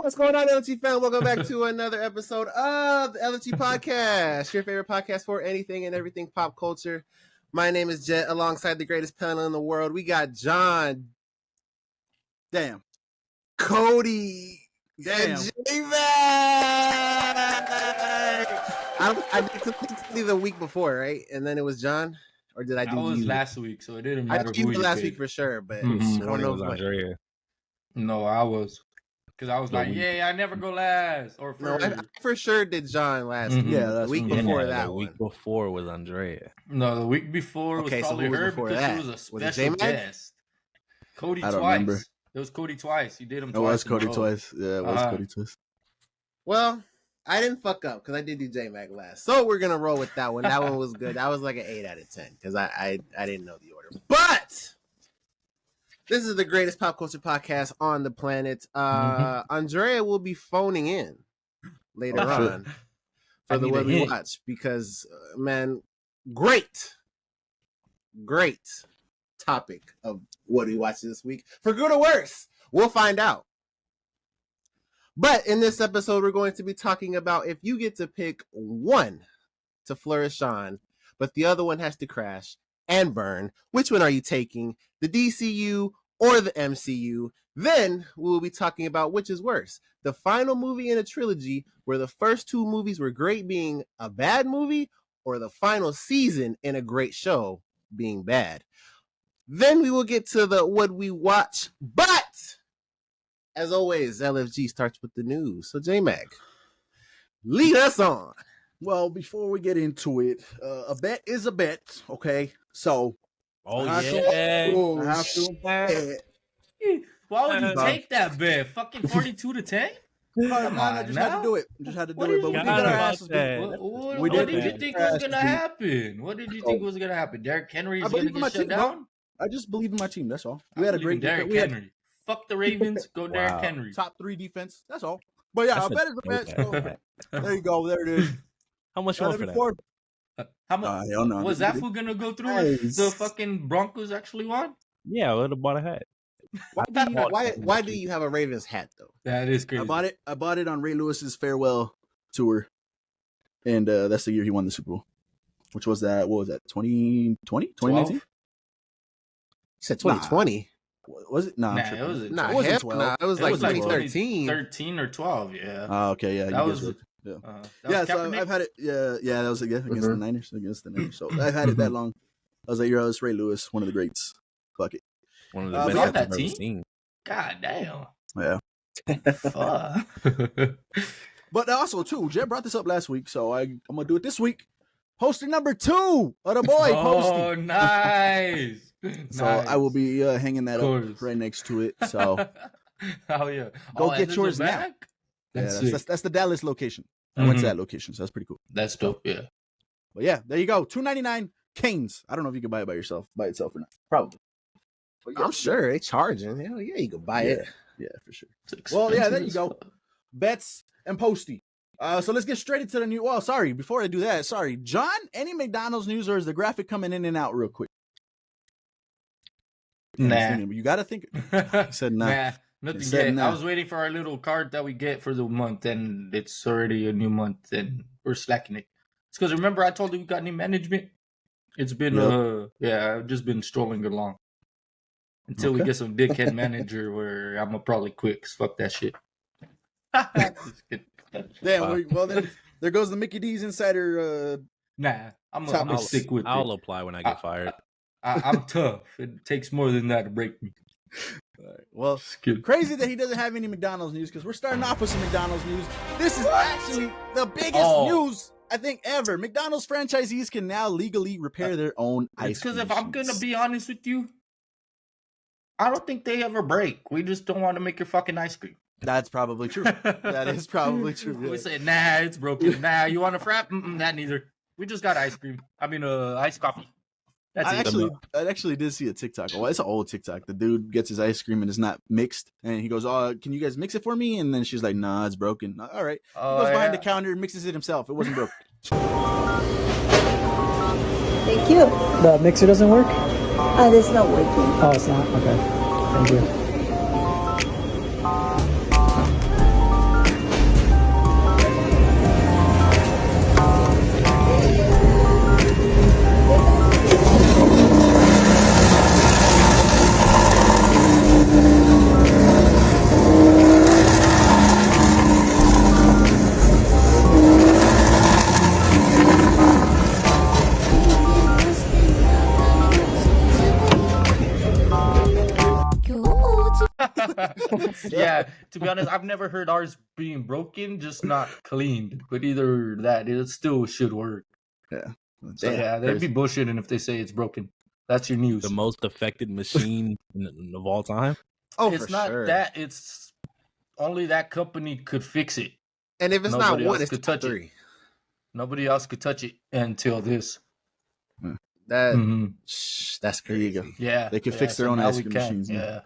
What's going on, LFG fam? Welcome back to another episode of the LFG Podcast, your favorite podcast for anything and everything pop culture. My name is Jet, alongside the greatest panel in the world. We got John, Cody, and J-Mac. I did the week before, right? And then it was John, or did I do? That was last week, so it didn't matter. I did you last week for sure, but I don't know. Andrea. No, I was. Because I was like, I never go last. Or no, I for sure did John last week. Yeah, the week before that the week before was Andrea. No, the week before was probably her because she was a special guest. Cody twice. Remember. It was Cody twice. You did him twice. It was Cody twice. Yeah, it was Cody twice. Well, I didn't fuck up because I did do J-Mac last. So we're going to roll with that one. That one was good. That was like an 8 out of 10 because I didn't know the order. But this is the greatest pop culture podcast on the planet. Andrea will be phoning in later on for the What We Watch because, man, great topic of What We Watch this week. For good or worse, we'll find out. But in this episode, we're going to be talking about if you get to pick one to flourish on, but the other one has to crash and burn, which one are you taking? The DCU or the MCU? Then we will be talking about which is worse, the final movie in a trilogy where the first two movies were great being a bad movie, or the final season in a great show being bad. Then we will get to the What We Watch, but as always, LFG starts with the news. So J-Mac, lead us on. Well, before we get into it, a bet is a bet, okay? So, I have to bet. Why would you take that bet? Fucking 42-10? I just had to do it. But we did our asses. What did you think was gonna happen? What did you think was gonna happen? Derrick Henry is gonna get shut down? I just believe in my team. That's all. We had a great Derrick Henry. Fuck the Ravens. Go Derrick Henry. Top 3 defense. That's all. But yeah, I bet it's a bet. So, there you go. There it is. How much more for that? How much was that fool gonna go through if the fucking Broncos actually won? Yeah, I would have bought a hat. Why do you have a Ravens hat though? That is crazy. I bought it on Ray Lewis's farewell tour, and that's the year he won the Super Bowl. Which was that? What was that? 2020? 2019? You said 2020. Was it? Nah, it wasn't. Nah, it wasn't 12. It was like 2013. 13 or 12, yeah. Oh, okay, yeah. That was right. Yeah. So I've had it. Yeah, that was against the Niners. So I've had it that long. I was like, yo, it's Ray Lewis, one of the greats. Fuck it. One of the best that I've ever team? seen. God damn. Yeah. Fuck. But also, too, Jet brought this up last week, so I'm going to do it this week. Poster number 2 of the boy posting. Oh, nice. So nice. I will be hanging that up right next to it. So oh yeah, go get yours now. That's the Dallas location. I went to that location, so that's pretty cool. That's dope. Yeah. But yeah, there you go. $2.99 Canes. I don't know if you can buy it by itself or not. Probably. But yeah, I'm sure they charging. Hell yeah, you can buy it. Yeah, for sure. Well, yeah, there you go. Bets and Posty. So let's get straight into the new. Well, sorry, before I do that, John. Any McDonald's news, or is the graphic coming in and out real quick? Nah, you got to think. He said nah. Nah, nothing yet. Nah. I was waiting for our little card that we get for the month, and it's already a new month, and we're slacking it. It's because remember I told you we got new management. It's been I've just been strolling along until we get some dickhead manager where I'm gonna probably quit. 'Cause fuck that shit. Damn. Well, then there goes the Mickey D's Insider. Nah, I'm gonna stick with it. I'll apply when I get fired. I'm tough. It takes more than that to break me. Right. Well, crazy that he doesn't have any McDonald's news because we're starting off with some McDonald's news. This is actually the biggest news I think ever. McDonald's franchisees can now legally repair their own ice cream. Because if I'm gonna be honest with you, I don't think they ever break. We just don't want to make your fucking ice cream. That's probably true. That is probably true. We say, nah, it's broken. Nah, you want a frap? That neither. We just got ice cream. I mean, iced coffee. I actually did see a TikTok. Well, it's an old TikTok. The dude gets his ice cream and it's not mixed, and he goes, "Oh, can you guys mix it for me?" And then she's like, "Nah, it's broken." All right. He goes behind the counter and mixes it himself. It wasn't broken. Thank you. The mixer doesn't work? It's not working. Oh, it's not? Okay. Thank you. Yeah, to be honest, I've never heard ours being broken, just not cleaned. But either that, it still should work. Yeah. So yeah, they'd be bullshitting if they say it's broken. That's your news. The most affected machine of all time. Oh, it's for not sure. that. It's only that company could fix it. And if it's Nobody not one, else it's could touch 3. it. Nobody else could touch it until this. That's crazy. There you go. Yeah, They could fix their own ice cream machines. Yeah,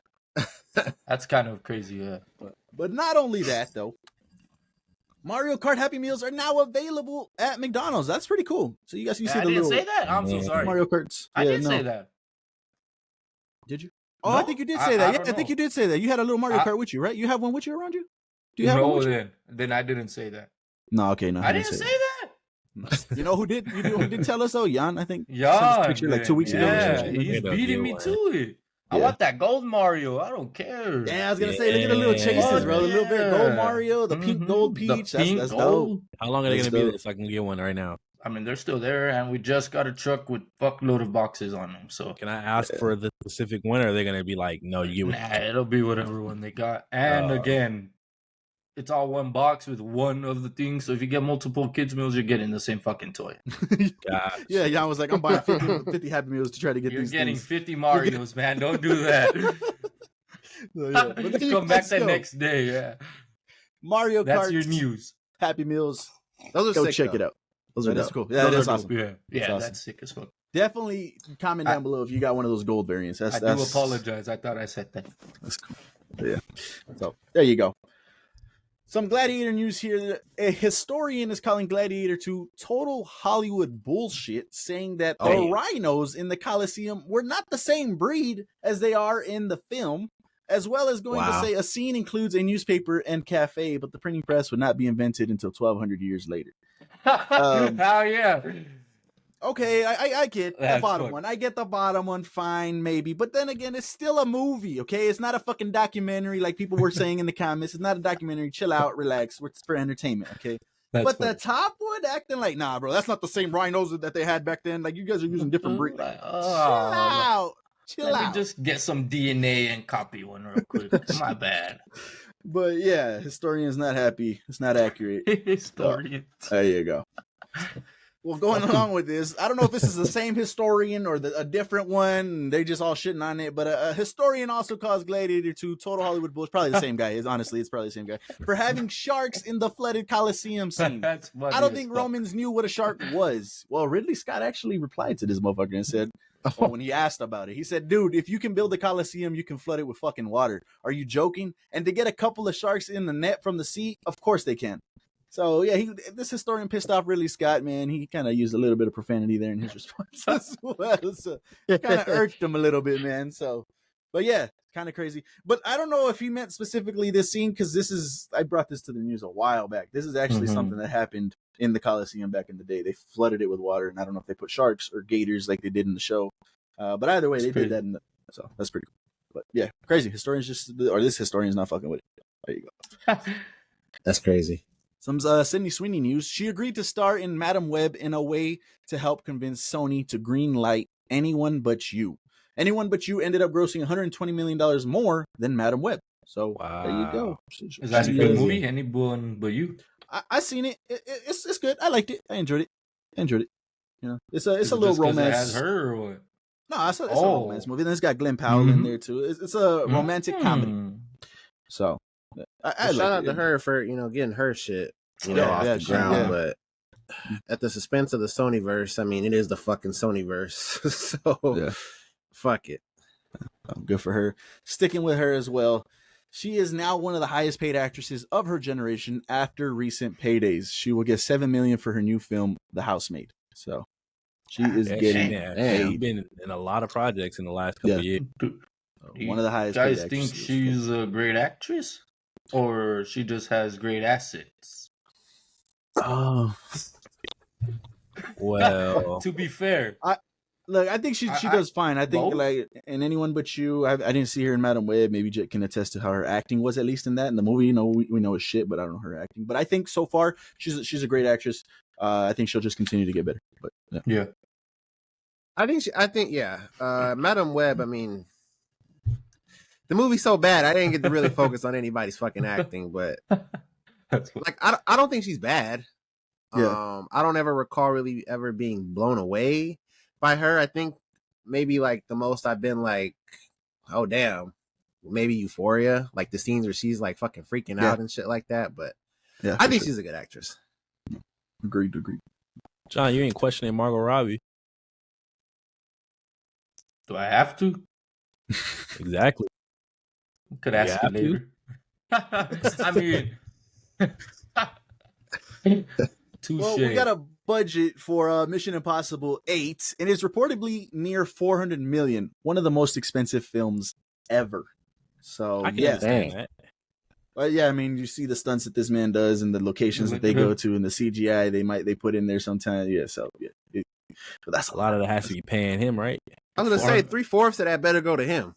that's kind of crazy. Yeah, but not only that though. Mario Kart Happy Meals are now available at McDonald's. That's pretty cool. So you guys, you see I the didn't little say that. I'm so sorry. Mario Karts. I didn't say that. Did you? Oh, No, I think you did say that. don't I think know. you did say that. You had a little Mario Kart with you, right? You have one with you around you? Do you have one No, with you? then I didn't say that. No, okay, no. I didn't say that. You know who did? You know who did tell us though? Jan, I think. Yeah, Picture like 2 weeks ago. Yeah, Yeah, he's they'll beating get me one. to it. I Yeah. want that gold Mario. I don't care. Yeah, I was gonna say, look at the little chases, bro. The little bit gold Mario, the pink gold Peach. That's dope. How long are they That's gonna be dope. there so I can get one right now? I mean, they're still there, and we just got a truck with fuckload of boxes on them. So Can I ask for the specific one, or are they gonna be like, no, you get nah, it'll be whatever one they got. And again, it's all one box with one of the things. So if you get multiple kids meals, you're getting the same fucking toy. Gosh. Yeah, Jan was like, I'm buying 50 Happy Meals to try to get You're these getting things. 50 Marios, man. Don't do that. So, yeah. But then you Come back guys the go. next day. Yeah, Mario that's Kart your news. Happy Meals. Those are Go sick, check though. it out. Those are That is dope. cool. Yeah, that Those is are awesome. dope. Yeah, That's awesome. that's sick as fuck. Definitely comment down below if you got one of those gold variants. I do apologize. I thought I said that. That's cool. Yeah. So there you go. Some Gladiator news here. A historian is calling Gladiator 2 total Hollywood bullshit, saying that the rhinos in the Colosseum were not the same breed as they are in the film, as well as going to say a scene includes a newspaper and cafe, but the printing press would not be invented until 1,200 years later. Hell yeah. Okay, I get That's the bottom fucked. one. I get the bottom one, fine, maybe. But then again, it's still a movie, okay? It's not a fucking documentary like people were saying in the comments. It's not a documentary. Chill out, relax. It's for entertainment, okay? But the top one acting like, nah, bro, that's not the same rhinos that they had back then. Like, you guys are using different breeds. Like, Chill out. Chill Let out. me just get some DNA and copy one real quick. My bad. But yeah, historian's not happy. It's not accurate. Historian. There you go. Well, going along with this, I don't know if this is the same historian or a different one. They just all shitting on it. But a historian also calls Gladiator 2 total Hollywood bullshit. Probably the same guy. Honestly, it's probably the same guy. For having sharks in the flooded Coliseum scene. That's funny I don't as think fuck. Romans knew what a shark was. Well, Ridley Scott actually replied to this motherfucker and said, when he asked about it, he said, dude, if you can build a Coliseum, you can flood it with fucking water. Are you joking? And to get a couple of sharks in the net from the sea, of course they can. So yeah, this historian pissed off Ridley Scott, man. He kind of used a little bit of profanity there in his response as well. So kind of irked him a little bit, man. So, but yeah, kind of crazy. But I don't know if he meant specifically this scene, because I brought this to the news a while back. This is actually something that happened in the Coliseum back in the day. They flooded it with water, and I don't know if they put sharks or gators like they did in the show. But either way, they did that. So that's pretty cool. But yeah, crazy. This historian's not fucking with it. There you go. That's crazy. Some Sydney Sweeney news. She agreed to star in Madam Web in a way to help convince Sony to green light Anyone But You. Anyone But You ended up grossing $120 million more than Madam Web. So there you go. Is that a good movie? Anyone But You? I seen it. It's good. I liked it. I enjoyed it. You know, it's a little Just 'cause romance. It has her or what? No, it's a romance movie. Then it's got Glenn Powell in there too. It's a romantic comedy. So I shout out to her for getting her shit off the ground, but at the suspense of the Sonyverse, I mean, it is the fucking Sonyverse, so fuck it. Good for her. Sticking with her as well. She is now one of the highest paid actresses of her generation after recent paydays. She will get $7 million for her new film, The Housemaid. So she is getting She's been in a lot of projects in the last couple of years. One of the highest. You guys think she's a great actress, or she just has great assets? Oh, well. To be fair, I think she does fine. I think like in Anyone But You, I didn't see her in Madam Web. Maybe Jet can attest to how her acting was, at least in that. In the movie, we know it's shit, but I don't know her acting. But I think so far she's a great actress. I think she'll just continue to get better. But yeah. I think Madam Web, I mean, The movie's so bad, I didn't get to really focus on anybody's fucking acting. But like, I don't think she's bad. Yeah. I don't ever recall really ever being blown away by her. I think maybe like the most I've been like, oh damn, maybe Euphoria, like the scenes where she's like fucking freaking out and shit like that. But Yeah, I think she's a good actress. Agreed. John, you ain't questioning Margot Robbie. Do I have to? Exactly. Could ask you later. I mean, touche. Well, we got a budget for Mission Impossible 8, and it's reportedly near 400 million. One of the most expensive films ever. So I can understand that. But yeah, I mean, you see the stunts that this man does and the locations that they go to and the CGI they put in there sometimes. Yeah, so yeah. But that's A lot of that has to be paying him, right? I was gonna say 3/4 of that better go to him.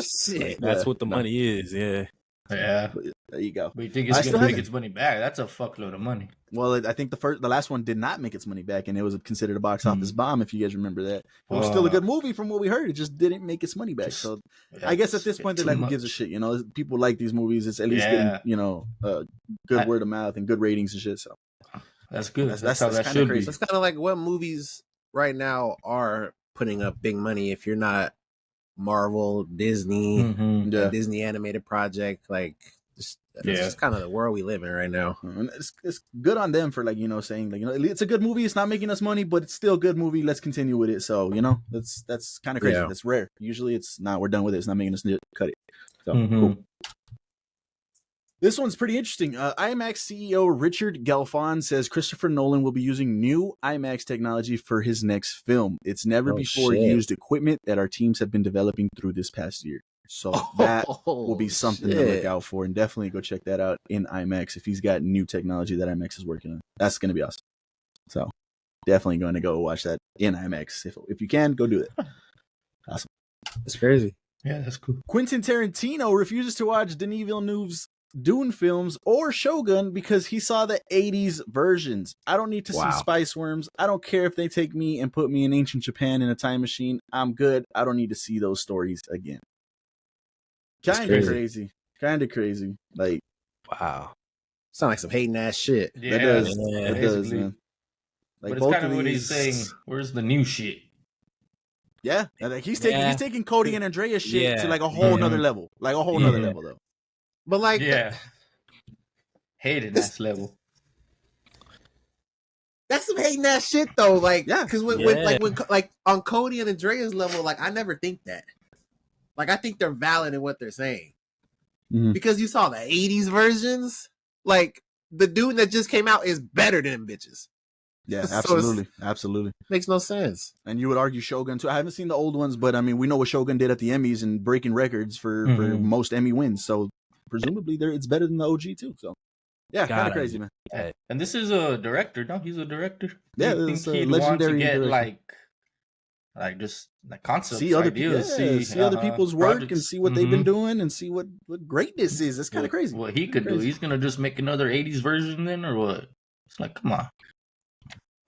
Shit, That's what the money is. Yeah. Yeah. There you go. But you think it's going to make its money back? That's a fuckload of money. Well, I think the last one did not make its money back, and it was considered a box office bomb. If you guys remember that, it was still a good movie from what we heard. It just didn't make its money back. So I guess at this point, they're like, who gives a shit? You know, people like these movies. It's at least getting good word of mouth and good ratings and shit. So that's good. That's how that should be. That's kind of like what movies right now are putting up big money. If you're not Marvel, Disney, a Disney animated project, like. It's just kind of the world we live in right now. And it's good on them for saying it's a good movie. It's not making us money, but it's still a good movie. Let's continue with it. So that's kind of crazy. That's rare. Usually it's not. We're done with it. It's not making us cut it. So cool. This one's pretty interesting. IMAX CEO Richard Galfond says Christopher Nolan will be using new IMAX technology for his next film. It's never before used equipment that our teams have been developing through this past year. So that will be something to look out for, and definitely go check that out in IMAX if he's got new technology that IMAX is working on. That's going to be awesome. So definitely going to go watch that in IMAX. If you can, go do it. Awesome. It's crazy. Yeah, that's cool. Quentin Tarantino refuses to watch Denis Villeneuve's Dune films or Shogun because he saw the 80s versions. I don't need to see Spice Worms. I don't care if they take me and put me in ancient Japan in a time machine. I'm good. I don't need to see those stories again. Kind of crazy. Like, wow. Sound like some hating ass shit. Yeah, it does. It does, man. Like, but it's kind of what he's saying. Where's the new shit? Yeah, like he's taking Cody and Andrea's shit to like a whole nother level, nother level though. But like, hated ass level. That's some hating ass shit though. Like, because when on Cody and Andrea's level, like I never think that. Like, I think they're valid in what they're saying. Because you saw the 80s versions. Like, the dude that just came out is better than them bitches. Yeah, absolutely. Absolutely. Makes no sense. And you would argue Shogun, too. I haven't seen the old ones, but, I mean, we know what Shogun did at the Emmys and breaking records for most Emmy wins. So, presumably, it's better than the OG, too. So, yeah, kind of crazy, man. And this is a director, no? He's a director. Yeah, it's a legendary director. Like just like concepts, see other ideas, see other people's work projects. And see what they've been doing and see what greatness is. It's kind of crazy. What he could do, he's gonna just make another 80s version then, or what? It's like, come on.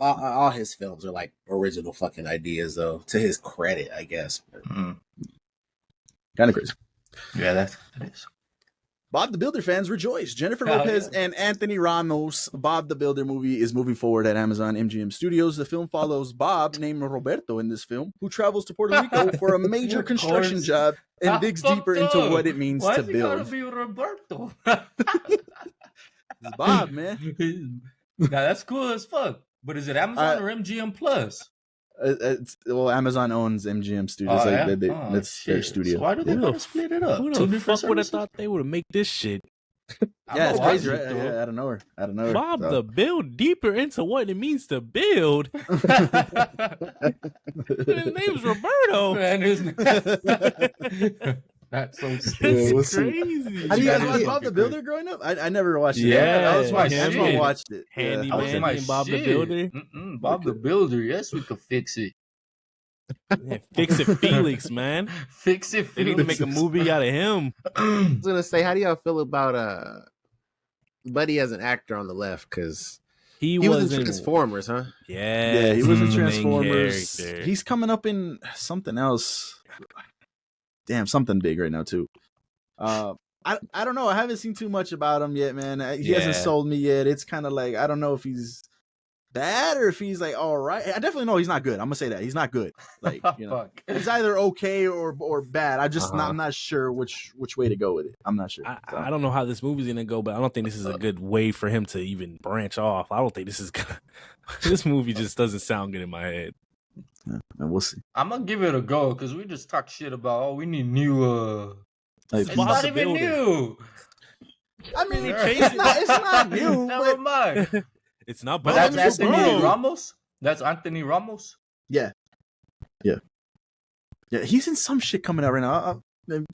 All his films are like original fucking ideas, though. To his credit, I guess. Kind of crazy. Yeah, that is. Bob the Builder fans rejoice. Jennifer Lopez and Anthony Ramos' Bob the Builder movie is moving forward at Amazon MGM Studios. The film follows Bob, named Roberto in this film, who travels to Puerto Rico for a major construction job and digs deeper into what it means to build. Why is he gotta be Roberto? It's Bob, man. Now that's cool as fuck. But is it Amazon or MGM Plus? Amazon owns MGM Studios. That's their studio. So why do they gotta split it up? Who the fuck would have thought they would have make this shit? Yeah, it's crazy, right? Yeah, out of nowhere. Bob the build deeper into what it means to build. His name's Roberto. Man, that's so crazy. How do you guys watch Bob the Builder growing up? I never watched it. Yeah, I was my shit. Watched it. Handyman and Bob the Builder. Bob the Builder. Yes, we could fix it. Yeah, fix it, Felix, man. Fix it, Felix. They need to make a movie out of him. I was gonna say, how do y'all feel about Buddy as an actor on the left? Because he was in Transformers, huh? Yeah, he was in Transformers. He's coming up in something else. something big right now too. I don't know. I haven't seen too much about him yet, man. He hasn't sold me yet. It's kind of like I don't know if he's bad or if he's like all right. I definitely know he's not good. I'm gonna say that he's not good. Like he's either okay or bad. I'm not sure which way to go with it. I'm not sure. I don't know how this movie's gonna go, but I don't think this is a good way for him to even branch off. I don't think this is gonna. This movie just doesn't sound good in my head. Yeah, we'll see. I'm gonna give it a go because we just talk shit about we need new. It's not even new. I mean, it's not new. Never mind. It's not. But that's Anthony Ramos. That's Anthony Ramos. Yeah. He's in some shit coming out right now.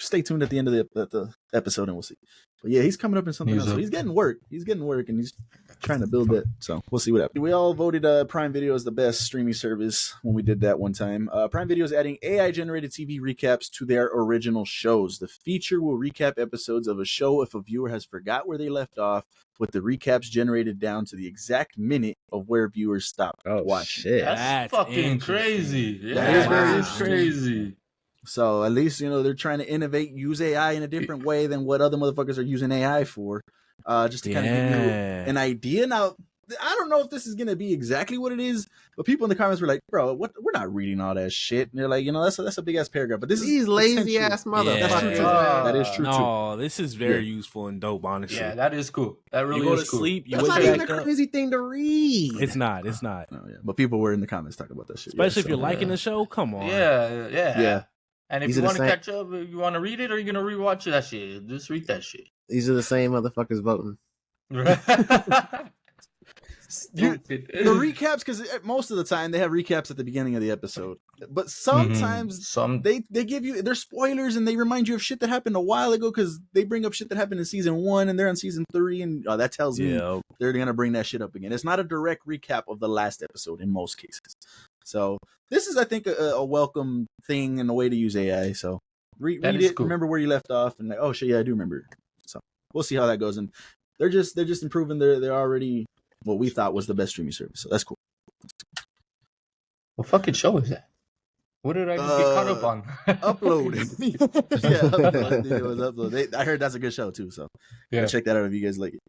Stay tuned at the end of the episode and we'll see. But yeah, he's coming up in something else. So he's getting work. And he's trying to build that. So we'll see what happens. We all voted Prime Video as the best streaming service when we did that one time. Prime Video is adding AI-generated TV recaps to their original shows. The feature will recap episodes of a show if a viewer has forgot where they left off, with the recaps generated down to the exact minute of where viewers stopped watching. Shit. That's fucking crazy. Yeah, That is very crazy. So at least, they're trying to innovate, use AI in a different way than what other motherfuckers are using AI for. Just to kind of give you an idea. Now, I don't know if this is going to be exactly what it is, but people in the comments were like, bro, we're not reading all that shit. And they're like, that's a big ass paragraph. But this is lazy ass motherfuckers. That's true too. That is true too. No, this is very useful and dope, honestly. Yeah, that is cool. That really you go is to cool. sleep. That's not even a crazy thing to read. It's not. Oh, yeah. But people were in the comments talking about that shit. Especially if you're liking the show. Come on. Yeah. And if These you are want the to same- catch up, you want to read it, or you're going to rewatch that shit, just read that shit. These are the same motherfuckers voting. Stupid. The recaps, because most of the time they have recaps at the beginning of the episode, but sometimes they give you their spoilers and they remind you of shit that happened a while ago because they bring up shit that happened in season 1 and they're on season 3, and that tells me they're gonna bring that shit up again. It's not a direct recap of the last episode in most cases. So this is, I think, a welcome thing and a way to use AI. So read it, cool. Remember where you left off, and like, oh shit, yeah, I do remember. So we'll see how that goes. And they're just improving. They're already what we thought was the best streaming service. So that's cool. What fucking show is that? What did I just get caught up on? Upload. Upload. It was Upload. I heard that's a good show too. So check that out if you guys like it.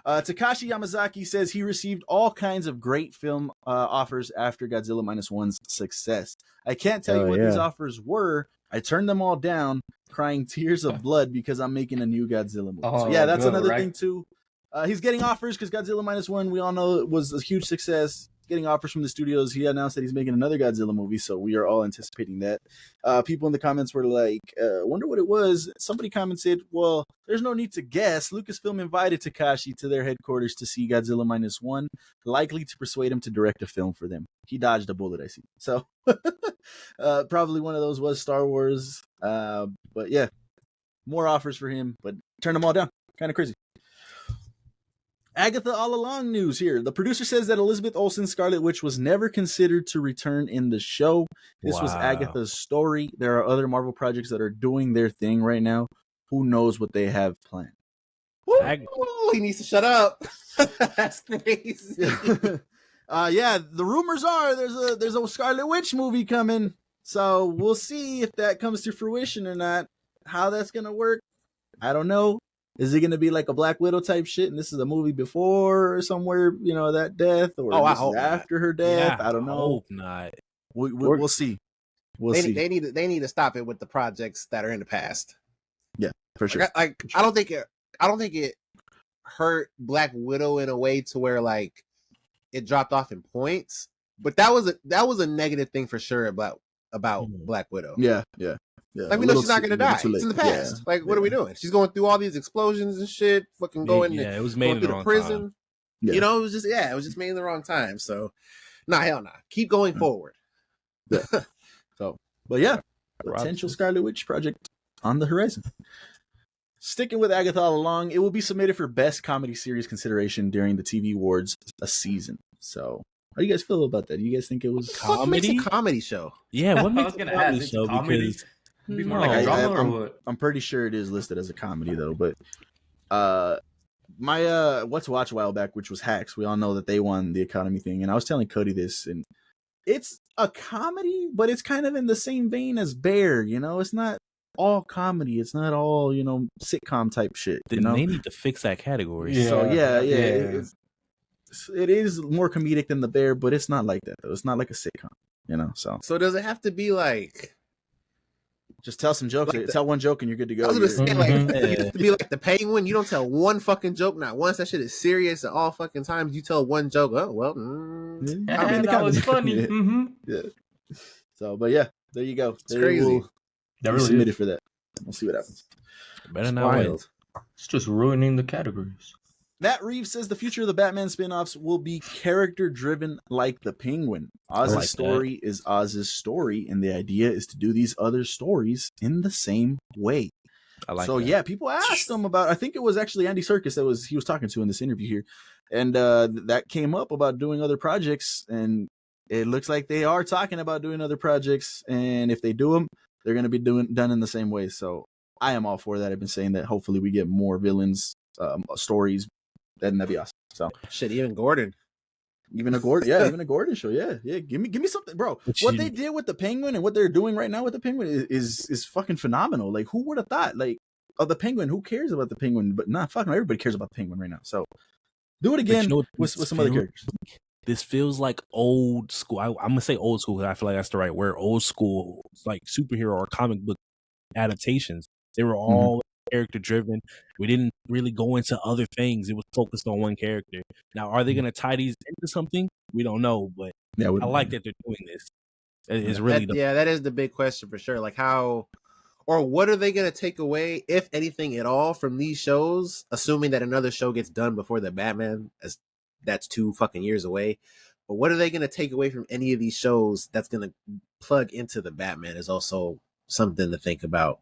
Takashi Yamazaki says he received all kinds of great film offers after Godzilla -1's success. I can't tell you what these offers were. I turned them all down, crying tears of blood because I'm making a new Godzilla movie. So that's another thing too. He's getting offers because Godzilla -1, we all know it was a huge success. Getting offers from the studios. He announced that he's making another Godzilla movie, so we are all anticipating that. People in the comments were like, wonder what it was. Somebody commented, well, there's no need to guess. Lucasfilm invited Takashi to their headquarters to see Godzilla -1, likely to persuade him to direct a film for them. He dodged a bullet, I see. So probably one of those was Star Wars. But yeah, more offers for him, but turned them all down. Kind of crazy. Agatha All Along news here. The producer says that Elizabeth Olsen's Scarlet Witch was never considered to return in the show. This was Agatha's story. There are other Marvel projects that are doing their thing right now. Who knows what they have planned? He needs to shut up. That's crazy. The rumors are there's a Scarlet Witch movie coming. So we'll see if that comes to fruition or not. How that's gonna work, I don't know. Is it going to be like a Black Widow type shit, and this is a movie before or somewhere, that death, or after her death? Yeah, I don't know. I hope not. We'll see. We'll see. They need to stop it with the projects that are in the past. Yeah, for sure. I don't think it hurt Black Widow in a way to where like it dropped off in points, but that was a negative thing for sure about Black Widow. Yeah. Like we know she's not gonna die. It's in the past. Yeah. Like what are we doing? She's going through all these explosions and shit. Fucking going. Yeah, it was made in the wrong prison. Time. Yeah. It was just made in the wrong time. So, hell nah. Keep going forward. Yeah. Potential Scarlet Witch project on the horizon. Sticking with Agatha All Along, it will be submitted for Best Comedy Series consideration during the TV Awards a season. So, how do you guys feel about that? Do you guys think it was what makes a comedy show? Yeah, what makes a comedy show? Because be more like a drama or what? I'm pretty sure it is listed as a comedy though, but my What's Watch a while back, which was Hacks, we all know that they won the Academy thing, and I was telling Cody this, and it's a comedy, but it's kind of in the same vein as Bear, it's not all comedy. It's not all, sitcom type shit. Then they need to fix that category. Yeah. So it is more comedic than The Bear, but it's not like that though. It's not like a sitcom, So does it have to be like? Just tell some jokes. Like tell one joke and you're good to go. I was gonna say, like, you have to be like the Penguin. You don't tell one fucking joke, not once. That shit is serious at all fucking times. You tell one joke. Oh well, that was funny. Yeah. Mm-hmm. Yeah. So, but yeah, there you go. It's crazy. That really submitted for that. We'll see what happens. Better not win. It's just ruining the categories. Matt Reeves says the future of the Batman spin-offs will be character-driven like the Penguin. Oz's story is Oz's story, and the idea is to do these other stories in the same way. I like so that. Yeah, people asked him about, I think it was actually Andy Serkis he was talking to in this interview here, and that came up about doing other projects, and it looks like they are talking about doing other projects, and if they do them, they're going to be done in the same way. So I am all for that. I've been saying that hopefully we get more villains, stories. That'd be awesome. So shit, even Gordon show. Yeah. Give me something, bro. What they did with the Penguin and what they're doing right now with the Penguin is fucking phenomenal. Like, who would have thought? Like, the Penguin, who cares about the Penguin? But fucking everybody cares about the Penguin right now. So do it again with some other characters. This feels like old school. I'm gonna say old school because I feel like that's the right word. Old school, like superhero or comic book adaptations. They were all character driven. We didn't really go into other things. It was focused on one character. Now, are they going to tie these into something? We don't know, but I like that they're doing this. It's really that is the big question for sure. Like, how or what are they going to take away, if anything at all, from these shows? Assuming that another show gets done before the Batman, as that's 2 fucking years away. But what are they going to take away from any of these shows that's going to plug into the Batman? Is also something to think about.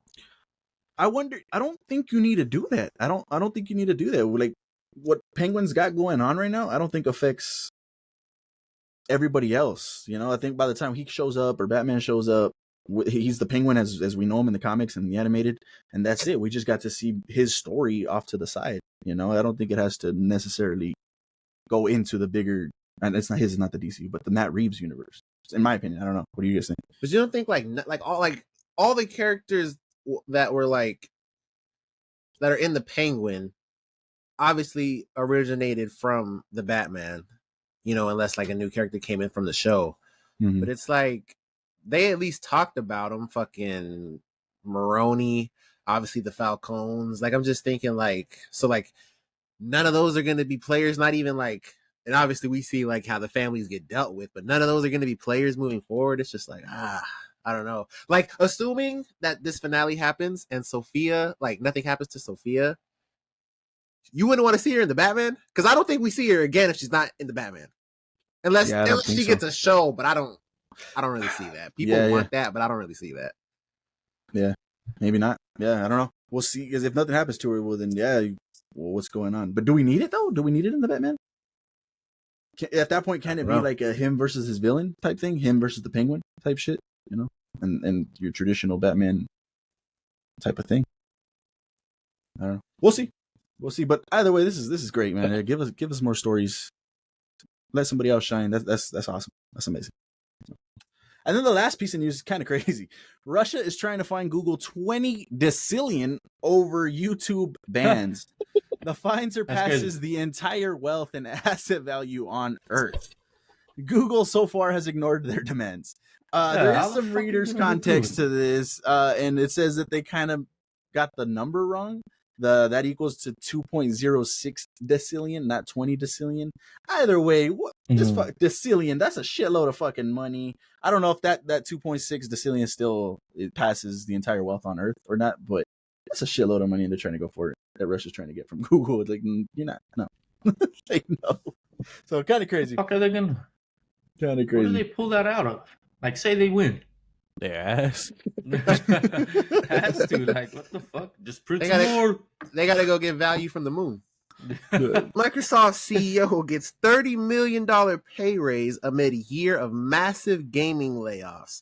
I wonder. I don't think you need to do that. I don't think you need to do that. Like, what Penguin's got going on right now, I don't think affects everybody else. I think by the time he shows up or Batman shows up, he's the Penguin as we know him in the comics and the animated, and that's it. We just got to see his story off to the side. I don't think it has to necessarily go into the bigger. And it's not the DCU, but the Matt Reeves universe. In my opinion, I don't know. What do you guys think? But you don't think like all the characters that were that are in the Penguin obviously originated from the Batman, unless like a new character came in from the show. But it's like they at least talked about them. Fucking Maroni, obviously the Falcons. Like, I'm just thinking none of those are going to be players, not even like, and obviously we see like how the families get dealt with, but none of those are going to be players moving forward. It's just like, I don't know. Like, assuming that this finale happens and Sophia, like, nothing happens to Sophia, you wouldn't want to see her in the Batman? Because I don't think we see her again if she's not in the Batman. Unless she gets a show, but I don't really see that. People want that, but I don't really see that. Yeah, maybe not. Yeah, I don't know. We'll see. Because if nothing happens to her, well, then what's going on? But do we need it though? Do we need it in the Batman? At that point, can it be like a him versus his villain type thing? Him versus the Penguin type shit? And your traditional Batman type of thing. I don't know. We'll see. But either way, this is great, man. Give us more stories. Let somebody else shine. That's awesome. That's amazing. And then the last piece of news is kind of crazy. Russia is trying to fine Google 20 decillion over YouTube bans. The fine surpasses the entire wealth and asset value on Earth. Google so far has ignored their demands. There is some reader's context to this, and it says that they kind of got the number wrong. That equals to 2.06 decillion, not 20 decillion. Either way, decillion, that's a shitload of fucking money. I don't know if that 2.6 decillion still it passes the entire wealth on Earth or not, but that's a shitload of money they're trying to go for it. That Russia's trying to get from Google. It's like, you're not, no. Like, no. So kind of crazy. Fuck are they gonna? Kind of crazy. Where do they pull that out of? Like, say they win. Their ass. Has to. Like, what the fuck? Just print more. They gotta go get value from the moon. Microsoft CEO gets $30 million pay raise amid a year of massive gaming layoffs.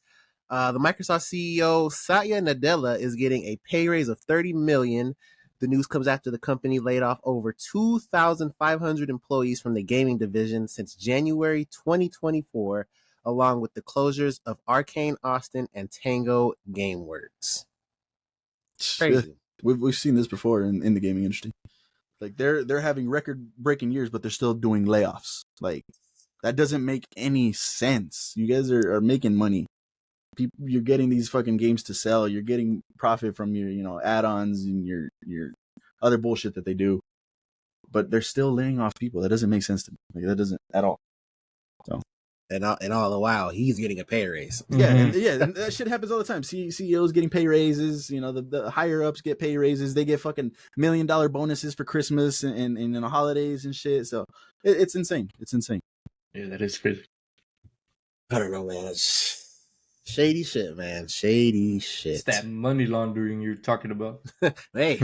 The Microsoft CEO Satya Nadella is getting a pay raise of $30 million. The news comes after the company laid off over 2,500 employees from the gaming division since January 2024, along with the closures of Arcane Austin and Tango Gameworks. Crazy. We've seen this before in the gaming industry. Like they're having record-breaking years, but they're still doing layoffs. Like that doesn't make any sense. You guys are making money. You're getting these fucking games to sell. You're getting profit from your add-ons and your other bullshit that they do. But they're still laying off people. That doesn't make sense to me. Like that doesn't at all. So. And all the while, he's getting a pay raise. Yeah, and that shit happens all the time. CEOs getting pay raises. The higher ups get pay raises. They get fucking $1 million bonuses for Christmas and the holidays and shit. So it's insane. It's insane. Yeah, that is crazy. I don't know, man. It's shady shit, man. Shady shit. It's that money laundering you're talking about. Hey,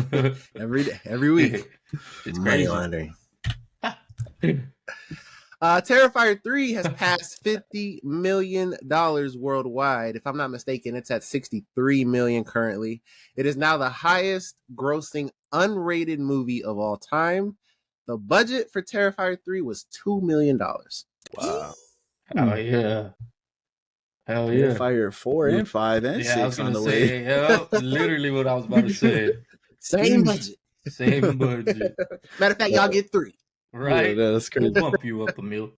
every week, It's money crazy. laundering. Terrifier 3 has passed $50 million worldwide. If I'm not mistaken, it's at $63 million currently. It is now the highest grossing unrated movie of all time. The budget for Terrifier 3 was $2 million. Wow. Hell yeah. Hell yeah. Fire 4 and 5 and 6 I was on gonna the say, way. yeah, literally what I was about to say. Same budget. Same budget. Matter of fact, y'all get 3. Right? Yeah, that's crazy. We'll bump you up a mil.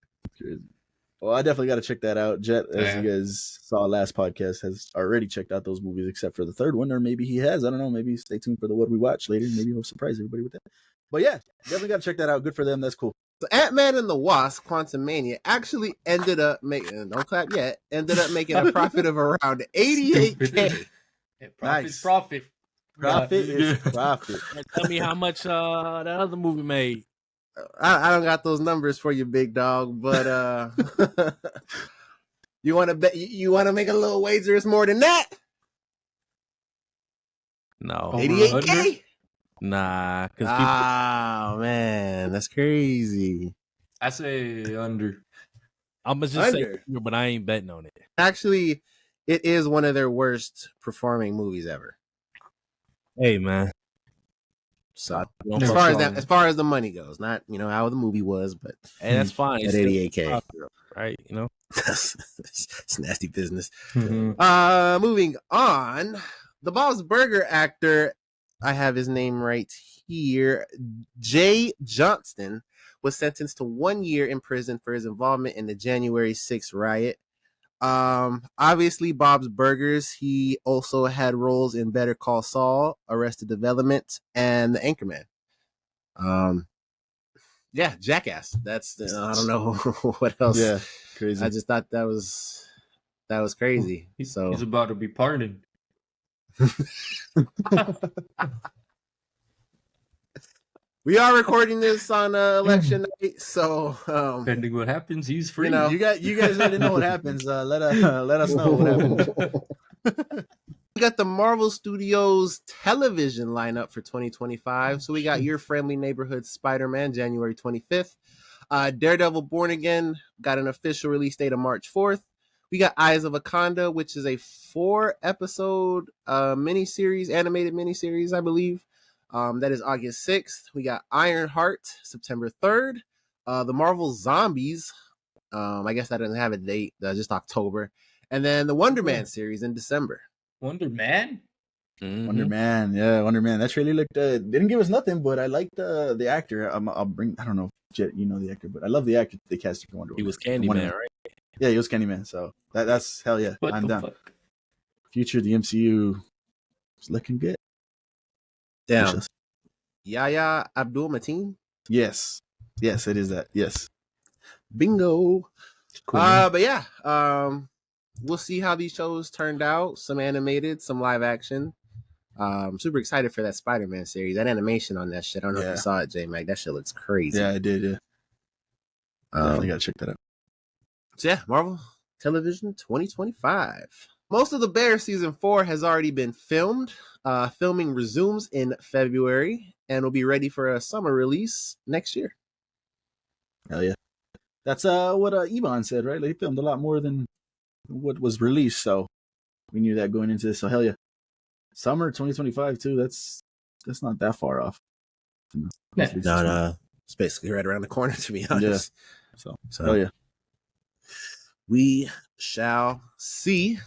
Well, I definitely got to check that out. Jet, as Yeah. you guys saw last podcast, has already checked out those movies except for the third one, or maybe he has. I don't know. Maybe stay tuned for the What We Watch later. Maybe he'll surprise everybody with that. But yeah, definitely got to check that out. Good for them. That's cool. So Ant-Man and the Wasp: Quantumania actually ended up making, don't clap yet, ended up making a profit of around $88K. Yeah, profit's Nice. profit. Profit is profit. Tell me how much that other movie made. I don't got those numbers for you, big dog, but you want to bet? You want to make a little wager? It's more than that. No, Oh. 88K. nah, because Oh man, that's crazy. I say under. I'm gonna just Under. say, but I ain't betting on it. Actually, it is one of their worst performing movies ever. Hey man, So don't as fuck far as with that, me. as far as the money goes, not how the movie was, but Hey, that's fine. at It's still 88K, profit, right? it's nasty business. Mhm. Moving on, the Bob's Burger actor, I have his name right here, Jay Johnston, was sentenced to 1 year in prison for his involvement in the January 6th riot. Obviously Bob's Burgers, he also had roles in Better Call Saul, Arrested Development, and The Anchorman. Yeah, Jackass. That's I don't know what else. Yeah, crazy. I just thought that was crazy. So He's about to be pardoned. we are recording this on election night, so Depending what happens, he's free. know. You guys already know what happens. Let us know what happens. We got the Marvel Studios television lineup for 2025. So we got Your Friendly Neighborhood Spider-Man, January 25th. Daredevil Born Again got an official release date of March 4th. We got Eyes of Wakanda, which is a 4-episode animated miniseries, I believe. That is August 6th. We got Ironheart, September 3rd. The Marvel Zombies, I guess that doesn't have a date, just October. And then the Wonder Man series in December. Wonder Man? Mhm. Wonder Man, yeah, Wonder Man. That trailer looked didn't give us nothing, but I liked the actor. I'll bring. I don't know, Jet, you know the actor, but I love the actor they cast for Wonder He Woman. was Wonder Candyman, Man. right? Yeah, he was Candyman. So that's hell yeah. What I'm the down. fuck? Future the MCU is looking good. Damn. Yahya Abdul Mateen. Yes, it is that. Yes. Bingo. Cool, man. But yeah, we'll see how these shows turned out. Some animated, some live action. Super excited for that Spider-Man series. That animation on that shit. I don't know if Yeah. you saw it, J-Mac. That shit looks crazy. Yeah, I did. Yeah, definitely gotta check that out. So yeah, Marvel Television 2025. Most of The Bear season 4 has already been filmed. Filming resumes in February and will be ready for a summer release next year. Hell yeah. That's what Ebon said, right? Like, he filmed a lot more than what was released, so we knew that going into this. So hell yeah. Summer 2025 too. That's not that far off. Yeah. No, it's basically right around the corner, to be honest. So So yeah. we shall see.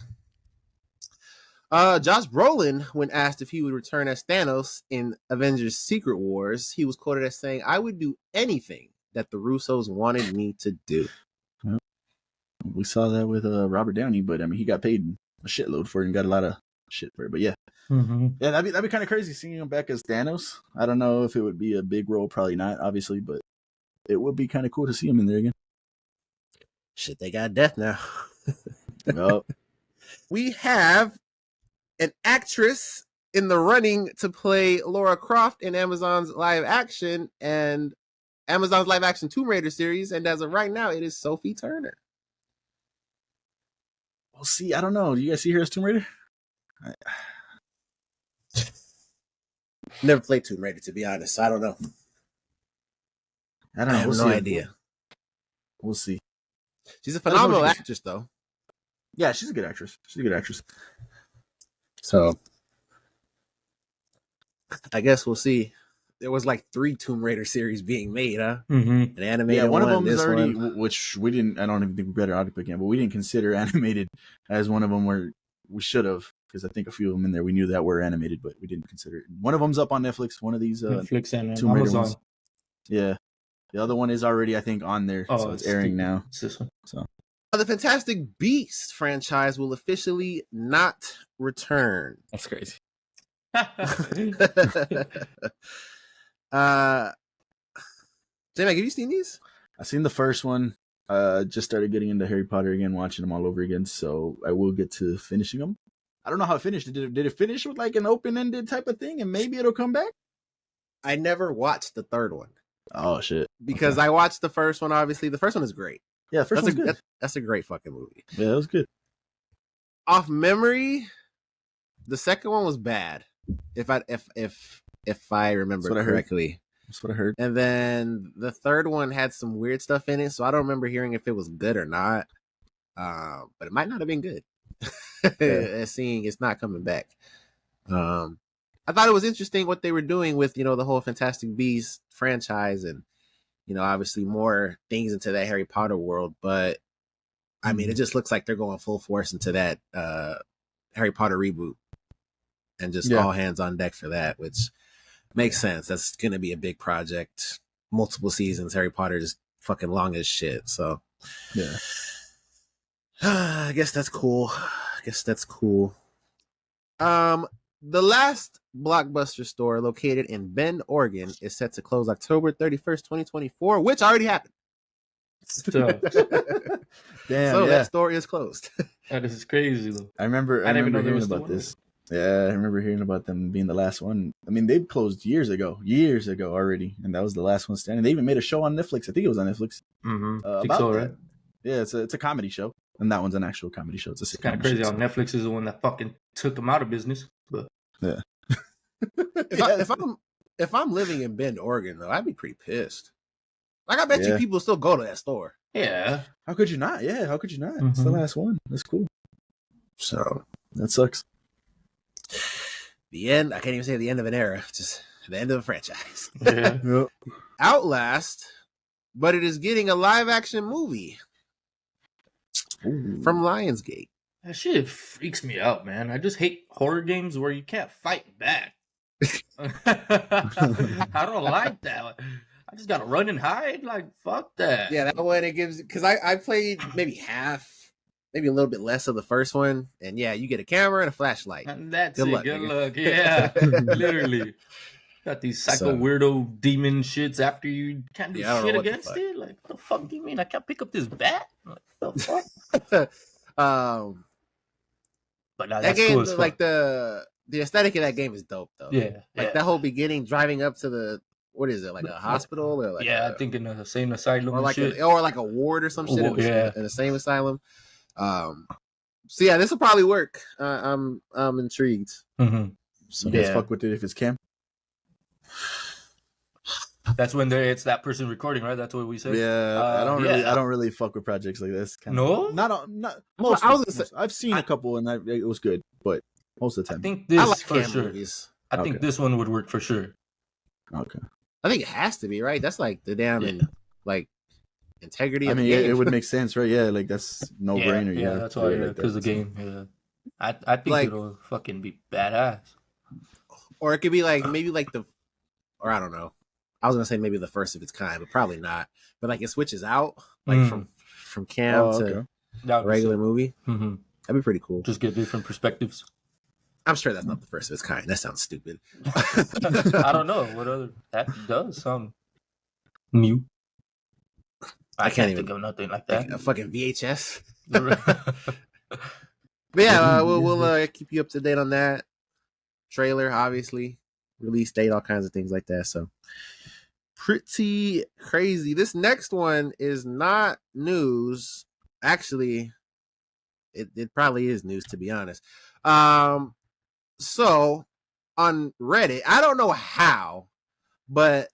Josh Brolin, when asked if he would return as Thanos in Avengers Secret Wars, he was quoted as saying, "I would do anything that the Russos wanted me to do." We saw that with Robert Downey, but I mean, he got paid a shitload for it and got a lot of shit for it. But yeah, yeah, that'd be kind of crazy seeing him back as Thanos. I don't know if it would be a big role, probably not, obviously, but it would be kind of cool to see him in there again. Shit, they got death now. Well, we have an actress in the running to play Lara Croft in Amazon's live action and Amazon's live action Tomb Raider series, and as of right now, it is Sophie Turner. we'll see. I don't know. Do you guys see her as Tomb Raider? Never played Tomb Raider, to be honest. So I don't know. I don't know. I have no idea. We'll see. She's a phenomenal actress, though. Yeah, she's a good actress. So I guess we'll see. There was like 3 Tomb Raider series being made, huh? An animated one of them is already, one. which we didn't. I don't even think we better audio again, but we didn't consider animated as one of them where we should have, because I think a few of them in there we knew that were animated, but we didn't consider it. One of them's up on Netflix. One of these Netflix and Tomb Raider Amazon. ones. Yeah, the other one is already, I think, on there, so it's airing now. It's this one. So The Fantastic Beasts franchise will officially not return. That's crazy. J-Mac, have you seen these? I've seen the first one. Just started getting into Harry Potter again, watching them all over again. So I will get to finishing them. I don't know how it finished. Did it finish with like an open-ended type of thing, and maybe it'll come back? I never watched the third one. Oh shit! Because I watched the first one. Obviously, the first one is great. Yeah, first one's good. That's a great fucking movie. Yeah, it was good. Off memory, the second one was bad. If I remember correctly. That's what I heard. And then the third one had some weird stuff in it, so I don't remember hearing if it was good or not. But it might not have been good. Seeing it's not coming back. I thought it was interesting what they were doing with, the whole Fantastic Beasts franchise and, obviously more things into that Harry Potter world. But I mean, it just looks like they're going full force into that Harry Potter reboot and just all hands on deck for that, which makes sense. That's going to be a big project. Multiple seasons. Harry Potter is fucking long as shit. So, yeah. I guess that's cool. The last Blockbuster store located in Bend, Oregon is set to close October 31st, 2024, which already happened. So, that store is closed. That is crazy, though. I remember hearing about this. Yeah, I remember hearing about them being the last one. I mean, they closed years ago already, and that was the last one standing. They even made a show on Netflix. I think it was on Netflix. About that. Right? Yeah, it's a comedy show, and that one's an actual comedy show. It's kind of crazy how Netflix is the one that fucking took them out of business. But yeah, if I'm living in Bend, Oregon, though, I'd be pretty pissed. Like, I bet you people still go to that store. Yeah, how could you not? Yeah, how could you not? It's the last one. That's cool. So that sucks. The end. I can't even say the end of an era. Just the end of a franchise. Yeah. Outlast, but it is getting a live action movie from Lionsgate. That shit freaks me out, man. I just hate horror games where you can't fight back. I don't like that. I just gotta run and hide. Like, fuck that. Yeah, that one it gives, because I played maybe half, maybe a little bit less of the first one, and yeah, you get a camera and a flashlight. And that's good luck. Good luck. Yeah, literally. Got these psycho weirdo demon shits after you can't do shit against it. Like, what the fuck do you mean? I can't pick up this bat? Like, what the fuck? But no, that game, cool, like the aesthetic of that game is dope though. Yeah, like that whole beginning, driving up to the, what is it, like a hospital or like I think in a sane asylum or like a ward or some shit in the same asylum. So yeah, this will probably work. I'm intrigued. So you guys fuck with it if it's Cam. That's when it's that person recording, right? That's what we said. Yeah, I don't really fuck with projects like this. No, not most. I've seen a couple and it was good, but most of the time, I think this like for sure. Movies. I think this one would work for sure. Okay, I think it has to be, right. That's like the damn like integrity. I mean, it would make sense, right? Yeah, like that's no brainer. Yeah, that's why because the game. Yeah. I think Like- it'll fucking be badass. Or it could be like maybe like or I don't know. I was gonna say maybe the first of its kind, but probably not. But like it switches out like from Cam to a regular movie. Mm-hmm. That'd be pretty cool. Just get different perspectives. I'm sure that's not the first of its kind. That sounds stupid. I don't know what other that does sound new. I can't even think of nothing like that. Like a fucking VHS. But yeah, we'll keep you up to date on that. Trailer, obviously, release date, all kinds of things like that. So pretty crazy. This next one is not news. Actually, it probably is news, to be honest. So on Reddit, I don't know how, but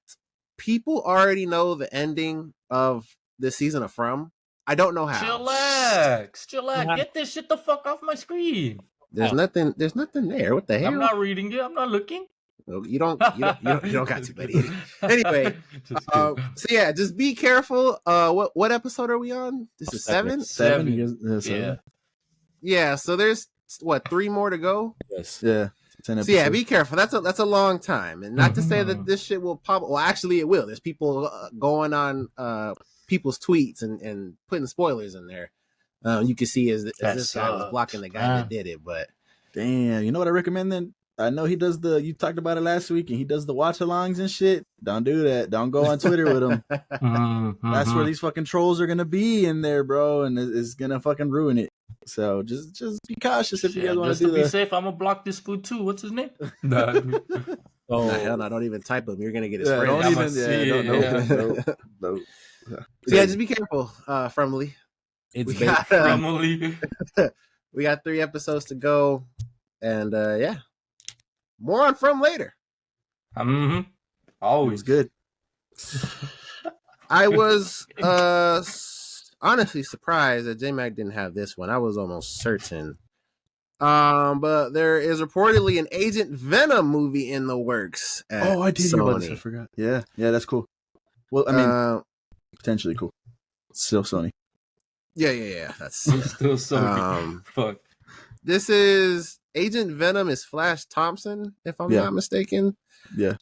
people already know the ending of this season of From. I don't know how. Chillax. Get this shit the fuck off my screen. There's nothing there. What the hell? I'm not reading it. I'm not looking. No, you don't got to, buddy. Anyway, so yeah, just be careful. What episode are we on? This is 7? 7. Yeah, so there's 3 more to go? Yes. Yeah. 10 episodes. So yeah, be careful. That's a long time. And not to say that this shit will pop. Well, actually it will. There's people going on people's tweets and putting spoilers in there. You can see as this guy was blocking the guy that did it, but damn, you know what I recommend then? I know he does you talked about it last week, and he does the watch alongs and shit. Don't do that. Don't go on Twitter with him. That's where these fucking trolls are gonna be in there, bro, and it's gonna fucking ruin it. So just be cautious if you guys want to do that. Be safe, I'm gonna block this food too. What's his name? Oh hell no! Don't even type him. You're gonna get his friend. Don't even. No. So yeah, just be careful, Frumley. It's We got 3 episodes to go, and yeah, more on From later. Always good. I was honestly surprised that J-Mac didn't have this one. I was almost certain. But there is reportedly an Agent Venom movie in the works. I did hear about this. I forgot. Yeah, that's cool. Well, I mean, potentially cool. Still Sony. Yeah. That's still Sony. Fuck. This is Agent Venom is Flash Thompson, if I'm not mistaken. Yeah.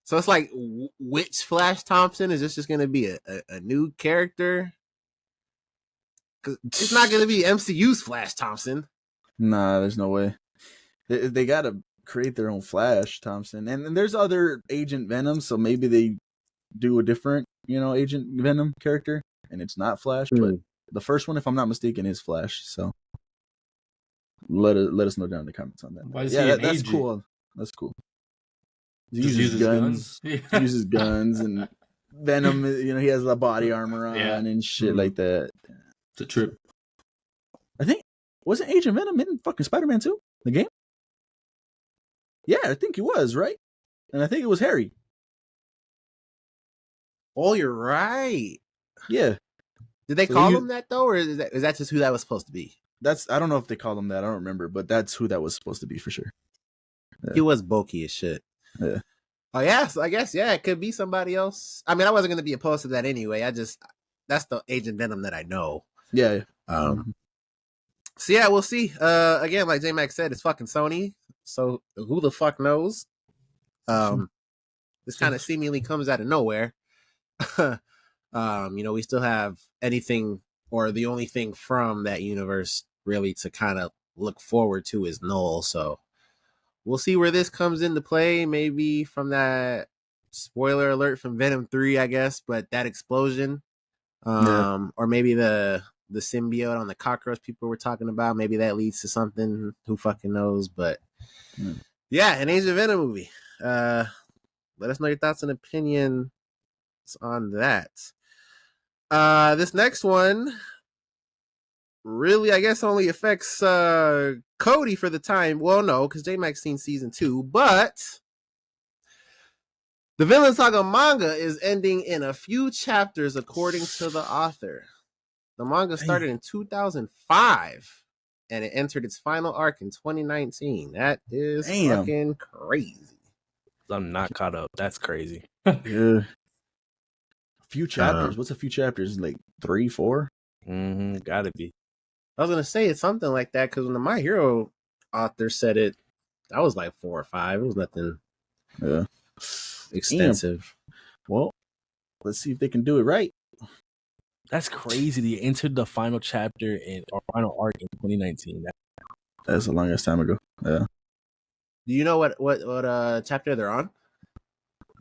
So it's like, which Flash Thompson? Is this just going to be a new character? Because it's not going to be MCU's Flash Thompson. Nah, there's no way. They got to create their own Flash Thompson. And there's other Agent Venom, so maybe they do a different, Agent Venom character, and it's not Flash. But the first one, if I'm not mistaken, is Flash. So let us know down in the comments on that. That's cool. That's cool. He uses guns. He uses guns, and Venom, he has the body armor on and shit like that. It's a trip. I think, wasn't Agent Venom in fucking Spider-Man 2? The game? Yeah, I think he was, right? And I think it was Harry. Oh, you're right. Yeah. Did they call him that, though? Or is that just who that was supposed to be? I don't know if they called him that. I don't remember. But that's who that was supposed to be for sure. Yeah. He was bulky as shit. Yeah. Oh, yeah. So I guess, it could be somebody else. I mean, I wasn't going to be opposed to that anyway. That's the Agent Venom that I know. Yeah. So yeah, we'll see. Again, like J-Mac said, it's fucking Sony. So who the fuck knows? This kind of seemingly comes out of nowhere. We still have anything, or the only thing from that universe really to kind of look forward to is Null. So we'll see where this comes into play. Maybe from that spoiler alert from Venom 3, I guess, but that explosion, or maybe the symbiote on the cockroach people were talking about. Maybe that leads to something. Who fucking knows? But yeah, an Agent Venom movie. Let us know your thoughts and opinions on that. This next one really, I guess, only affects Cody for the time. Well, no, because J-Mac's seen season 2, but the Villain Saga manga is ending in a few chapters, according to the author. The manga started in 2005, and it entered its final arc in 2019. That is fucking crazy. I'm not caught up. That's crazy. Yeah. A few chapters. What's a few chapters? Like 3, 4? Gotta be. I was gonna say it's something like that because when the My Hero author said it, that was like 4 or 5. It was nothing extensive. Damn. Well, let's see if they can do it right. That's crazy. They entered the final chapter or final arc in 2019. That's the longest time ago. Yeah. Do you know what chapter they're on?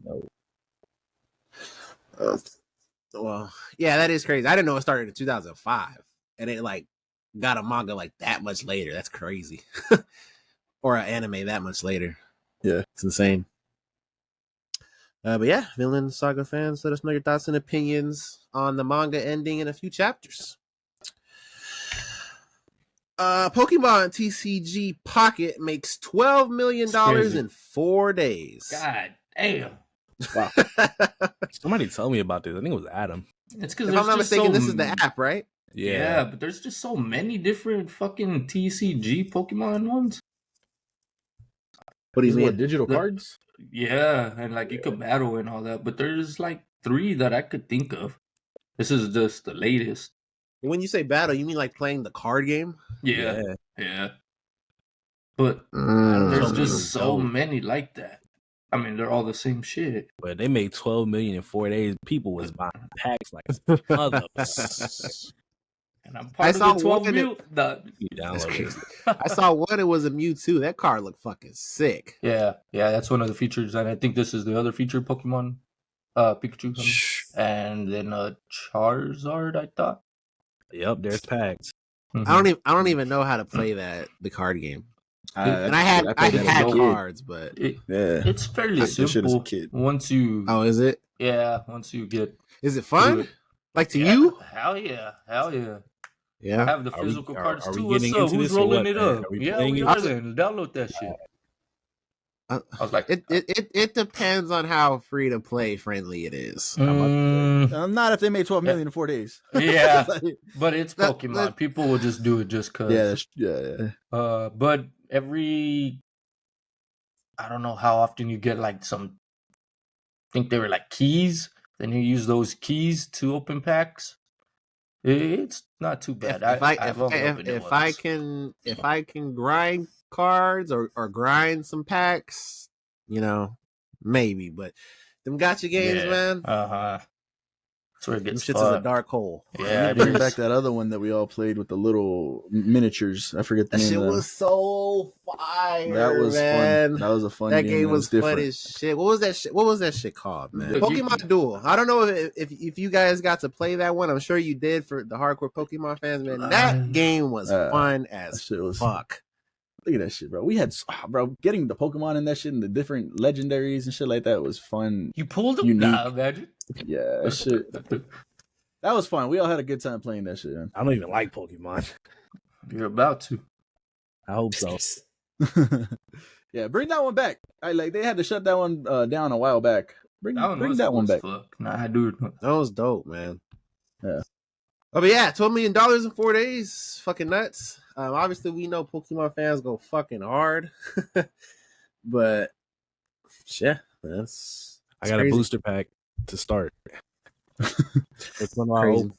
No. Well, yeah, that is crazy. I didn't know it started in 2005, and it like got a manga like that much later. That's crazy. Or an anime that much later. Yeah, it's insane. But yeah, Vinland Saga fans, let us know your thoughts and opinions on the manga ending in a few chapters. Pokemon TCG Pocket makes $12 million in 4 days. God damn. Wow. Somebody tell me about this. I think it was Adam. It's because if I'm not mistaken, this is the app, right? Yeah, but there's just so many different fucking TCG Pokemon ones. What do you mean? Digital cards? Yeah, and like you could battle and all that, but there's like 3 that I could think of. This is just the latest. When you say battle, you mean like playing the card game? Yeah. But there's just so many like that. I mean, they're all the same shit. But they made 12 million in 4 days. People was buying packs like others. And I'm part of the 12 million. I saw one. It was a Mewtwo. That card looked fucking sick. Yeah, that's one of the features, and I think this is the other feature Pokemon, Pikachu, and then Charizard. I thought. Yep, there's packs. Mm-hmm. I don't even know how to play the card game. And I had cards, but it's fairly simple. Once you, is it? Yeah, once you get. Is it fun? Like to you? Hell yeah. Yeah. I have the physical cards too. What's up? Who's rolling it up? We are then. Download that shit. I was like, it depends on how free to play friendly it is. Not if they made 12 million in 4 days. Yeah, but it's Pokemon. People will just do it just cause. Yeah. But I don't know how often you get like some. I think they were like keys. Then you use those keys to open packs. It's not too bad. If I can grind cards or grind some packs, maybe. But them gacha games, man. That's where it gets shits is a dark hole. Yeah, bring back that other one that we all played with the little miniatures. I forget the name. That shit was so fire. That was fun. That was a fun game. That game was fun as shit. What was that shit called, man? Pokemon Duel. I don't know if you guys got to play that one. I'm sure you did for the hardcore Pokemon fans, man. That game was fun as fuck. Look at that shit, bro. We had, getting the Pokemon in that shit and the different legendaries and shit like that was fun. You pulled them? Nah, imagine. Yeah, that shit. That was fun. We all had a good time playing that shit, man. I don't even like Pokemon. You're about to. I hope so. Yeah, bring that one back. They had to shut that one down a while back. Bring that one back. Nah, dude. That was dope, man. Yeah. Oh, but yeah, $12 million in 4 days. Fucking nuts. Obviously, we know Pokemon fans go fucking hard. But, yeah, that's I got crazy. A booster pack to start. It's one crazy.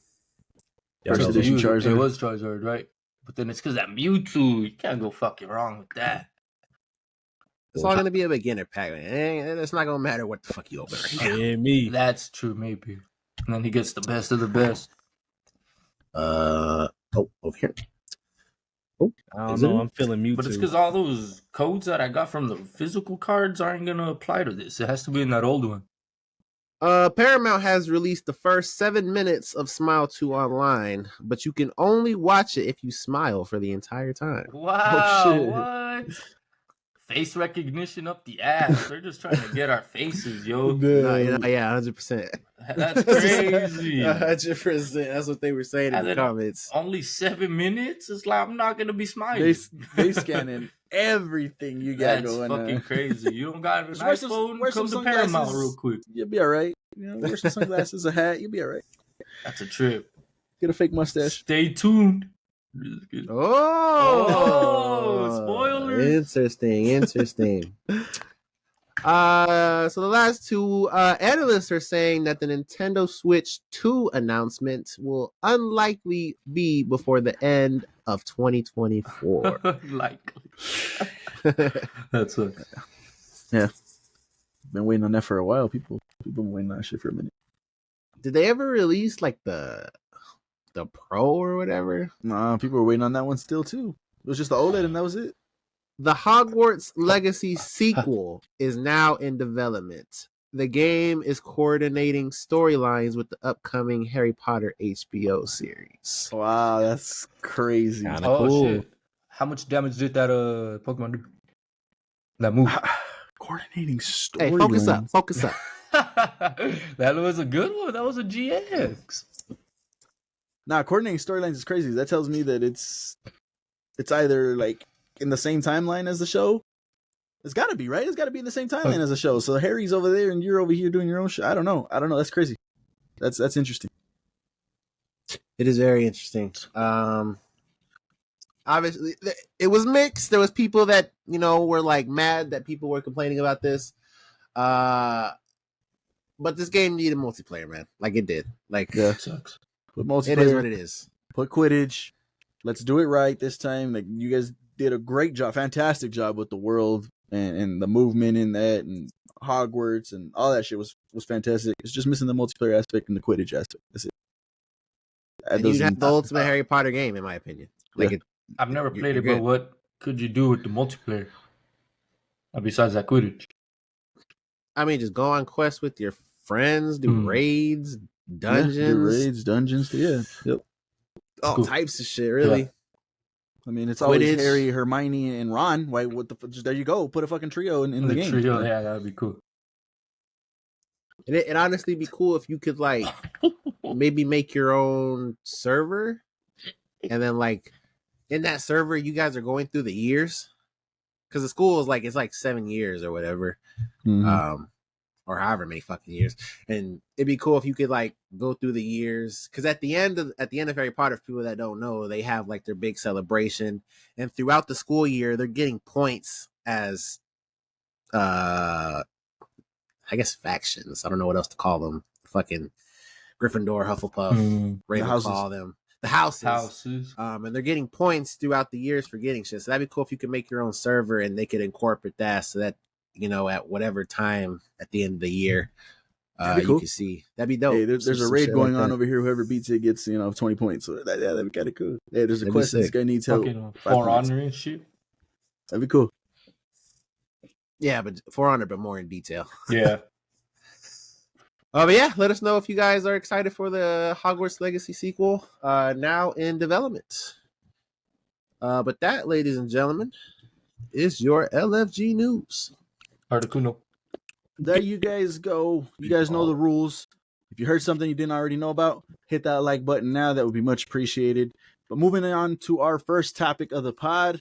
First edition Charizard. It was Charizard, right? But then it's because that Mewtwo, you can't go fucking wrong with that. It's all going to be a beginner pack, man. It's not going to matter what the fuck you open right now. Yeah, me. That's true, maybe. And then he gets the best of the best. Over here. Oh, I don't know. I'm feeling Mewtwo. But it's because all those codes that I got from the physical cards aren't going to apply to this. It has to be in that old one. Paramount has released the first 7 minutes of Smile 2 online, but you can only watch it if you smile for the entire time. Wow, what? Face recognition up the ass. They're just trying to get our faces, yo. No, yeah, 100%. That's crazy. 100%. That's what they were saying in the comments. Only 7 minutes? It's like, I'm not going to be smiling. They scanning everything you got going on. That's fucking crazy. You don't got an iPhone? Come to Paramount real quick. You'll be all right. Wear some sunglasses, a hat. You'll be all right. That's a trip. Get a fake mustache. Stay tuned. Oh, spoilers. Interesting. So the last two analysts are saying that the Nintendo Switch 2 announcement will unlikely be before the end of 2024. Likely. That sucks. Yeah. Been waiting on that for a while. People been waiting on that shit for a minute. Did they ever release like the Pro or whatever? Nah, people were waiting on that one still too. It was just the OLED and that was it. The Hogwarts Legacy sequel is now in development. The game is coordinating storylines with the upcoming Harry Potter HBO series. Wow, that's crazy. Kinda cool. Shit. How much damage did that Pokemon do? That move. Coordinating story. Hey, focus up. That was a good one. That was a GX. Nah, coordinating storylines is crazy. That tells me that it's either like in the same timeline as the show. It's got to be, right? It's got to be in the same timeline as the show. So Harry's over there and you're over here doing your own shit. I don't know. That's crazy. That's interesting. It is very interesting. Obviously, it was mixed. There was people that were like mad that people were complaining about this. But this game needed multiplayer, man. Like it did. Like it sucks. Put multiplayer. It is what it is. Put Quidditch. Let's do it right this time. Like you guys did a great job, fantastic job with the world and the movement in that and Hogwarts and all that shit was fantastic. It's just missing the multiplayer aspect and the Quidditch aspect. That's it. And you'd have the ultimate Harry Potter game, in my opinion. Like I've never played it, but what could you do with the multiplayer besides that Quidditch? I mean, just go on quests with your friends, do raids, dungeons. Yeah. Yep. All types of shit, really. Yeah. I mean, it's always Harry, Hermione, and Ron. Why? Just there you go. Put a fucking trio in the game. Trio, yeah, that'd be cool. It'd honestly be cool if you could like maybe make your own server, and then like in that server, you guys are going through the years because the school is like it's like 7 years or whatever, or however many fucking years. And it'd be cool if you could like go through the years because at the end of Harry Potter, for people that don't know, they have like their big celebration, and throughout the school year, they're getting points as I guess factions. I don't know what else to call them. Fucking Gryffindor, Hufflepuff, Ravenclaw, them. The houses. And they're getting points throughout the years for getting shit. So that'd be cool if you could make your own server and they could incorporate that so that, at whatever time at the end of the year, cool. You can see. That'd be dope. Hey, there's a raid going on over here. Whoever beats it gets, 20 points. So that'd be kind of cool. Hey, there's a quest this guy needs help. For Honor and shit. That'd be cool. Yeah, but For Honor, but more in detail. Yeah. But yeah, let us know if you guys are excited for the Hogwarts Legacy sequel now in development. But that, ladies and gentlemen, is your LFG news. Articuno. There you guys go. You guys know the rules. If you heard something you didn't already know about, hit that like button now. That would be much appreciated. But moving on to our first topic of the pod,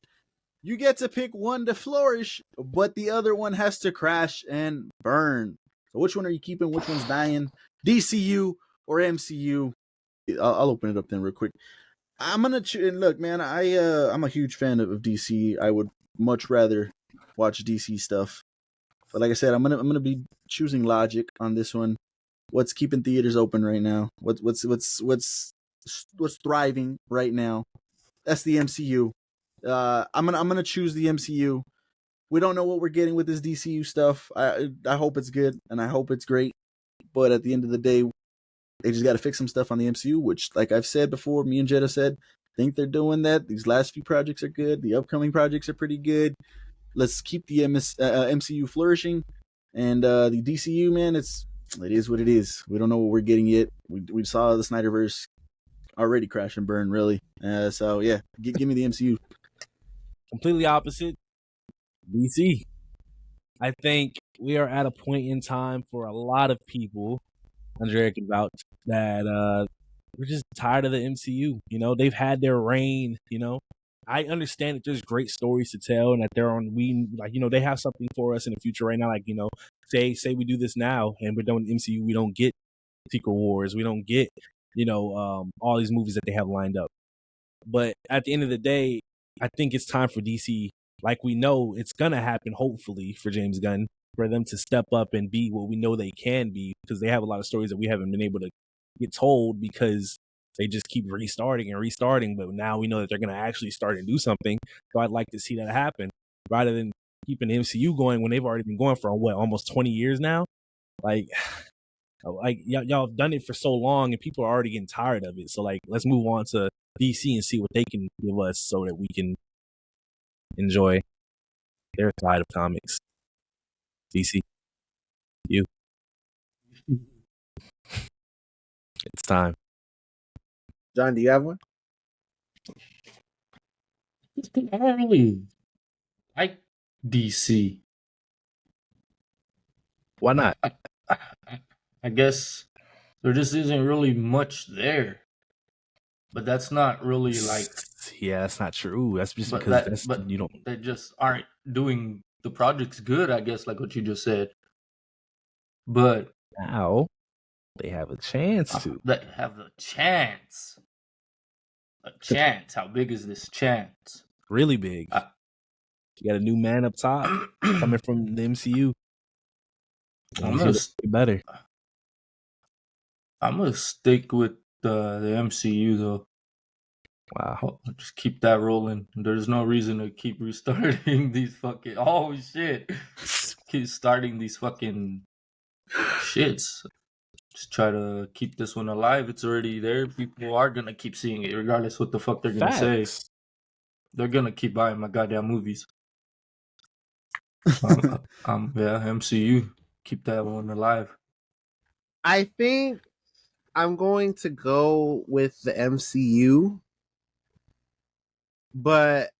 you get to pick one to flourish, but the other one has to crash and burn. So which one are you keeping? Which one's dying? DCU or MCU? I'll open it up then real quick. I'm gonna look, man. I'm a huge fan of DC. I would much rather watch DC stuff, but like I said, I'm gonna be choosing logic on this one. What's keeping theaters open right now? What's thriving right now? That's the MCU. I'm gonna choose the MCU. We don't know what we're getting with this DCU stuff. I hope it's good and I hope it's great. But at the end of the day, they just got to fix some stuff on the MCU, which, like I've said before, me and Jetta said, think they're doing that. These last few projects are good. The upcoming projects are pretty good. Let's keep the MCU flourishing. And the DCU, man, it is what it is. We don't know what we're getting yet. We saw the Snyderverse already crash and burn, really. So yeah, give me the MCU. Completely opposite. DC. I think we are at a point in time for a lot of people, Andrea can vouch, that we're just tired of the MCU. They've had their reign. I understand that there's great stories to tell and that they have something for us in the future right now. Like, say we do this now and we're done with MCU, we don't get Secret Wars, we don't get, all these movies that they have lined up. But at the end of the day, I think it's time for DC. Like we know it's gonna happen, hopefully, for James Gunn. for them to step up and be what we know they can be, because they have a lot of stories that we haven't been able to get told because they just keep restarting. But now we know that they're going to actually start and do something. So I'd like to see that happen rather than keeping the MCU going when they've already been going for almost 20 years now. Like y'all have done it for so long and people are already getting tired of it. So like, let's move on to DC and see what they can give us so that we can enjoy their side of comics. DC, you. It's time. John, do you have one? I don't really like DC. Why not? I guess there just isn't really much there. But that's not really like. Yeah, that's not true. That's just but because that, but you don't. they just aren't doing the projects good, I guess, like what you just said. But Now they have a chance to. They have a chance. A chance. How big is this chance? Really big. You got a new man up top coming from the MCU. I'm gonna better. I'm gonna stick with the MCU though. Wow. I'll just keep that rolling. There's no reason to keep restarting these fucking. Oh shit! Keep starting these fucking shits. Just try to keep this one alive. It's already there. People are gonna keep seeing it, regardless what the fuck they're gonna say. They're gonna keep buying my goddamn movies. Yeah, MCU. Keep that one alive. I think I'm going to go with the MCU, but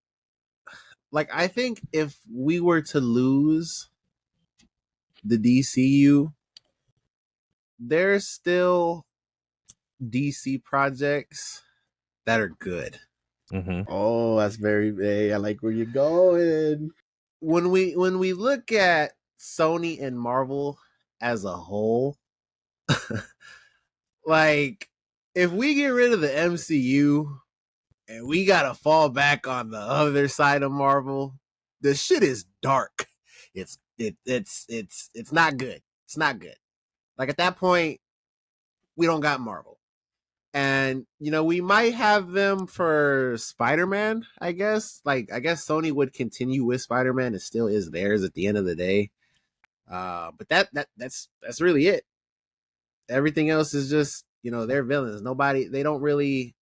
like I think if we were to lose the DCU, there's still DC projects that are good. Mm-hmm. Oh, that's very big. I like where you're going. When we look at Sony and Marvel as a whole, like if we get rid of the MCU and we gotta fall back on the other side of Marvel, the shit is dark. It's not good. It's not good. Like at that point, we don't got Marvel. And we might have them for Spider-Man, I guess. Like I guess Sony would continue with Spider-Man. It still is theirs at the end of the day. But that's really it. Everything else is just, they're villains. They don't really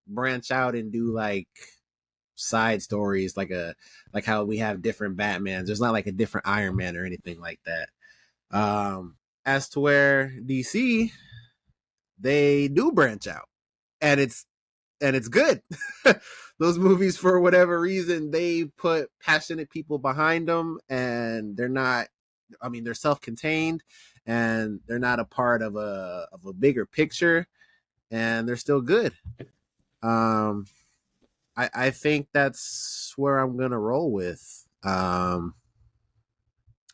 branch out and do like side stories like how we have different Batmans. There's not like a different Iron Man or anything like that. As to where DC, they do branch out, and it's good. Those movies, for whatever reason, they put passionate people behind them, and they're self-contained, and they're not a part of a bigger picture, and they're still good. I think that's where I'm gonna roll with. I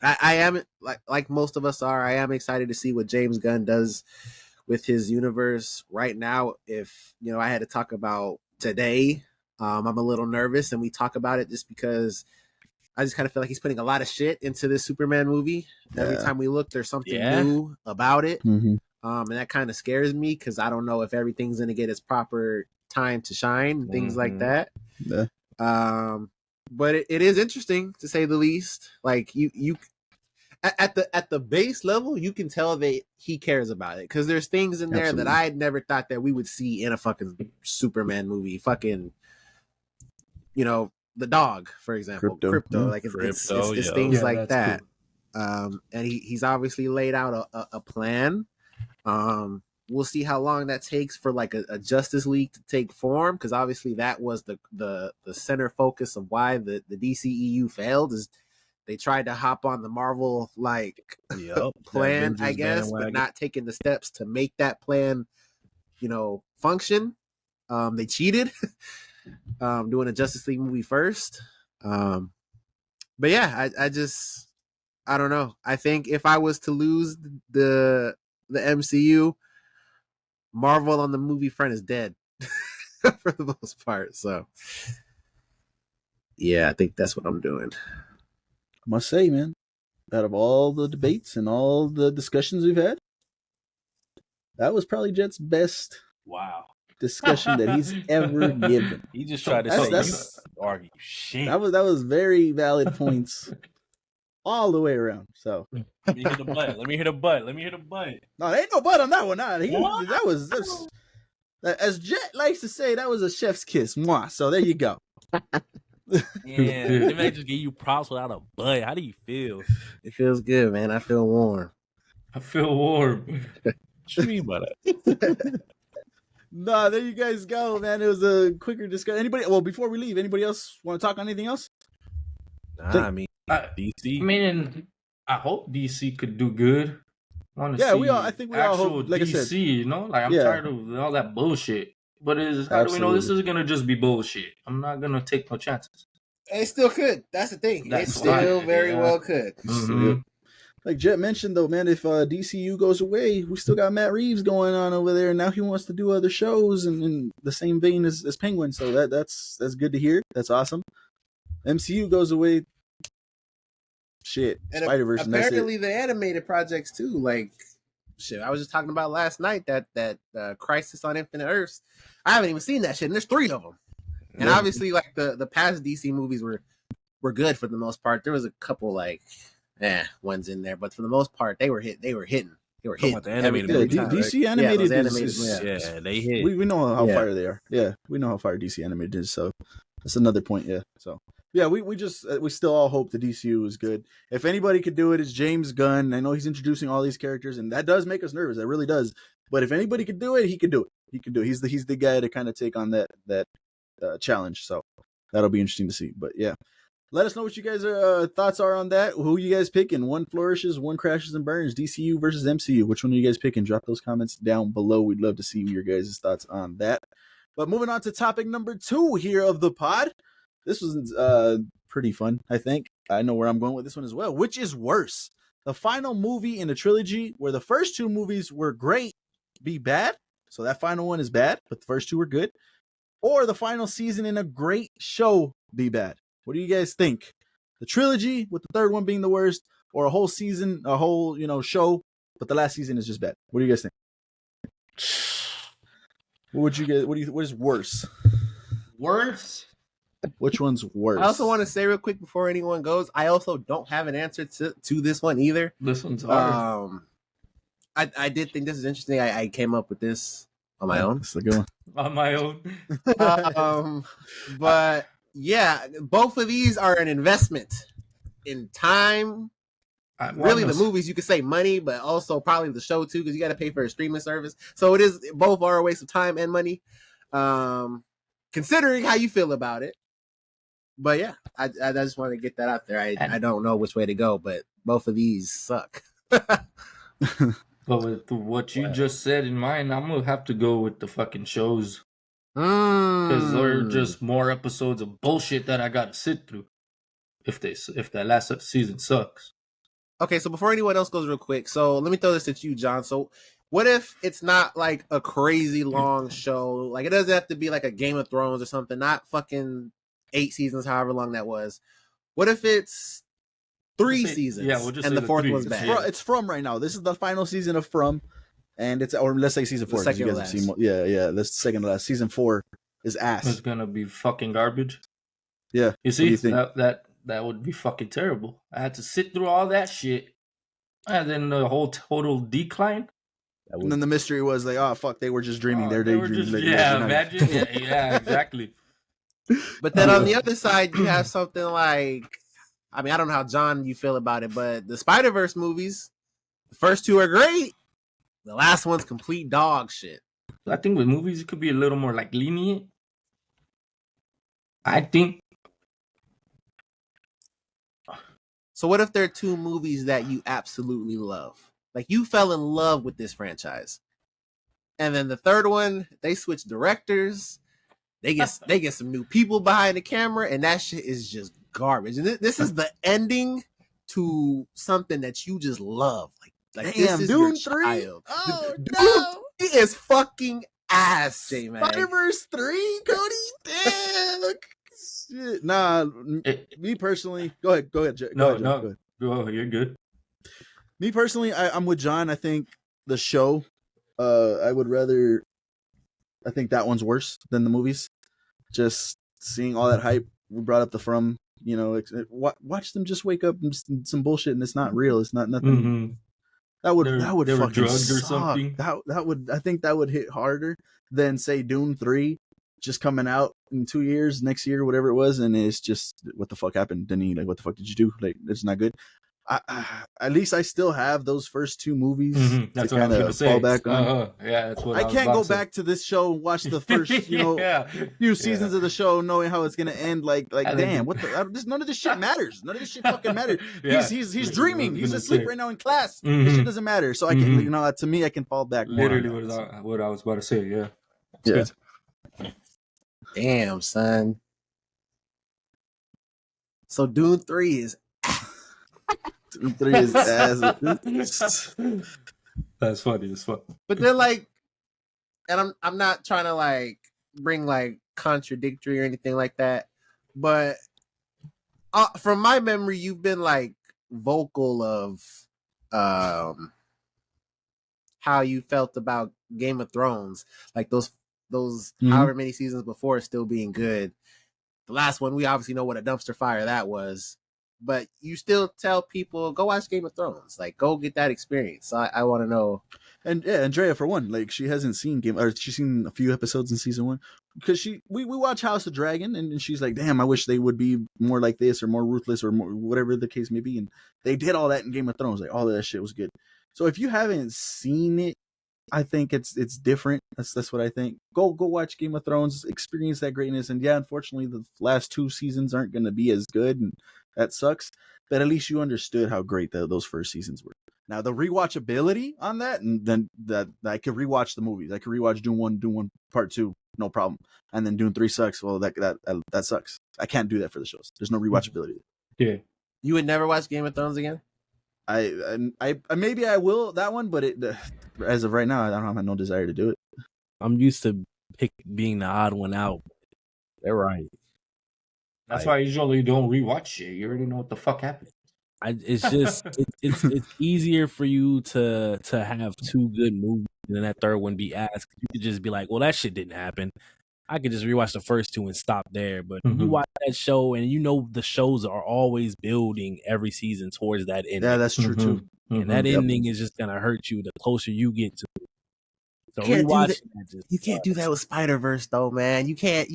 am like most of us are. I am excited to see what James Gunn does with his universe. Right now, if I had to talk about today, I'm a little nervous, and we talk about it just because I just kind of feel like he's putting a lot of shit into this Superman movie. Yeah. Every time we look, there's something new about it. Mm-hmm. And that kind of scares me because I don't know if everything's going to get its proper time to shine and things like that. Yeah. But it is interesting, to say the least. Like you at the base level, you can tell that he cares about it, because there's things in there that I had never thought that we would see in a fucking Superman movie. Fucking, the dog, for example, Crypto. Like it's things like that. Cool. And he's obviously laid out a plan. We'll see how long that takes for like a Justice League to take form, because obviously that was the center focus of why the DCEU failed. Is they tried to hop on the Marvel plan, I guess, but not taking the steps to make that plan, function. They cheated, doing a Justice League movie first. But yeah, I don't know. I think if I was to lose the MCU, Marvel on the movie front is dead for the most part. So yeah, I think that's what I'm doing. I must say, man, out of all the debates and all the discussions we've had, that was probably Jet's best discussion that he's ever given. He just tried to say argue shit. That was very valid points all the way around. So let me hit the butt. No, there ain't no butt on that one. Nah, that was as Jet likes to say, that was a chef's kiss. Mwah. So there you go. Yeah, they may just give you props without a butt. How do you feel? It feels good, man. I feel warm. What you mean by that? Nah, there you guys go, man. It was a quicker discussion. Anybody? Well, before we leave, anybody else want to talk on anything else? Nah, I mean DC. I mean, I hope DC could do good. Yeah, I think we all hope. Like DC, I said, you know, like I'm tired of all that bullshit. But how do we know this is gonna just be bullshit? I'm not gonna take no chances. It still could. That's the thing. That's it still very well could. Mm-hmm. Like Jet mentioned, though, man, if DCU goes away, we still got Matt Reeves going on over there, and now he wants to do other shows in the same vein as Penguin. So that's good to hear. That's awesome. MCU goes away. Shit, and Spider-Verse. Apparently, the animated projects too. Like, shit, I was just talking about last night that Crisis on Infinite Earths. I haven't even seen that shit, and there's 3 of them. And obviously, like the past DC movies were good for the most part. There was a couple like ones in there, but for the most part, they were hitting. The animated DC animated they hit. We know how fire they are. Yeah, we know how fire DC animated is. So that's another point. Yeah. So yeah, we still all hope the DCU is good. If anybody could do it, it's James Gunn. I know he's introducing all these characters, and that does make us nervous. It really does. But if anybody could do it, he could do it. He could do it. He's the guy to kind of take on that challenge. So that'll be interesting to see. But yeah. Let us know what you guys' thoughts are on that. Who you guys picking? One flourishes, one crashes and burns. DCU versus MCU. Which one are you guys picking? Drop those comments down below. We'd love to see your guys' thoughts on that. But moving on to topic number 2 here of the pod. This was pretty fun, I think. I know where I'm going with this one as well. Which is worse? The final movie in a trilogy where the first 2 movies were great be bad? So that final one is bad, but the first 2 were good? Or the final season in a great show be bad? What do you guys think? The trilogy with the third one being the worst, or a whole season, a whole show, but the last season is just bad? What do you guys think? What is worse? Worse? Which one's worse? I also want to say real quick before anyone goes, I also don't have an answer to this one either. This one's hard. I did think this is interesting. I came up with this on my own. That's a good one. On my own. But yeah, both of these are an investment in time. Really, the movies, you could say money, but also probably the show too, because you got to pay for a streaming service. So both are a waste of time and money, considering how you feel about it. But yeah, I just want to get that out there. I don't know which way to go, but both of these suck. But with what you just said in mind, I'm gonna have to go with the fucking shows. Because they're just more episodes of bullshit that I gotta sit through. If that last season sucks. Okay, so before anyone else goes real quick, so let me throw this at you, John. So what if it's not like a crazy long show? Like it doesn't have to be like a Game of Thrones or something, not fucking 8 seasons, however long that was. What if it's 3 seasons? Yeah, we'll just and the 4th one's bad. It's From right now. This is the final season of From. And or let's say season 4. Second you guys have seen yeah. This second to last. Season 4 is ass. It's gonna be fucking garbage. Yeah. You see, that would be fucking terrible. I had to sit through all that shit, and then the whole total decline. And then the mystery was like, oh fuck, they were just dreaming. They're daydreaming. Imagine. yeah, exactly. But then on the other side, you have something like, I mean, I don't know how John you feel about it, but the Spider-Verse movies, the first 2 are great. The last one's complete dog shit. I think with movies, it could be a little more like lenient. I think. So what if there are 2 movies that you absolutely love? Like you fell in love with this franchise. And then the third one, they switch directors. They get some new people behind the camera, and that shit is just garbage. And this is the ending to something that you just love. Like damn, this is Dune your 3? child. Oh, no. It is fucking ass, J-Man. Spider-Verse 3, Cody? Damn. Shit. Nah, me personally. Go ahead, Jay. No, you're good. Me personally, I'm with John. I think the show, I would rather. I think that one's worse than the movies. Just seeing all that hype, we brought up the From. You know, watch them just wake up and some bullshit, and it's not real. It's not nothing. Mm-hmm. That would They were fucking drugged suck. or something. That would, I think that would hit harder than say Dune 3 just coming out in 2 years, next year, whatever it was, and it's just what the fuck happened, Denny? Like, what the fuck did you do? Like, it's not good. At least I still have those first two movies That's to what I was kind gonna of say. fall back on. Yeah, that's what I can't go back to this show and watch the first, few seasons of the show, knowing how it's gonna end. Like, damn, what the? None of this shit matters. None of this shit fucking matters. He's dreaming. He's asleep right now in class. This shit doesn't matter. So I can, to me, I can fall back. Literally, what I was about to say. Yeah. That's good. Damn, son. So Dune 3 is. Dune 3 is ass. That's funny as fuck. But then, like, and I'm not trying to like bring like contradictory or anything like that, but from my memory, you've been like vocal of how you felt about Game of Thrones, like those however many seasons before still being good. The last one, we obviously know what a dumpster fire that was, but you still tell people go watch Game of Thrones, like go get that experience. So I want to know. And yeah, Andrea, for one, like she hasn't seen she's seen a few episodes in season 1 because we watch House of Dragon, and she's like, damn, I wish they would be more like this or more ruthless or more, whatever the case may be. And they did all that in Game of Thrones. Like all of that shit was good. So if you haven't seen it, I think it's different. That's what I think. Go watch Game of Thrones, experience that greatness. And yeah, unfortunately, the last 2 seasons aren't going to be as good, and that sucks. But at least you understood how great those first seasons were. Now the rewatchability on that, and then that I could rewatch the movies. I could rewatch Dune 1 Part 2, no problem. And then Dune 3 sucks. Well, that sucks. I can't do that for the shows. There's no rewatchability. Yeah. You would never watch Game of Thrones again? I maybe I will that one, but as of right now, I don't have no desire to do it. I'm used to being the odd one out. They're right. That's why I usually don't rewatch shit. You already know what the fuck happened. It's just it's easier for you to have 2 good movies and then that third one be asked. You could just be like, well, that shit didn't happen. I could just rewatch the first 2 and stop there. But you watch that show, and the shows are always building every season towards that ending. Yeah, that's true too. And that ending is just gonna hurt you the closer you get to it. So rewatching that you can't do that with Spider-Verse though, man. You can't.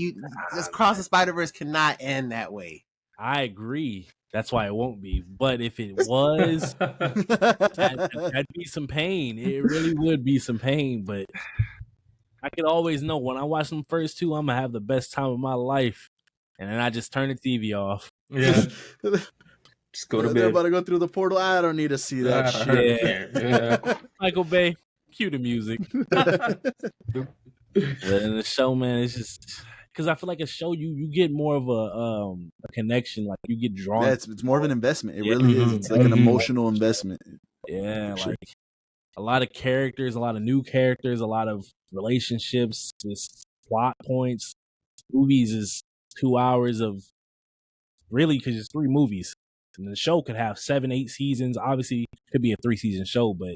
Just Cross the Spider-Verse cannot end that way. I agree. That's why it won't be. But if it was, that'd be some pain. It really would be some pain. But I could always know when I watch them first 2, I'm gonna have the best time of my life. And then I just turn the TV off. Yeah. Just go to bed. They're about to go through the portal. I don't need to see that shit. Yeah. Michael Bay, cue the music. But in the show, man, it's just because I feel like a show you get more of a connection. Like you get drawn. Yeah, it's more of an investment. It really is. It's like an emotional investment. Yeah, like a lot of characters, a lot of new characters, a lot of relationships, just plot points. Movies is 2 hours of really because it's 3 movies. And the show could have 7, 8 seasons. Obviously, it could be a 3-season show, but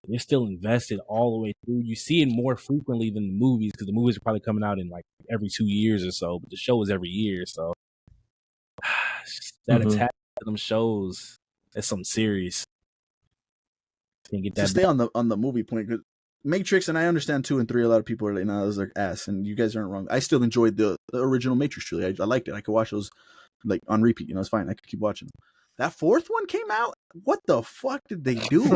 you're still invested all the way through. You see it more frequently than the movies because the movies are probably coming out in like every 2 years or so, but the show is every year. So that attachment to them shows is something serious. Can't get that. To stay on the movie point, because Matrix, and I understand 2 and 3, a lot of people are like, nah, those are ass, and you guys aren't wrong. I still enjoyed the original Matrix trilogy. I liked it. I could watch those like on repeat. It's fine. I could keep watching them. That 4th one came out. What the fuck did they do?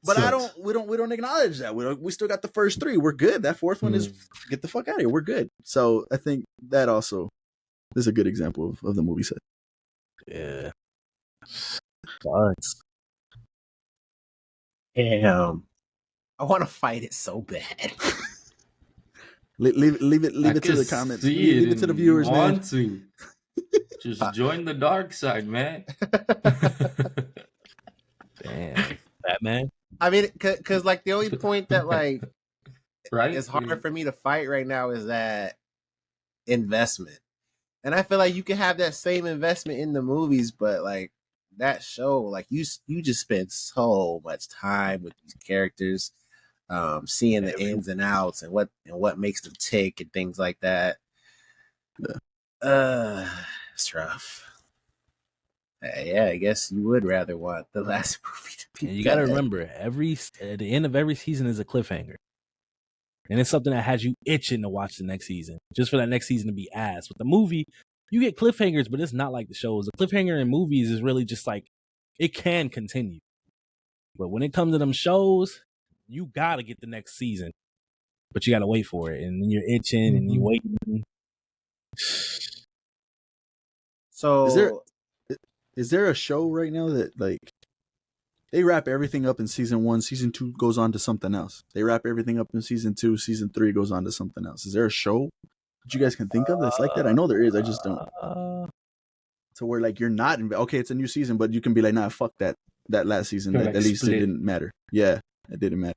But we don't acknowledge that. We still got the first 3. We're good. That 4th one is get the fuck out of here. We're good. So I think that also is a good example of the movie set. Yeah. Sucks. Damn. I want to fight it so bad. Leave it to the comments. Leave it to the viewers, man. Just join the dark side, man. Damn. Batman. I mean, because like the only point that like right, it's harder for me to fight right now is that investment, and I feel like you can have that same investment in the movies, but like that show, like you just spend so much time with these characters, seeing the ins and outs and what makes them tick and things like that. It's rough. Yeah, I guess you would rather want the last movie to be. And you got to remember, at the end of every season is a cliffhanger, and it's something that has you itching to watch the next season, just for that next season to be ass. With the movie, you get cliffhangers, but it's not like the shows. The cliffhanger in movies is really just like it can continue, but when it comes to them shows, you got to get the next season, but you got to wait for it, and then you're itching and you're waiting. So is there a show right now that like they wrap everything up in season 1, season 2 goes on to something else? They wrap everything up in season 2, season 3 goes on to something else. Is there a show that you guys can think of that's like that? I know there is. I just don't. So where like you're not okay, it's a new season, but you can be like, nah, fuck that last season. Like, at least it didn't matter. Yeah, it didn't matter.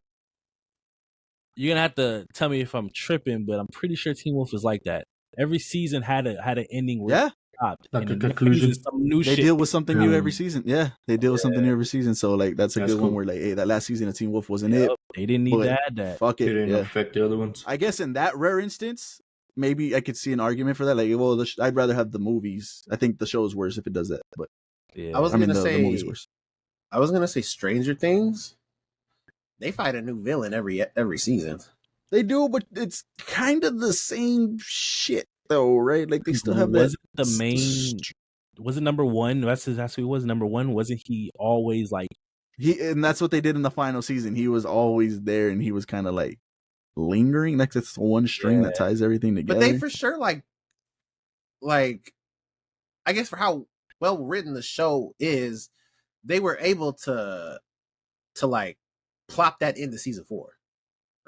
You're gonna have to tell me if I'm tripping, but I'm pretty sure Teen Wolf is like that. Every season had an ending where it stopped. Like a conclusion. They deal with something new every season. Yeah, they deal with something new every season. So like that's a good one where like, hey, that last season of Teen Wolf wasn't it. They didn't need to add that. Fuck it. It didn't affect the other ones. I guess in that rare instance, maybe I could see an argument for that. Like, well, I'd rather have the movies. I think the show is worse if it does that. But I was gonna say the movie's worse. I was gonna say Stranger Things. They fight a new villain every season. They do, but it's kind of the same shit, though, right? Like they still have that. Was it number one? That's who he was. Number one, wasn't he always like and that's what they did in the final season. He was always there, and he was kind of like lingering. Like it's the one string that ties everything together. But they for sure like I guess for how well written the show is, they were able to like plop that into season 4.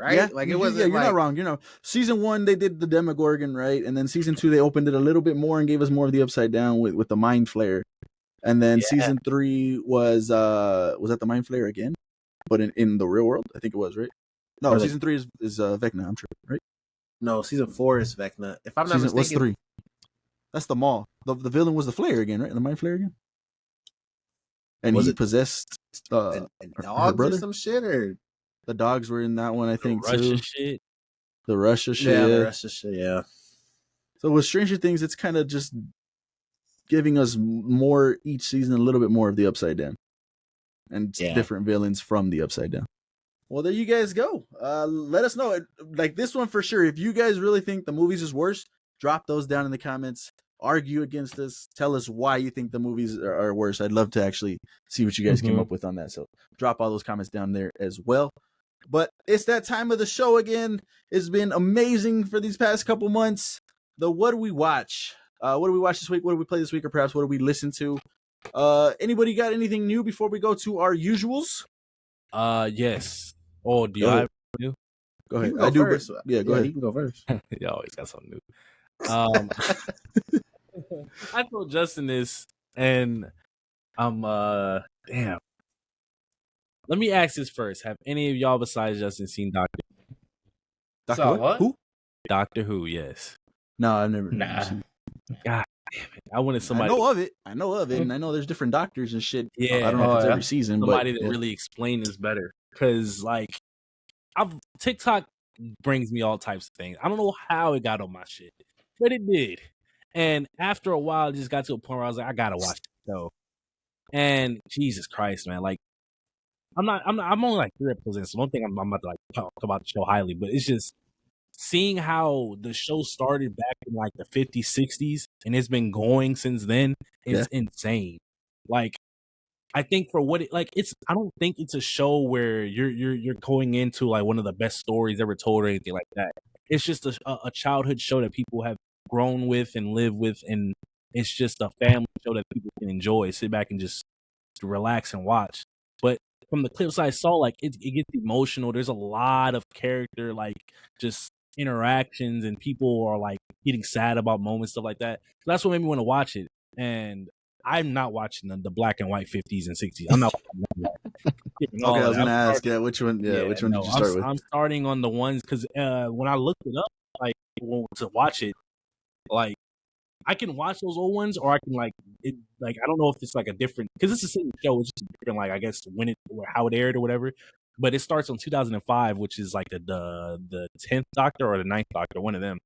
Right? Yeah, like it wasn't. You're not wrong. You know, season 1 they did the Demogorgon, right, and then season 2 they opened it a little bit more and gave us more of the Upside Down with the Mind Flayer, and then season 3 was that the Mind Flayer again, but in the real world, I think it was, right? No, season 3 is Vecna. I'm sure, right? No, season 4 is Vecna. If I'm not mistaken, what's 3? That's the Maw. The villain was the Flayer again, right? The Mind Flayer again. And he possessed and dogs or some shit, or the dogs were in that one, I think, Russia too. Shit. The Russia shit. Yeah, the Russia shit, yeah. So with Stranger Things, it's kind of just giving us more each season, a little bit more of the Upside Down. And different villains from the Upside Down. Well, there you guys go. Let us know. Like this one for sure. If you guys really think the movies is worse, drop those down in the comments. Argue against us. Tell us why you think the movies are worse. I'd love to actually see what you guys came up with on that. So drop all those comments down there as well. But it's that time of the show again. It's been amazing for these past couple months. The What Do We Watch? What do we watch this week? What do we play this week? Or perhaps what do we listen to? Anybody got anything new before we go to our usuals? Yes. Oh, do you have new? Go ahead. I do. First. Yeah, go ahead. You can go first. You always got something new. I told Justin this, and I'm damn. Let me ask this first. Have any of y'all besides Justin seen Doctor what? Who? Doctor Who, yes. No, I've never. Nah. God damn it. I wanted somebody. I know of it, and I know there's different doctors and shit. Yeah. I don't know if it's every season, somebody but that really explained this better. Because like TikTok brings me all types of things. I don't know how it got on my shit, but it did. And after a while, it just got to a point where I was like, I gotta watch the show. And Jesus Christ, man, like I'm only like 3 episodes in, so don't think I'm about to like talk about the show highly, but it's just seeing how the show started back in like the 50s, 60s, and it's been going since then. It's insane. Like, I think for what it like, I don't think it's a show where you're going into like one of the best stories ever told or anything like that. It's just a childhood show that people have grown with and live with, and it's just a family show that people can enjoy, sit back and just relax and watch. But from the clips I saw, like it gets emotional. There's a lot of character like just interactions, and people are like getting sad about moments, stuff like that. So that's what made me want to watch it. And I'm not watching the black and white 50s and 60s. I'm not watching that. Okay, I was gonna ask, which one? Which one did you start with? I'm starting on the ones because when I looked it up, like to watch it, like I can watch those old ones, or I can like I don't know if it's like a different because it's the same show. It's just different, like I guess when it or how it aired or whatever. But it starts on 2005, which is like the 10th Doctor or the 9th Doctor, one of them.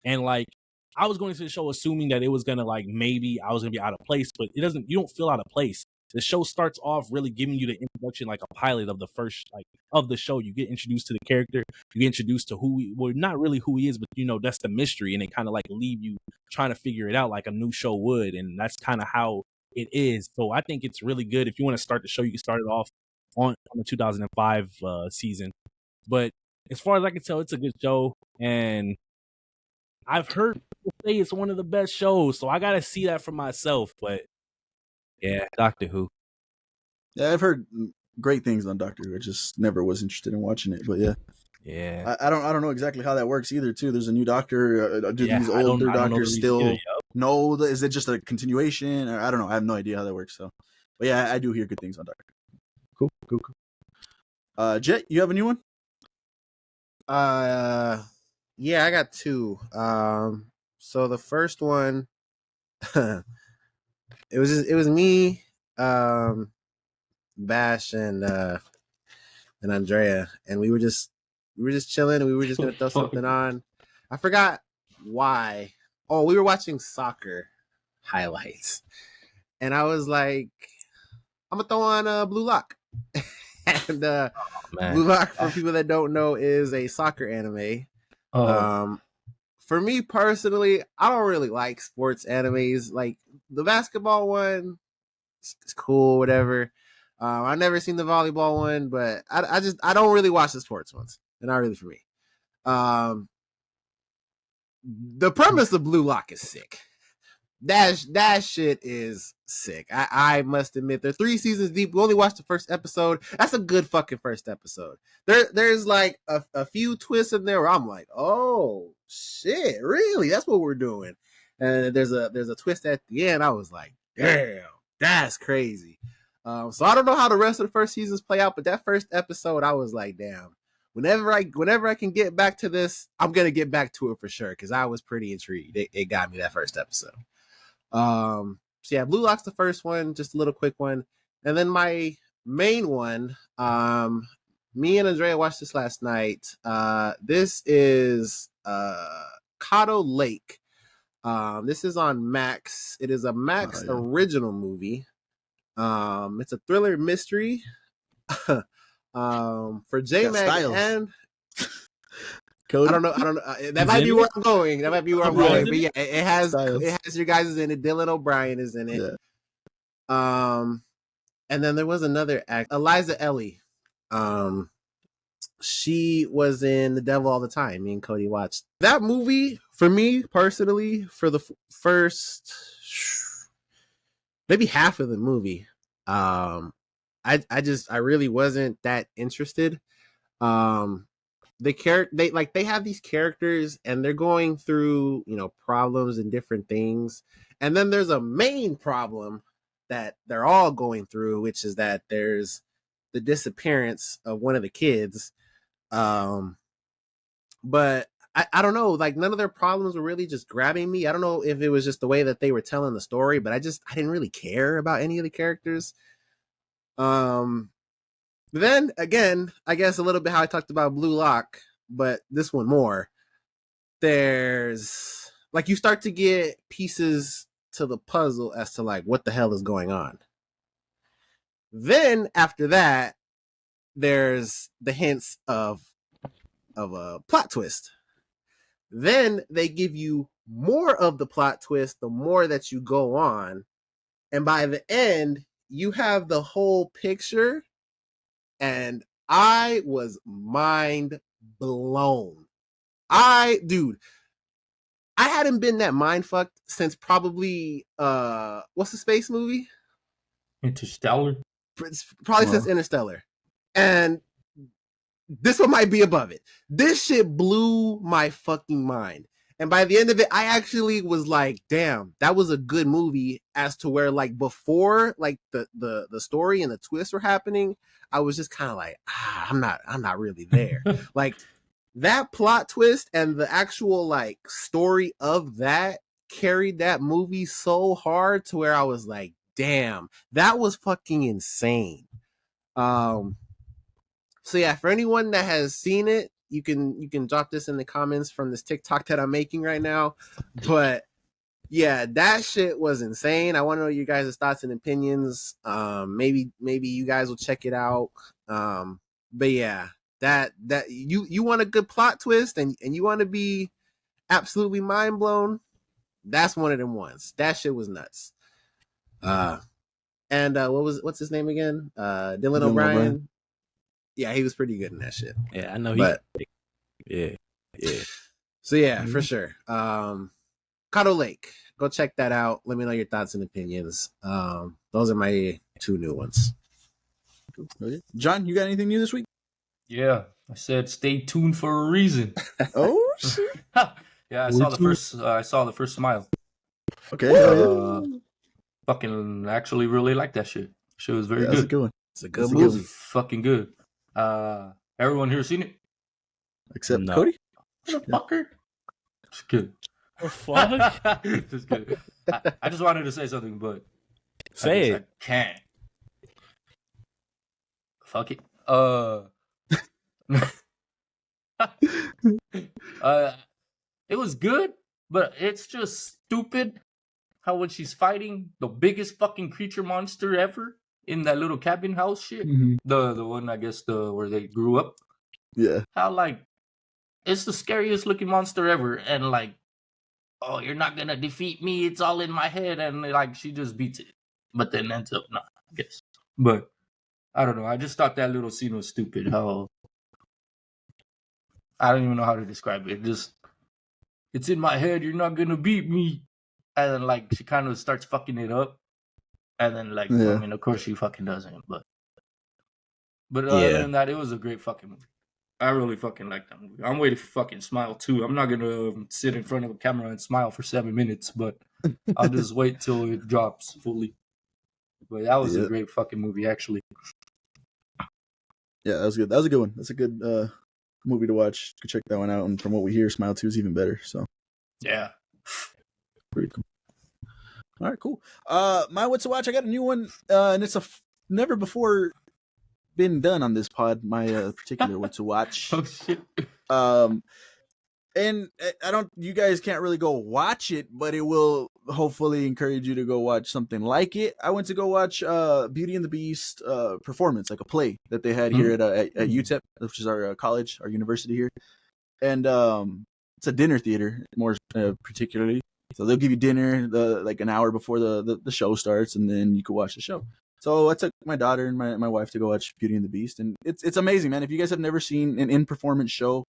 And like I was going to the show assuming that it was gonna like maybe I was gonna be out of place, but it doesn't. You don't feel out of place. The show starts off really giving you the introduction, like a pilot of the first, like of the show. You get introduced to the character. You get introduced to well, not really who he is, but that's the mystery, and they kind of like leave you trying to figure it out, like a new show would, and that's kind of how it is. So I think it's really good. If you want to start the show, you can start it off on the 2005 season. But as far as I can tell, it's a good show, and I've heard people say it's one of the best shows, so I got to see that for myself. But yeah, Doctor Who. Yeah, I've heard great things on Doctor Who. I just never was interested in watching it, but yeah. I don't know exactly how that works either. Too, there's a new Doctor. Do these older Doctors still know? Is it just a continuation? Or I don't know. I have no idea how that works. So, but yeah, I do hear good things on Doctor Who. Cool. Jet, you have a new one? Yeah, I got two. So the first one, it was me, Bash, and Andrea, and we were just chilling. We were just gonna throw something on. I forgot why. Oh, we were watching soccer highlights, and I was like, I'm gonna throw on Blue Lock. And Blue Lock, for people that don't know, is a soccer anime. For me personally, I don't really like sports animes. Like the basketball one, it's cool, whatever. I've never seen the volleyball one, but I don't really watch the sports ones. They're not really for me. The premise of Blue Lock is sick. That shit is sick. I must admit, they're 3 seasons deep. We only watched the first episode. That's a good fucking first episode. There's like a few twists in there where I'm like, oh shit, really? That's what we're doing. And there's a twist at the end. I was like, damn, that's crazy. So I don't know how the rest of the first seasons play out, but that first episode, I was like, damn. Whenever I can get back to this, I'm gonna get back to it for sure because I was pretty intrigued. It got me that first episode. So yeah, Blue Lock's the first one, just a little quick one. And then my main one, me and Andrea watched this last night. This is Kato Lake. This is on Max. It is a Max original movie. It's a thriller mystery. For J-Mag and Cody? I don't know. That might be where I'm going. But yeah, it has your guys in it. Dylan O'Brien is in it. Yeah. And then there was another act, Eliza Ellie. She was in The Devil All the Time. Me and Cody watched that movie. For me personally, for the first maybe half of the movie, I really wasn't that interested. They have these characters and they're going through, problems and different things. And then there's a main problem that they're all going through, which is that there's the disappearance of one of the kids. But I don't know, like none of their problems were really just grabbing me. I don't know if it was just the way that they were telling the story, but I didn't really care about any of the characters. Then again, I guess a little bit how I talked about Blue Lock, but this one more. There's like you start to get pieces to the puzzle as to like what the hell is going on. Then after that, there's the hints of a plot twist. Then they give you more of the plot twist the more that you go on, and by the end, you have the whole picture. And I was mind blown. I hadn't been that mind fucked since probably what's the space movie? Interstellar. Probably since Interstellar. And this one might be above it. This shit blew my fucking mind. And by the end of it, I actually was like, damn, that was a good movie, as to where like before like the story and the twists were happening, I was just kind of like, I'm not really there. Like that plot twist and the actual like story of that carried that movie so hard to where I was like, damn, that was fucking insane. So yeah, for anyone that has seen it, you can drop this in the comments from this TikTok that I'm making right now. But yeah, that shit was insane. I want to know your guys' thoughts and opinions. Maybe you guys will check it out. But yeah, that you want a good plot twist and you want to be absolutely mind blown. That's one of them ones. That shit was nuts. And what's his name again? Dylan O'Brien. Yeah, he was pretty good in that shit. Yeah, I know. Yeah. So yeah, for sure. Cotto Lake. Go check that out. Let me know your thoughts and opinions. Those are my 2 new ones. Okay. John, you got anything new this week? Yeah, I said stay tuned for a reason. Oh shit! Yeah, I saw the first smile. Okay. Fucking actually really like that shit. Shit was very good. That's a good one. It's a good movie. Fucking good. Everyone here seen it? Except Cody? Motherfucker. Just good. Oh, fuck. Just good. I just wanted to say something, but say it. I can't. Fuck it. It was good, but it's just stupid how when she's fighting the biggest fucking creature monster ever in that little cabin house shit, the one I guess where they grew up. Yeah. How like it's the scariest looking monster ever, and like, oh, you're not gonna defeat me. It's all in my head, and like she just beats it, but then ends up not, I guess. But I don't know. I just thought that little scene was stupid. How I don't even know how to describe it. It's in my head. You're not gonna beat me, and then like she kind of starts fucking it up, and then like I mean, of course she fucking doesn't. But other than that, it was a great fucking movie. I really fucking like that movie. I'm waiting for fucking Smile too. I'm not gonna sit in front of a camera and smile for 7 minutes, but I'll just wait till it drops fully. But that was a great fucking movie, actually. Yeah, that was good. That was a good one. That's a good movie to watch. Go check that one out. And from what we hear, Smile 2 is even better. So yeah, pretty cool. All right, cool. My what's to watch? I got a new one, and it's never before been done on this pod. My particular what to watch. Oh shit. And I don't. You guys can't really go watch it, but it will hopefully encourage you to go watch something like it. I went to go watch Beauty and the Beast performance, like a play that they had here at UTEP, which is our college, our university here, and it's a dinner theater more particularly. So they'll give you dinner like an hour before the show starts, and then you can watch the show. So I took my daughter and my wife to go watch Beauty and the Beast, and it's amazing, man. If you guys have never seen an in-performance show,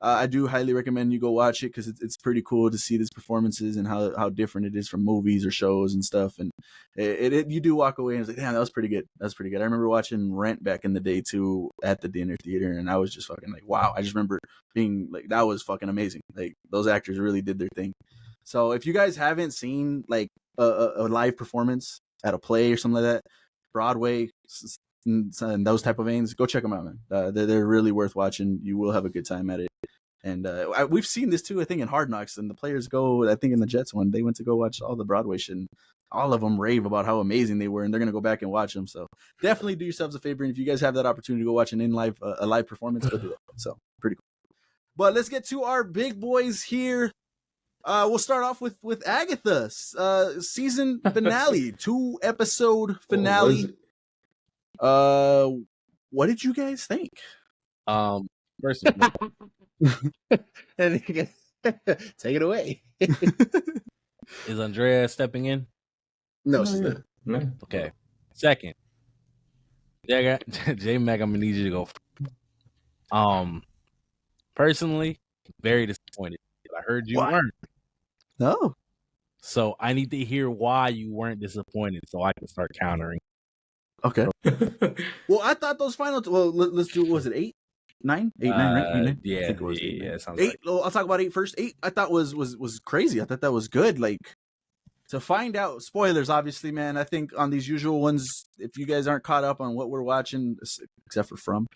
I do highly recommend you go watch it because it's pretty cool to see these performances and how different it is from movies or shows and stuff. And you do walk away and it's like, damn, that was pretty good. That's pretty good. I remember watching Rent back in the day too at the dinner theater, and I was just fucking like, wow. I just remember being like, that was fucking amazing. Like those actors really did their thing. So if you guys haven't seen like a live performance at a play or something like that, Broadway and those type of veins, go check them out, man. They're really worth watching. You will have a good time at it. And we've seen this too, I think, in Hard Knocks, and the players go, I think in the Jets one, they went to go watch all the Broadway shit, and all of them rave about how amazing they were, and they're going to go back and watch them. So definitely do yourselves a favor, and if you guys have that opportunity to go watch a live performance, go do that. So pretty cool. But let's get to our big boys here. We'll start off with Agatha's season finale, 2-episode finale. What did you guys think? First, And you can take it away. is Andrea stepping in? No, she's not. No. Okay. Second, J Mac, I'm gonna need you to go. Personally, very disappointed. I heard you weren't. No. So I need to hear why you weren't disappointed, so I can start countering. Okay. Well, I thought those final. Well, let's do. Was it 8, 9, 8, 9, right? 8, 9? Yeah, I think it was 8. Yeah. Sounds 8. right. Well, I'll talk about 8 first. 8. I thought was crazy. I thought that was good. Like to find out. Spoilers, obviously, man. I think on these usual ones, if you guys aren't caught up on what we're watching, except for From,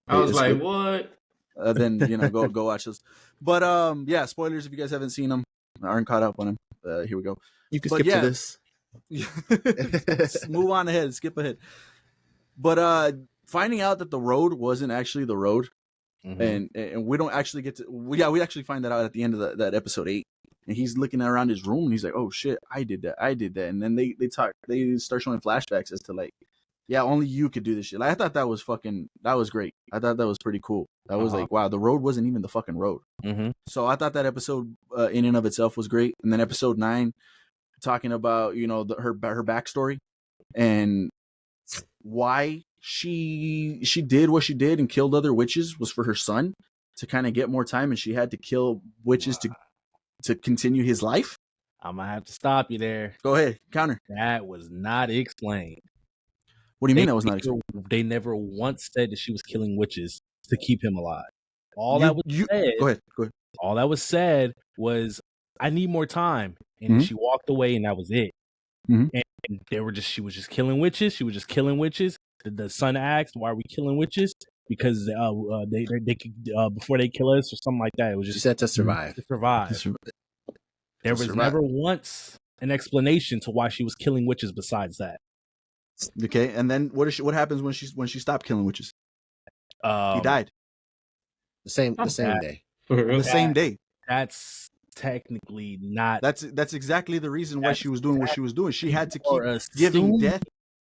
I was like, what? Then go watch those. But yeah, spoilers if you guys haven't seen them, aren't caught up on them. here we go. You can But skip yeah. to this. Move on ahead. Skip ahead. But finding out that the road wasn't actually the road, and we don't actually get to. We actually find that out at the end of that episode 8. And he's looking around his room, and he's like, "Oh shit, I did that." And then they start showing flashbacks as to like, yeah, only you could do this shit. Like, I thought that was great. I thought that was pretty cool. That was like, wow, the road wasn't even the fucking road. So I thought that episode in and of itself was great. And then episode 9, talking about, you know, her backstory and why she did what she did and killed other witches was for her son to kind of get more time, and she had to kill witches to continue his life. I'm gonna have to stop you there. Go ahead, counter. That was not explained. What do you mean that was not explained? They never once said that she was killing witches to keep him alive. Go ahead. All that was said was, "I need more time," and she walked away, and that was it. And she was just killing witches. She was just killing witches. The son asked, "Why are we killing witches?" Because they could before they kill us or something like that. It was just, she said, to survive. To survive. There was never once an explanation to why she was killing witches besides that. Okay, and then what happens when she stopped killing witches? He died. The same day. The same day. That's technically not. That's exactly the reason why she was doing what she was doing. She had to keep giving death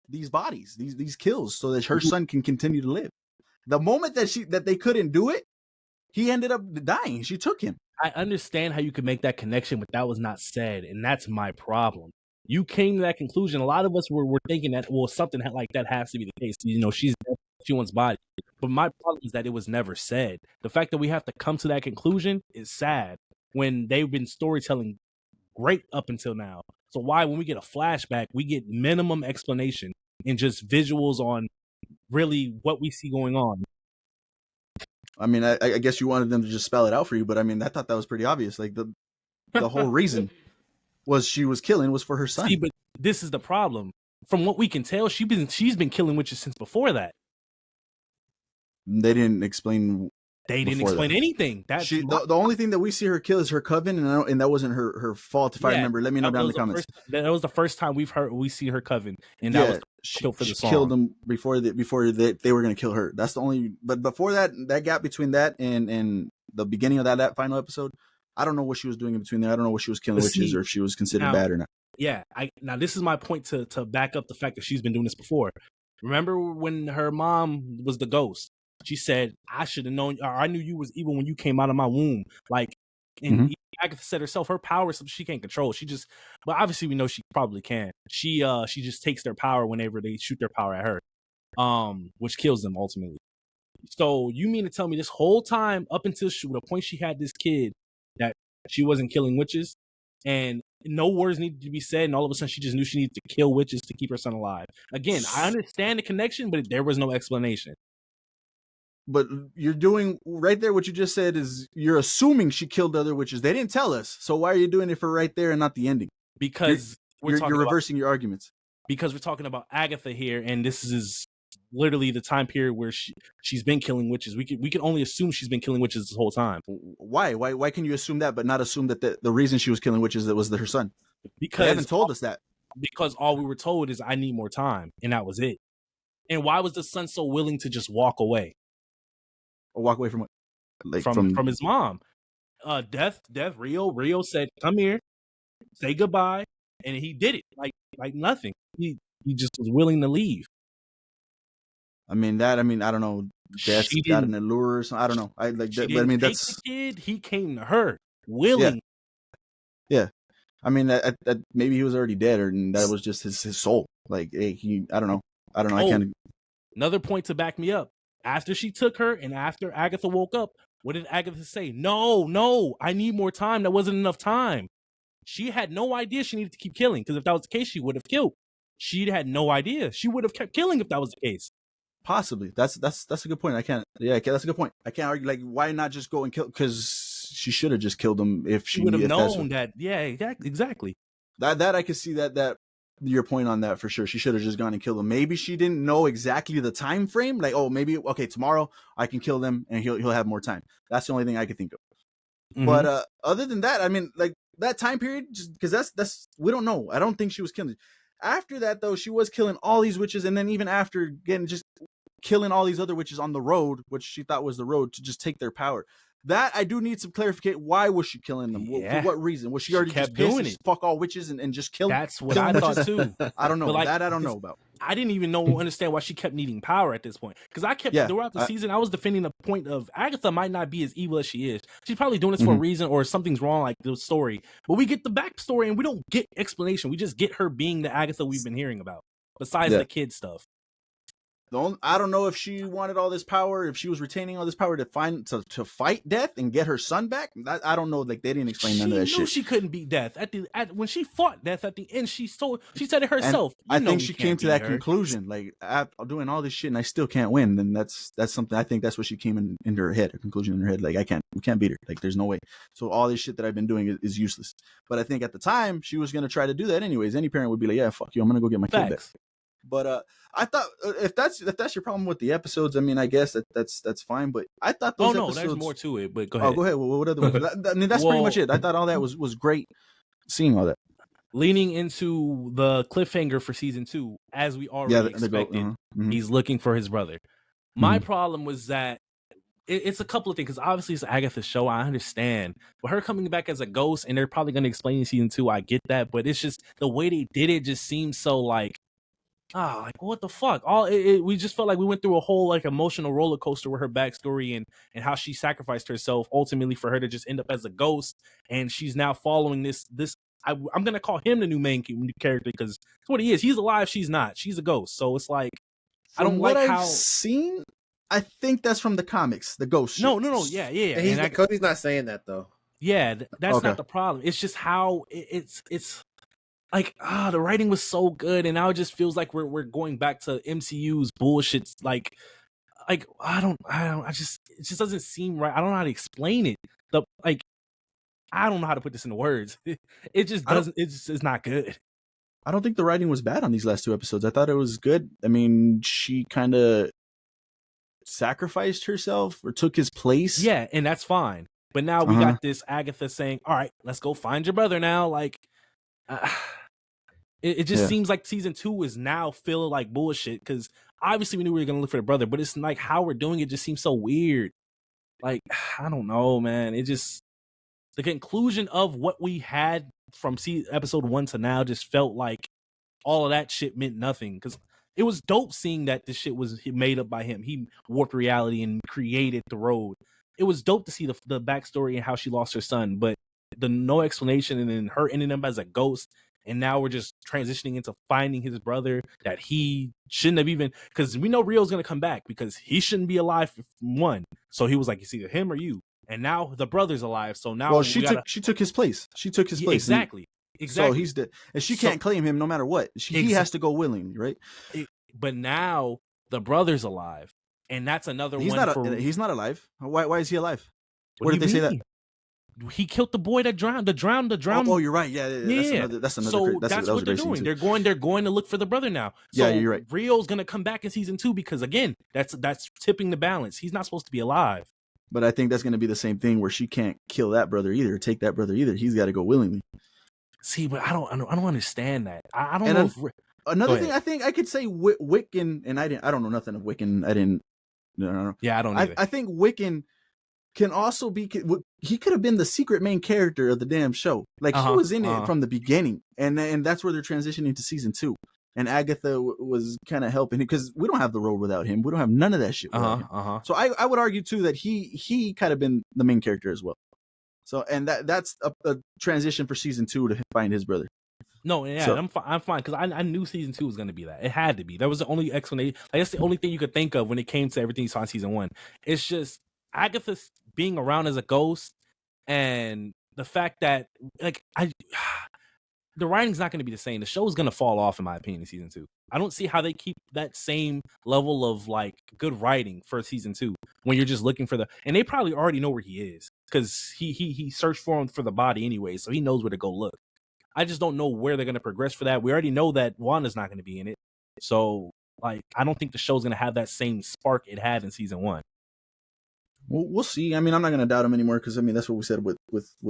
these bodies, these kills, so that her son can continue to live. The moment that they couldn't do it, he ended up dying. She took him. I understand how you could make that connection, but that was not said, and that's my problem. You came to that conclusion. A lot of us were thinking that, well, something like that has to be the case. You know, she wants body. But my problem is that it was never said. The fact that we have to come to that conclusion is sad when they've been storytelling great up until now. So why, when we get a flashback, we get minimum explanation and just visuals on really what we see going on? I mean, I guess you wanted them to just spell it out for you, but I mean, I thought that was pretty obvious. Like the whole reason was she was killing was for her son. See, but this is the problem. From what we can tell, she's been killing witches since before that. They didn't explain. They didn't explain anything. The only thing that we see her kill is her coven, and that wasn't her fault. If I remember, let me know down in the comments. That was the first time we see her coven, and that was she killed them before they were going to kill her. That's the only. But before that gap between that and the beginning of that final episode, I don't know what she was doing in between there. I don't know what she was killing witches or if she was considered bad or not. Yeah, now this is my point to back up the fact that she's been doing this before. Remember when her mom was the ghost? She said, "I should have known, or I knew you was evil when you came out of my womb." Like, and Agatha said herself, her power is something she can't control. She just, but obviously we know she probably can. She just takes their power whenever they shoot their power at her, which kills them ultimately. So you mean to tell me this whole time up until the point she had this kid that she wasn't killing witches, and no words needed to be said, and all of a sudden she just knew she needed to kill witches to keep her son alive? Again, I understand the connection, but there was no explanation. But you're doing right there what you just said is you're assuming she killed other witches. They didn't tell us. So why are you doing it for right there and not the ending? Because you're reversing your arguments. Because we're talking about Agatha here, and this is literally the time period where she's been killing witches. We can only assume she's been killing witches this whole time. Why can you assume that, but not assume that the reason she was killing witches was her son? Because they haven't told us that. Because all we were told is I need more time, and that was it. And why was the son so willing to just walk away? Or walk away from what? Like from his mom. Death. Rio said, "Come here, say goodbye," and he did it like nothing. He just was willing to leave. I mean, I don't know. Death got an allure or something. I don't know. I like that. But I mean, that's the kid. He came to her willing. Yeah. I mean, maybe he was already dead, or that was just his soul. Like, hey, I don't know. I can't. Another point to back me up. After she took her and after Agatha woke up, what did Agatha say? No, I need more time. That wasn't enough time. She had no idea she needed to keep killing, because if that was the case, she would have killed. She had no idea. She would have kept killing if that was the case. Possibly. That's a good point. That's a good point. I can't argue. Like, why not just go and kill? Because she should have just killed him if she would have known that. Yeah, exactly. That I could see that your point on that for sure. She should have just gone and killed him. Maybe she didn't know exactly the time frame. Like, oh, maybe tomorrow I can kill them and he'll have more time. That's the only thing I could think of. Mm-hmm. But other than that, I mean, like, that time period, just because that's we don't know. I don't think she was killing. After that, though, she was killing all these witches, and then even after getting just killing all these other witches on the road, which she thought was the road to just take their power. That I do need some clarification. Why was she killing them? For what reason? Was she already kept just pissed doing and it. just fuck all witches and just kill? That's what I thought too. I don't know. But, like, that I don't know about. I didn't even understand why she kept needing power at this point. Because I kept throughout the season, I was defending the point of Agatha might not be as evil as she is. She's probably doing this for a reason, or something's wrong, like the story. But we get the backstory and we don't get explanation. We just get her being the Agatha we've been hearing about, besides the kid stuff. I don't know if she wanted all this power, if she was retaining all this power to fight death and get her son back. I don't know. Like, they didn't explain none of that shit. She knew she couldn't beat death when she fought death at the end. She said it herself. I think she came to that conclusion. Like, I'm doing all this shit and I still can't win. Then that's something. I think that's what she came into her head. A conclusion in her head. Like, we can't beat her. Like, there's no way. So all this shit that I've been doing is useless. But I think at the time she was gonna try to do that anyways. Any parent would be like, yeah, fuck you, I'm gonna go get my kid back. But I thought if that's your problem with the episodes, I mean, I guess that's fine. But I thought those episodes. There's more to it. But go ahead. Oh, go ahead. What other ones? I mean, that's pretty much it. I thought all that was great. Seeing all that, leaning into the cliffhanger for season 2, as we already expected, he's looking for his brother. My problem was that it's a couple of things, because obviously it's Agatha's show. I understand, but her coming back as a ghost, and they're probably going to explain in season 2. I get that, but it's just the way they did it just seems so like. Like what the fuck? We just felt like we went through a whole like emotional roller coaster with her backstory and how she sacrificed herself ultimately for her to just end up as a ghost, and she's now following this. I'm gonna call him the new main character because that's what he is. He's alive. She's not. She's a ghost. So it's like I don't like how. I've seen. I think that's from the comics. The ghost. No. Yeah. Cody's not saying that though. Yeah, that's not the problem. It's just how it's. Like the writing was so good, and now it just feels like we're going back to MCU's bullshit. Like it just doesn't seem right. I don't know how to explain it. I don't know how to put this into words. It just doesn't. It's not good. I don't think the writing was bad on these last 2 episodes. I thought it was good. I mean, she kind of sacrificed herself or took his place. Yeah, and that's fine. But now we got this Agatha saying, "All right, let's go find your brother now." Like. It just seems like season 2 is now feeling like bullshit, because obviously we knew we were going to look for the brother, but it's like how we're doing it just seems so weird. Like, I don't know, man. It just, the conclusion of what we had from episode 1 to now just felt like all of that shit meant nothing, because it was dope seeing that this shit was made up by him. He warped reality and created the road. It was dope to see the backstory and how she lost her son, but the no explanation and then her ending up as a ghost. And now we're just transitioning into finding his brother that he shouldn't have even, because we know Rio's going to come back because he shouldn't be alive for one. So he was like, it's either him or you. And now the brother's alive. So now she took his place. She took his place. Exactly. So he's dead. And she can't claim him no matter what. He has to go willingly, right? But now the brother's alive. And that's another one. He's not alive. Why is he alive? Where did they say that? He killed the boy that drowned. Oh, you're right. Yeah. That's another. So that's what they're doing. They're going to look for the brother now. So yeah, you're right. Rio's gonna come back in season 2 because again, that's tipping the balance. He's not supposed to be alive. But I think that's gonna be the same thing where she can't kill that brother either, or take that brother either. He's got to go willingly. See, but I don't understand that. I don't know. Another thing I think I could say Wiccan, and I don't know nothing of Wiccan. I didn't. No. Yeah, I don't either. I think Wiccan can also be, he could have been the secret main character of the damn show. Like he was in it from the beginning, and that's where they're transitioning to season 2. And Agatha was kind of helping him because we don't have the road without him. We don't have none of that shit without him. So I would argue too that he kind of been the main character as well. So and that's a transition for season 2 to find his brother. No, yeah, so, I'm fine because I knew season 2 was going to be that. It had to be. That was the only explanation. Like, that's the only thing you could think of when it came to everything you saw in season 1. It's just Agatha being around as a ghost, and the fact that the writing's not going to be the same. The show's going to fall off, in my opinion, in season 2. I don't see how they keep that same level of like good writing for season 2 when you're just looking for and they probably already know where he is because he searched for him for the body anyway, so he knows where to go look. I just don't know where they're going to progress for that. We already know that Wanda's not going to be in it, so like I don't think the show's going to have that same spark it had in season 1. we'll see. I mean, I'm not gonna doubt him anymore because I mean that's what we said with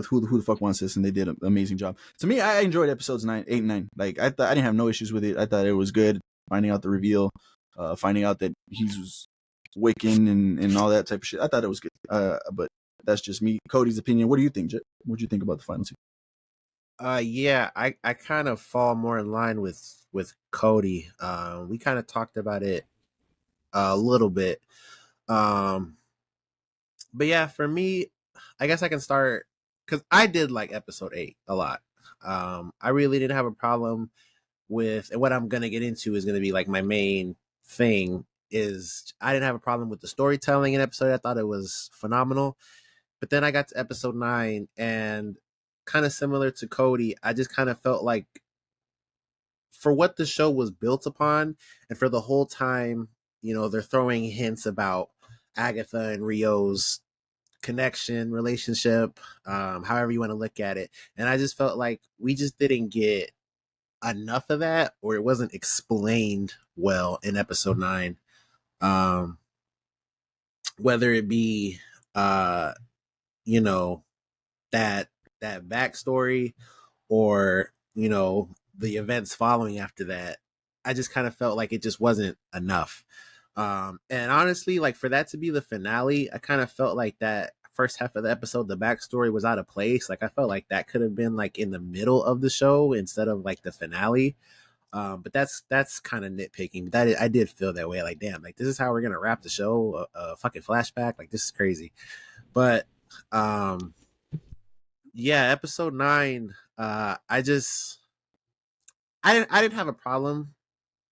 who the fuck wants this, and they did an amazing job. To me, I enjoyed episodes 8 and 9. Like I didn't have no issues with it. I thought it was good. Finding out the reveal, finding out that he was Wiccan and all that type of shit. I thought it was good. But that's just me. Cody's opinion. What do you think, Jet? What do you think about the final season? Yeah, I kind of fall more in line with Cody. We kind of talked about it a little bit. But yeah, for me, I guess I can start because I did like episode 8 a lot. I really didn't have a problem with, and what I'm gonna get into is gonna be like my main thing is I didn't have a problem with the storytelling in episode 8. I thought it was phenomenal. But then I got to episode 9 and kind of similar to Cody, I just kind of felt like for what the show was built upon and for the whole time, they're throwing hints about Agatha and Rio's connection, relationship, however you want to look at it. And I just felt like we just didn't get enough of that, or it wasn't explained well in episode 9. Whether it be, that backstory or, the events following after that, I just kind of felt like it just wasn't enough. And honestly, like for that to be the finale, I kind of felt like that first half of the episode, the backstory was out of place. Like I felt like that could have been like in the middle of the show instead of like the finale. But that's kind of nitpicking. I did feel that way. Like, damn, like this is how we're gonna wrap the show. A fucking flashback. Like this is crazy. But yeah, episode 9. I didn't have a problem.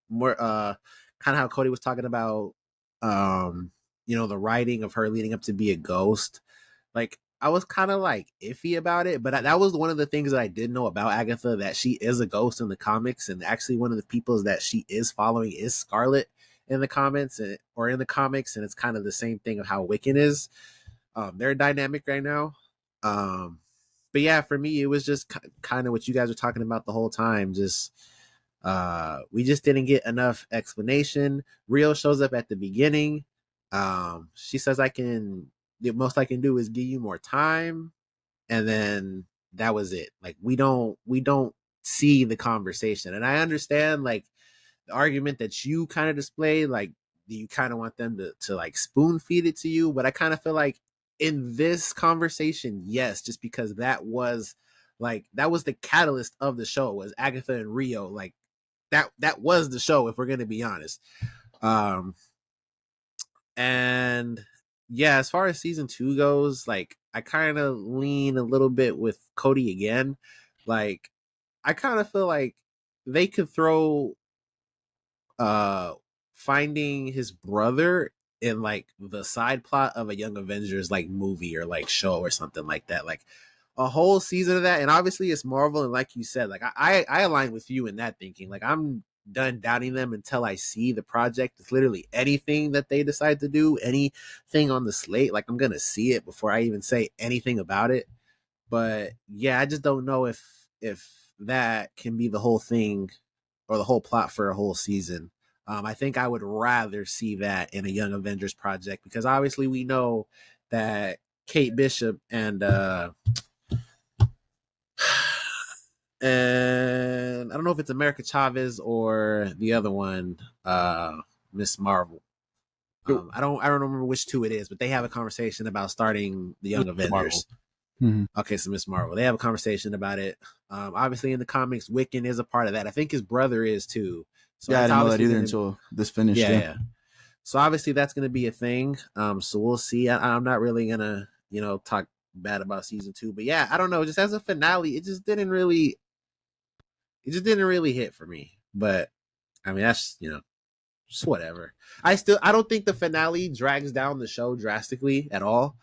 More kind of how Cody was talking about the writing of her leading up to be a ghost. Like I was kind of like iffy about it, but that was one of the things that I did know about Agatha, that she is a ghost in the comics, and actually one of the people that she is following is Scarlet in the comments or in the comics, and it's kind of the same thing of how Wiccan is. They're dynamic right now. But yeah, for me, it was just kind of what you guys were talking about the whole time. Just we just didn't get enough explanation. Rio shows up at the beginning. She says the most I can do is give you more time, and then that was it. Like we don't see the conversation. And I understand like the argument that you kind of display, like you kind of want them to like spoon feed it to you, but I kind of feel like in this conversation, yes, just because that was the catalyst of the show, was Agatha and Rio. Like that was the show, if we're gonna be honest. And yeah, as far as season 2 goes, like I kind of lean a little bit with Cody again. Like I kind of feel like they could throw finding his brother in like the side plot of a Young Avengers like movie or like show or something like that. Like a whole season of that. And obviously it's Marvel, and like you said, like I align with you in that thinking. Like I'm done doubting them until I see the project. It's literally anything that they decide to do, anything on the slate, like I'm gonna see it before I even say anything about it. But yeah, I just don't know if that can be the whole thing or the whole plot for a whole season. I think I would rather see that in a Young Avengers project, because obviously we know that Kate Bishop and I don't know if it's America Chavez or the other one, Miss Marvel. I don't remember which two it is, but they have a conversation about starting the Young Avengers. Mm-hmm. Okay, so Miss Marvel, they have a conversation about it. Obviously in the comics, Wiccan is a part of that. I think his brother is too. So yeah, I didn't know that either until this finished. Yeah. So obviously that's going to be a thing. So we'll see. I'm not really gonna, talk bad about season 2, but yeah, I don't know. Just as a finale, it just didn't really hit for me. But I mean, that's just whatever. I don't think the finale drags down the show drastically at all.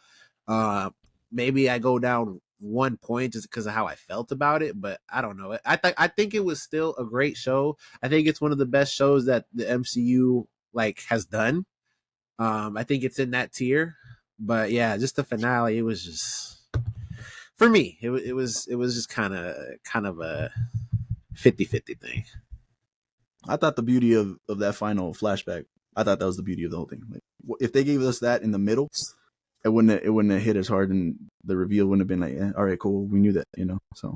Maybe I go down 1 point just because of how I felt about it, but I don't know. I think it was still a great show. I think it's one of the best shows that the MCU has done. I think it's in that tier. But yeah, just the finale, it was just, for me, it was just kind of a 50-50 thing. I thought the beauty of that final flashback, I thought that was the beauty of the whole thing. Like, if they gave us that in the middle, it wouldn't have hit as hard, and the reveal wouldn't have been like, all right, cool, we knew that, So,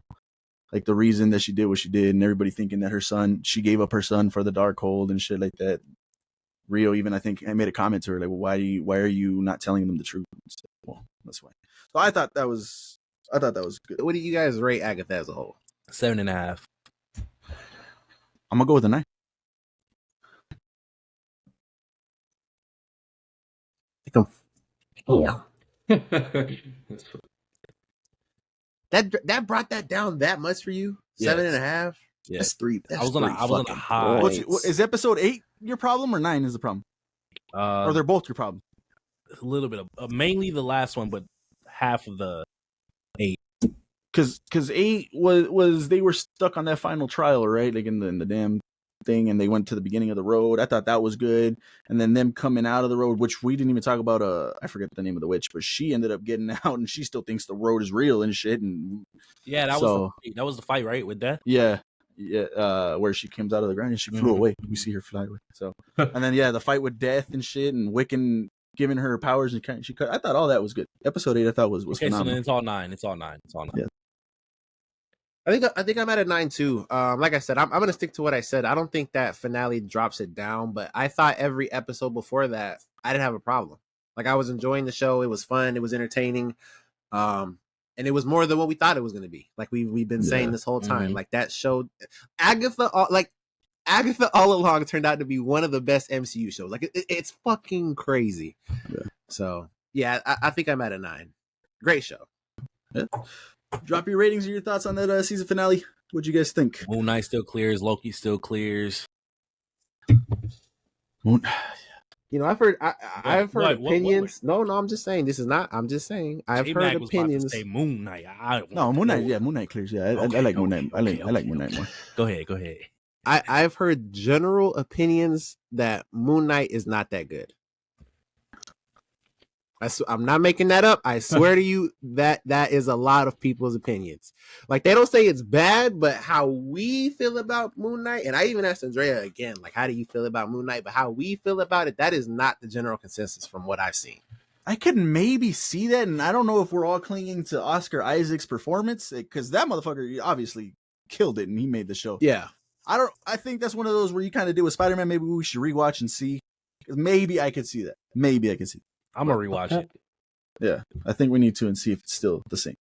like the reason that she did what she did, and everybody thinking that she gave up her son for the Darkhold and shit like that. Rio even, I think, I made a comment to her like, well, why are you not telling them the truth? So, well, that's why. So I thought that was good. What do you guys rate Agatha as a whole? 7.5. I'm gonna go with a 9. Yeah. That brought that down that much for you? Yes. 7.5? Yeah. That's 3. That's I was on a high. Is episode 8 your problem or 9 is the problem? Or they're both your problem? A little bit of mainly the last one, but half of the 8. Because 8 was they were stuck on that final trial, right? Like in the damn thing, and they went to the beginning of the road. I thought that was good, and then them coming out of the road, which we didn't even talk about. I forget the name of the witch, but she ended up getting out, and she still thinks the road is real and shit. And yeah, that was the fight, right? With Death. Yeah, where she comes out of the ground and she flew away. We see her fly away. So, and then the fight with Death and shit, and Wiccan giving her powers and she cut. I thought all that was good. Episode 8, I thought was okay, phenomenal. So then it's all 9. It's all 9. Yeah. I think I'm at a 9 too. Like I said, I'm gonna stick to what I said. I don't think that finale drops it down, but I thought every episode before that I didn't have a problem. Like I was enjoying the show. It was fun. It was entertaining. And it was more than what we thought it was gonna be. Like we've been saying this whole time. Like that show, Agatha all along turned out to be one of the best MCU shows. Like it's fucking crazy. Yeah. So yeah, I think I'm at a 9. Great show. Yeah. Drop your ratings or your thoughts on that season finale. What'd you guys think? Moon Knight still clears. Loki still clears. I've heard opinions. What? No, I'm just saying. This is not. I'm just saying. I've heard opinions. Say Moon Knight. Moon Knight. Yeah, Moon Knight clears. Yeah, I like Moon Knight. I like Moon Knight more. Go ahead. I've heard general opinions that Moon Knight is not that good. I'm not making that up. I swear to you that is a lot of people's opinions. Like they don't say it's bad, but how we feel about Moon Knight, and I even asked Andrea again, like, how do you feel about Moon Knight? But how we feel about it, that is not the general consensus from what I've seen. I could maybe see that, and I don't know if we're all clinging to Oscar Isaac's performance, because that motherfucker obviously killed it and he made the show. Yeah. I think that's one of those where you kind of did with Spider-Man. Maybe we should rewatch and see. Maybe I could see that. I'm gonna rewatch it. Yeah, I think we need to and see if it's still the same.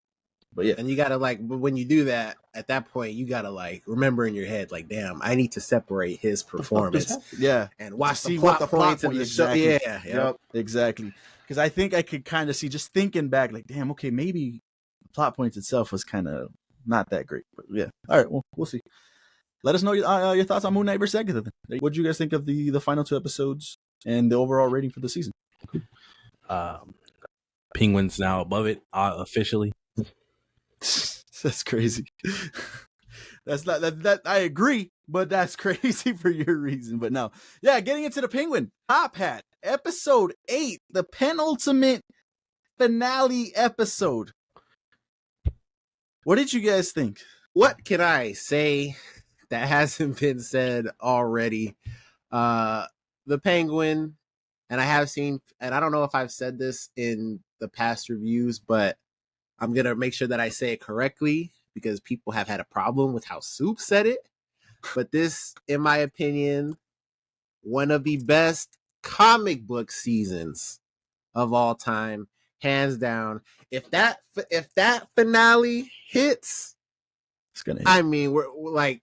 But yeah, and you gotta but when you do that, at that point, you gotta remember in your head, like, damn, I need to separate his performance. Yeah, and watch the plot points in the show. Yeah, yep, exactly. Because I think I could kind of see, just thinking back, like, damn, okay, maybe the plot points itself was kind of not that great. But yeah, all right, well, we'll see. Let us know your thoughts on Moon Knight versus Agatha. What did you guys think of the final 2 episodes and the overall rating for the season? Penguin's now above it officially. That's crazy. That's not that I agree, but that's crazy for your reason. But no, yeah, getting into the Penguin Top Hat episode 8, the penultimate finale episode. What did you guys think? What can I say that hasn't been said already? The Penguin. And I have seen, and I don't know if I've said this in the past reviews, but I'm going to make sure that I say it correctly because people have had a problem with how Soup said it. But this, in my opinion, one of the best comic book seasons of all time, hands down. If that finale hits, it's gonna hit. I mean, we're like,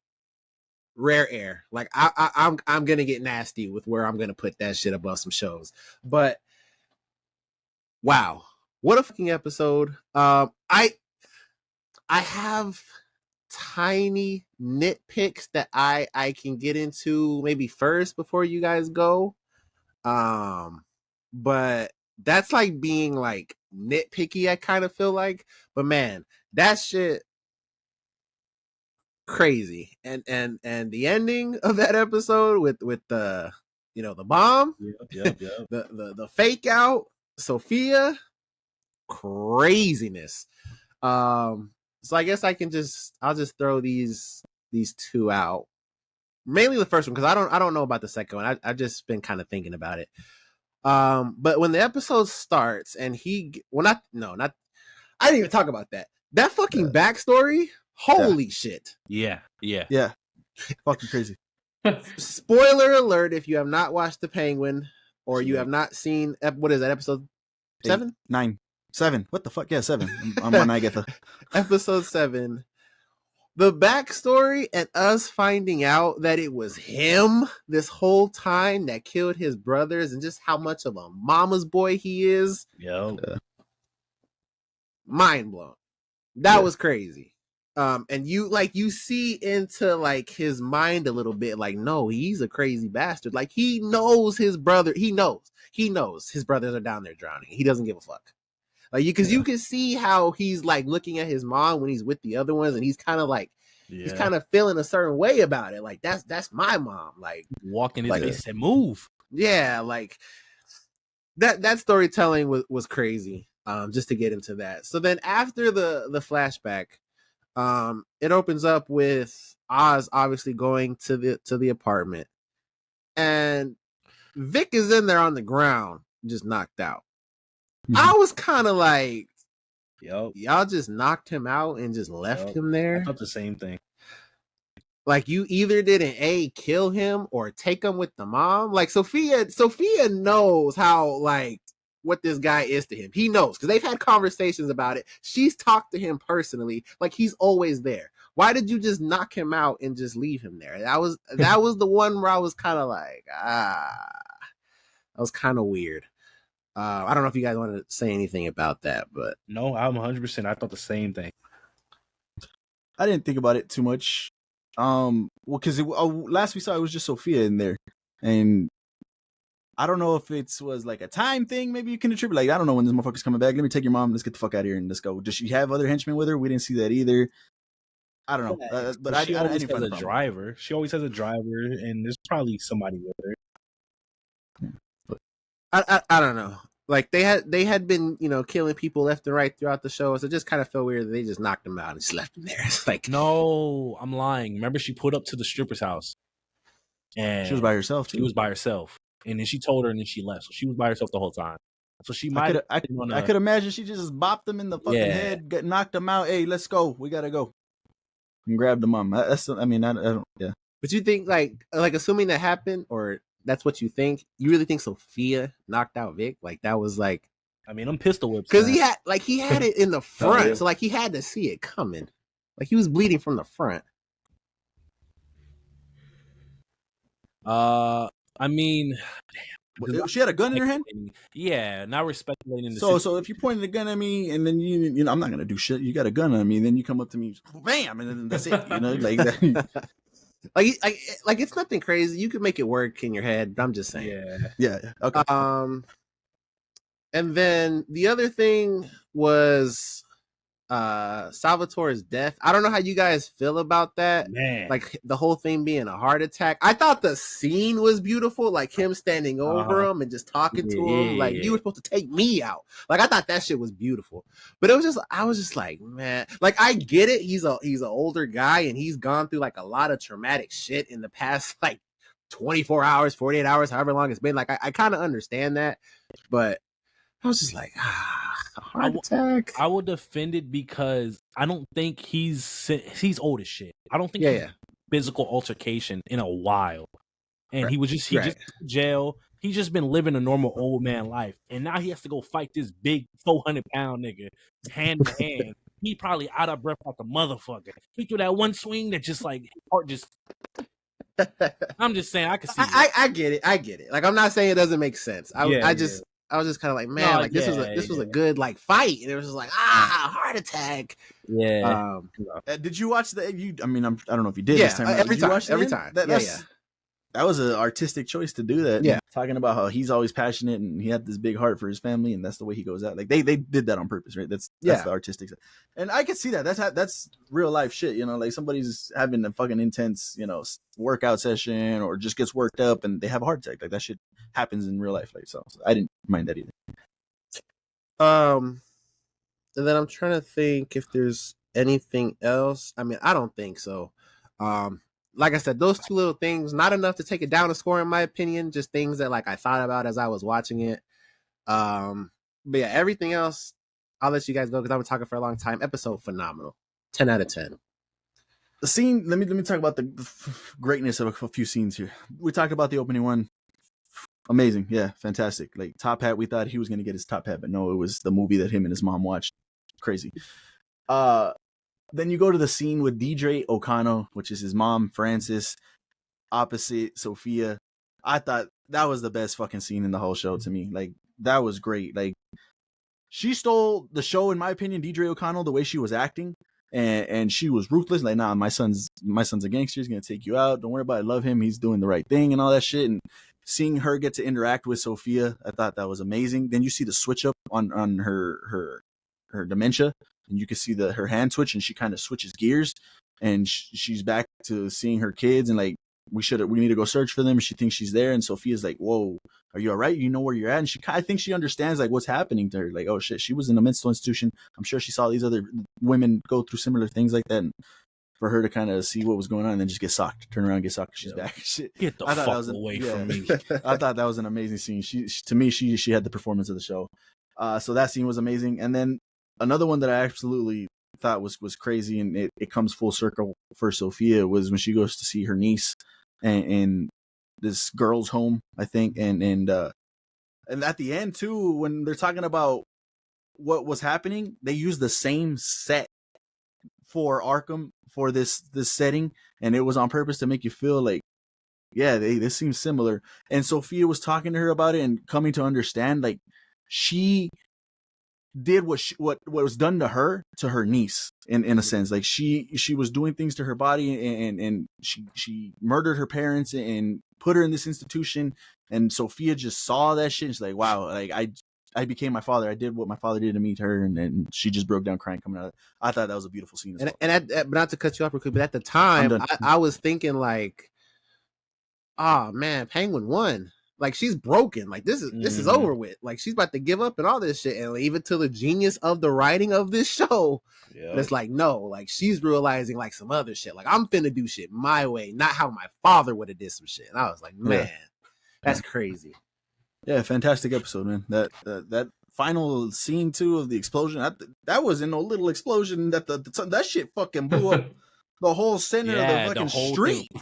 rare air. Like I'm gonna get nasty with where I'm gonna put that shit above some shows. But wow, what a fucking episode. I have tiny nitpicks that I can get into maybe first before you guys go. But that's like being like nitpicky, I kind of feel like. But man, that shit crazy. And the ending of that episode with the the bomb, the fake out, Sophia, craziness. So I guess I'll just throw these 2 out. Mainly the first one, because I don't know about the second one. I've just been kind of thinking about it. But when the episode starts and I didn't even talk about that. That fucking backstory. Holy shit. Yeah. Fucking crazy. Spoiler alert: if you have not watched The Penguin or you have not seen what is that, episode 7? 8, 9, 7. What the fuck? Yeah, 7. I'm on Agatha. Episode 7. The backstory and us finding out that it was him this whole time that killed his brothers and just how much of a mama's boy he is. Yo. Mind blown. That was crazy. And you see into like his mind a little bit, like, no, he's a crazy bastard. Like, he knows his brother. He knows his brothers are down there drowning. He doesn't give a fuck. Like, because you can see how he's like looking at his mom when he's with the other ones, and he's kind of like, he's kind of feeling a certain way about it. Like, that's my mom. Like, walking his face and move. Yeah, like that storytelling was crazy. Just to get into that. So then after the flashback, it opens up with Oz obviously going to the apartment, and Vic is in there on the ground, just knocked out. I was kind of like, y'all just knocked him out and just left him there. I thought the same thing. Like, you either didn't kill him or take him with the mom. Like, Sophia knows how, like, what this guy is to him. He knows, because they've had conversations about it. She's talked to him personally. Like, he's always there. Why did you just knock him out and just leave him there? That was the one where I was kind of like, that was kind of weird. I don't know if you guys want to say anything about that, but no, I'm 100%. I thought the same thing. I didn't think about it too much. Well, because last we saw it was just Sophia in there, and I don't know if it was like a time thing. Maybe you can attribute, like, I don't know when this motherfucker's coming back. Let me take your mom. Let's get the fuck out of here and let's go. Does she have other henchmen with her? We didn't see that either. I don't know. But she I always didn't find has a driver. She always has a driver, and there's probably somebody with her. I don't know. Like, they had been, killing people left and right throughout the show, so it just kind of felt weird that they just knocked him out and just left him there. It's like, no, I'm lying. Remember, she pulled up to the stripper's house, and she was by herself too. She was by herself, and then she told her, and then she left. So she was by herself the whole time. So she might. I could imagine she just bopped him in the fucking head, knocked him out. Hey, let's go. We gotta go. And grabbed the mom. I don't. Yeah. But you think like assuming that happened, or that's what you think? You really think Sophia knocked out Vic? Like, that was like, I mean, I'm pistol whips. Because he had it in the front, so like he had to see it coming. Like, he was bleeding from the front. I mean, she had a gun in her hand. Yeah, now we're speculating. So if you pointed a gun at me and then you I'm not gonna do shit. You got a gun on me, and then you come up to me, bam, and then that's it. Like that. like it's nothing crazy. You could make it work in your head. I'm just saying. Yeah. Okay. And then the other thing was Salvatore's death. I don't know how you guys feel about that. Man. Like, the whole thing being a heart attack. I thought the scene was beautiful, like him standing over him and just talking to him. Like, you were supposed to take me out. Like, I thought that shit was beautiful. But I was just like, man, like, I get it. He's an older guy and he's gone through like a lot of traumatic shit in the past like 24 hours, 48 hours, however long it's been. Like, I kind of understand that, but I was just like, a heart attack. I will defend it because I don't think he's old as shit. I don't think he's physical altercation in a while. And he just in jail. He's just been living a normal old man life. And now he has to go fight this big 400-pound nigga hand to hand. He probably out of breath like a motherfucker. He threw that one swing that just like heart just. I'm just saying I can see. I get it. Like, I'm not saying it doesn't make sense. I was just kind of like, man, this was a good like fight, and it was just like, heart attack. Yeah. Did you watch the? I don't know if you did this time. Every time. That was an artistic choice to do that. Yeah, talking about how he's always passionate and he had this big heart for his family, and that's the way he goes out. Like they did that on purpose, right? That's the artistic side. And I can see that. That's real life shit. Like somebody's having a fucking intense, workout session or just gets worked up and they have a heart attack. Like that shit happens in real life. Like so I didn't mind that either. And then I'm trying to think if there's anything else. I mean, I don't think so. like I said, those two little things, not enough to take it down a score in my opinion. Just things that like I thought about as I was watching it. But yeah, everything else, I'll let you guys go because I've been talking for a long time. Episode phenomenal, 10 out of 10. The scene. Let me talk about the greatness of a few scenes here. We talked about the opening one. Amazing, yeah, fantastic. Like top hat, we thought he was gonna get his top hat, but no, it was the movie that him and his mom watched. Crazy. Then you go to the scene with DJ O'Connell, which is his mom, Frances, opposite Sophia. I thought that was the best fucking scene in the whole show to me. Like, that was great. Like, she stole the show, in my opinion, DJ O'Connell, the way she was acting. And she was ruthless. Like, nah, my son's a gangster. He's going to take you out. Don't worry about it. I love him. He's doing the right thing and all that shit. And seeing her get to interact with Sophia, I thought that was amazing. Then you see the switch up on her dementia. And you can see her hand switch, and she kind of switches gears, and she's back to seeing her kids, and like we need to go search for them. She thinks she's there, and Sophia's like, "Whoa, are you all right? You know where you're at?" And I think she understands like what's happening to her. Like, oh shit, she was in a mental institution. I'm sure she saw these other women go through similar things like that, and for her to kind of see what was going on and then just get socked, turn around, get socked, she's back. Shit. Get the fuck away from me. I thought that was an amazing scene. She had the performance of the show. So that scene was amazing, and then. Another one that I absolutely thought was crazy, and it comes full circle for Sophia, was when she goes to see her niece and this girl's home, I think, and at the end too, when they're talking about what was happening, they use the same set for Arkham for this setting, and it was on purpose to make you feel like, yeah, this seems similar. And Sophia was talking to her about it and coming to understand, like, she did what was done to her niece in a sense. Like she was doing things to her body, and she murdered her parents and put her in this institution, and Sophia just saw that shit and she's like, wow, like I became my father. I did what my father did to me to her, and she just broke down crying coming out of it. I thought that was a beautiful scene as well. And but not to cut you off real quick, but at the time I was thinking like, oh man, Penguin won. Like, she's broken. Like, this is over with. Like, she's about to give up and all this shit and leave it to the genius of the writing of this show. Yep. But it's like, no, like, she's realizing like some other shit. Like, I'm finna do shit my way, not how my father would have did some shit. And I was like, man, that's crazy. Yeah, fantastic episode, man. That final scene too of the explosion, that wasn't no little explosion. That shit fucking blew up the whole center of the fucking street. Thing.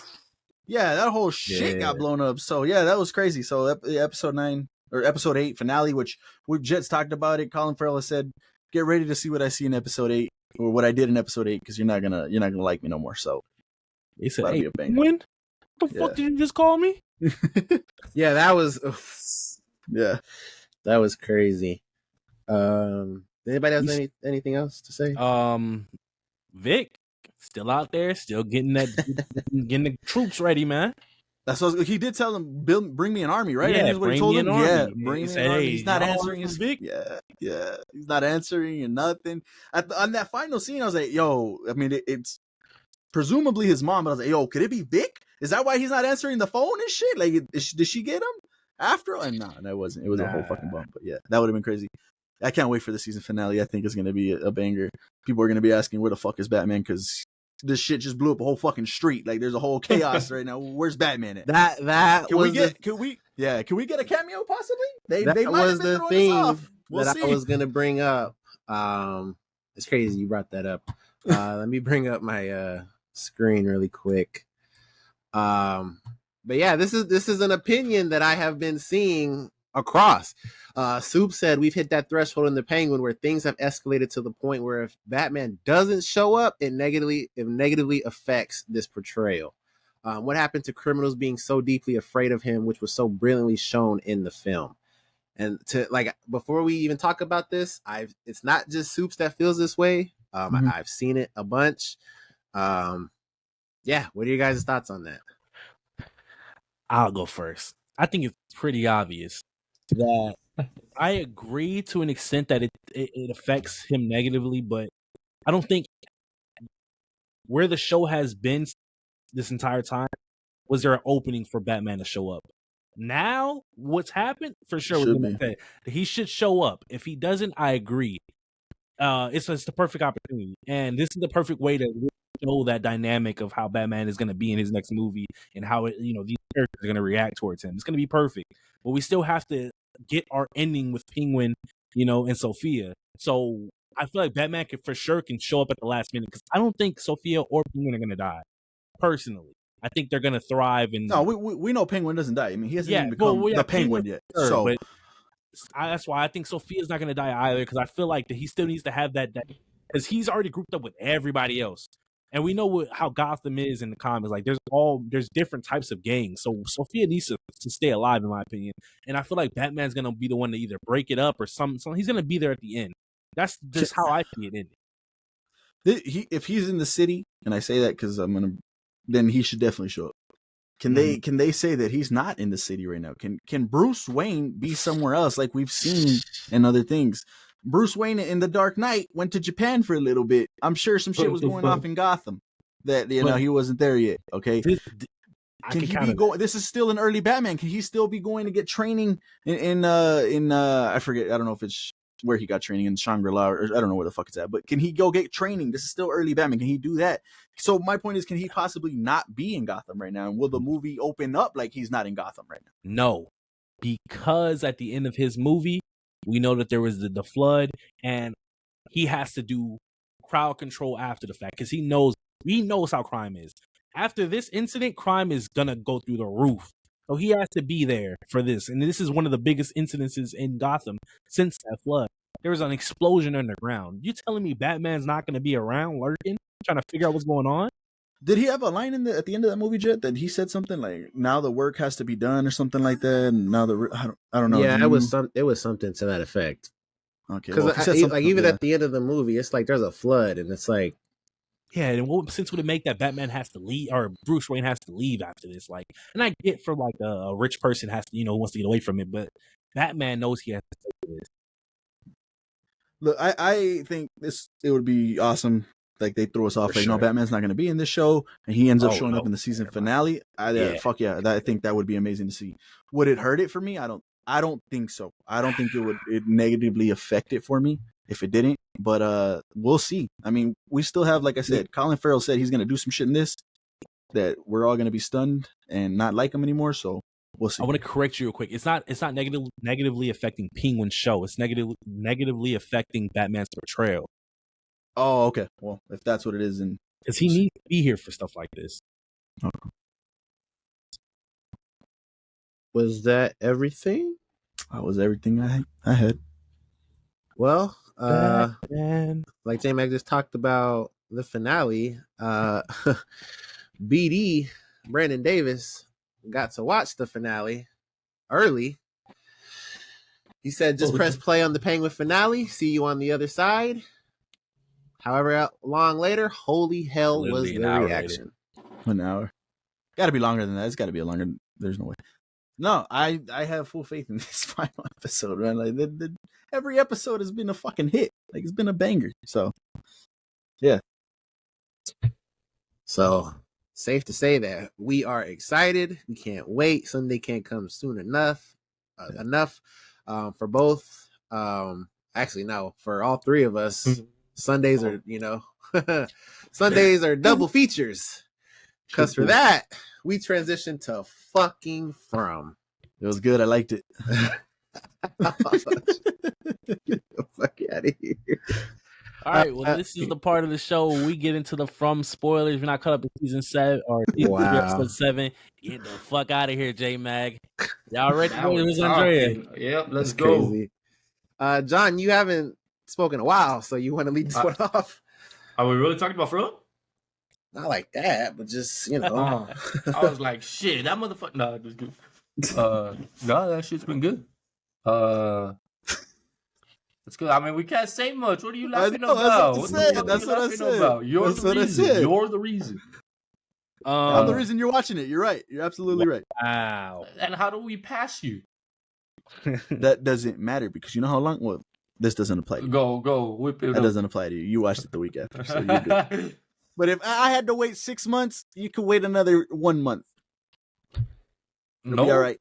Yeah, that whole shit got blown up. So yeah, that was crazy. So episode 9 or episode 8 finale, which we've just talked about it. Colin Farrell said, "Get ready to see what I see in episode 8 or what I did in episode 8 because you're not gonna like me no more." So he said, "Hey, when the fuck did you just call me?" Yeah, that was that was crazy. Anybody else anything else to say? Vic. Still out there, still getting the troops ready, man. That's what he did tell them. Bring me an army, right? Yeah, that's what he told him. Yeah, bring me an army. He's not answering his Vic. Yeah, he's not answering and nothing. On that final scene, I was like, "Yo," I mean, it's presumably his mom, but I was like, "Yo, could it be Vic? Is that why he's not answering the phone and shit? Like, did she get him after?" And no, that wasn't. It was a whole fucking bump. But yeah, that would have been crazy. I can't wait for the season finale. I think it's going to be a banger. People are going to be asking, where the fuck is Batman? Because this shit just blew up a whole fucking street. Like, there's a whole chaos right now. Where's Batman at? Can we get a cameo possibly? They might was the thing that I was going to bring up. It's crazy you brought that up. Let me bring up my screen really quick. But yeah, this is an opinion that I have been seeing across. Soup said we've hit that threshold in the Penguin where things have escalated to the point where if Batman doesn't show up, it negatively affects this portrayal. What happened to criminals being so deeply afraid of him, which was so brilliantly shown in the film. And to like before we even talk about this, it's not just Soups that feels this way. I've seen it a bunch. Yeah, what are your guys' thoughts on that? I'll go first. I think it's pretty obvious that I agree to an extent that it affects him negatively, but I don't think where the show has been this entire time was there an opening for Batman to show up. Now, what's happened for sure? He should show up. If he doesn't, I agree. It's the perfect opportunity, and this is the perfect way to show that dynamic of how Batman is going to be in his next movie and how it, these characters are going to react towards him. It's going to be perfect, but we still have to get our ending with Penguin, and Sophia. So I feel like Batman for sure can show up at the last minute because I don't think Sophia or Penguin are going to die. Personally, I think they're going to thrive. And no, we know Penguin doesn't die. I mean, he hasn't even become the Penguin yet. Sure, so but that's why I think Sophia's not going to die either, because I feel like that he still needs to have that because he's already grouped up with everybody else. And we know how Gotham is in the comics. Like, there's different types of gangs. So Sophia needs to stay alive, in my opinion. And I feel like Batman's going to be the one to either break it up or something. He's going to be there at the end. That's just how I see it ending. If he's in the city, and I say that because then he should definitely show up. Can they say that he's not in the city right now? Can Bruce Wayne be somewhere else like we've seen in other things? Bruce Wayne in The Dark Knight went to Japan for a little bit. I'm sure some shit was going off in Gotham that he wasn't there yet. Okay, can he be going? This is still an early Batman. Can he still be going to get training in I forget. I don't know if it's where he got training in Shangri-La, or I don't know where the fuck it's at. But can he go get training? This is still early Batman. Can he do that? So my point is, can he possibly not be in Gotham right now? And will the movie open up like he's not in Gotham right now? No, because at the end of his movie, we know that there was the flood, and he has to do crowd control after the fact because he knows how crime is. After this incident, crime is gonna go through the roof. So he has to be there for this. And this is one of the biggest incidences in Gotham since that flood. There was an explosion underground. You telling me Batman's not going to be around lurking, trying to figure out what's going on? Did he have a line at the end of that movie, Jet, that he said something like, now the work has to be done or something like that? And now I don't know. Yeah, it was something to that effect. Okay. Because even at the end of the movie, it's like there's a flood and it's like, yeah, and what sense would it make that Batman has to leave, or Bruce Wayne has to leave after this? Like, and I get for like a rich person has to, wants to get away from it, but Batman knows he has to take this. Look, I think it would be awesome. Like they throw us off, no, Batman's not going to be in this show, and he ends up showing up in the season finale. Fuck yeah, I think that would be amazing to see. Would it hurt it for me? I don't think so. I don't think it negatively affect it for me if it didn't, but we'll see. I mean, we still have, like I said, Colin Farrell said he's going to do some shit in this that we're all going to be stunned and not like him anymore, so we'll see. I want to correct you real quick. It's not negatively affecting Penguin's show. It's negatively affecting Batman's portrayal. Oh, okay. Well, if that's what it is, then because he needs to be here for stuff like this. Okay. Was that everything? That was everything I had. Well, like J-Mac just talked about the finale, BD, Brandon Davis, got to watch the finale early. He said, just press play on the Penguin finale. See you on the other side. However long later, holy hell was the reaction. An hour. Got to be longer than that. It's got to be longer. There's no way. No, I have full faith in this final episode, man. Like every episode has been a fucking hit. Like it's been a banger. So, yeah. So safe to say that we are excited. We can't wait. Sunday can't come soon enough. For both. Actually, no, for all three of us. Sundays are, Sundays are double features. Because for that, we transitioned to fucking From. It was good. I liked it. Get the fuck out of here. All right. Well, this is the part of the show where we get into the From spoilers. We're not caught up in season 7 or episode 7. Get the fuck out of here, J-Mag. Y'all ready? Andrea. Yep, let's go. Crazy. John, you haven't spoken a while, so you want to lead this one off? Are we really talking about From? Not like that, but just, I was like, shit, that motherfucker. No, just good. No, that shit's been good. It's good. I mean, we can't say much. What are you laughing about? That's what I said. You're the reason. I'm the reason you're watching it. You're right. You're absolutely right. Wow. And how do we pass you? That doesn't matter because you know how long. Well, this doesn't apply to you. Go, whip it. That doesn't apply to you. You watched it the week after, so you're good. But if I had to wait 6 months, you could wait another 1 month. It'll be all right.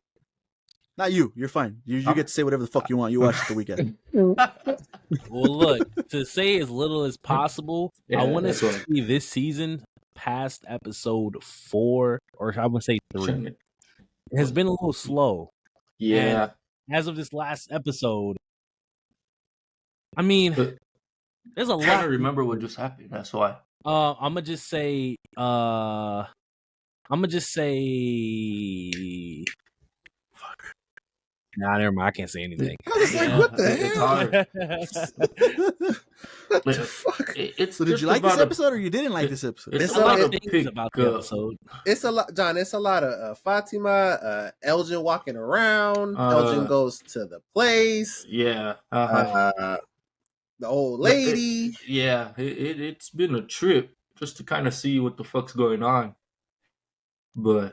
Not you. You're fine. You get to say whatever the fuck you want. You watch it the weekend. Well, look, to say as little as possible, I want to that's see this season past episode 4, or I would say 3. It has been a little slow. Yeah. And as of this last episode, I mean, there's a lot. I don't remember what just happened. That's why. I'm gonna just say. Fuck. Nah, never mind. I can't say anything. I was like, what the It's hell? hard. What the fuck? So did you like this episode or you didn't like this episode? It's a lot of things about the episode. It's a lot, John. It's a lot of Fatima, Elgin walking around. Elgin goes to the place. Yeah. The old lady. It's been a trip just to kind of see what the fuck's going on. But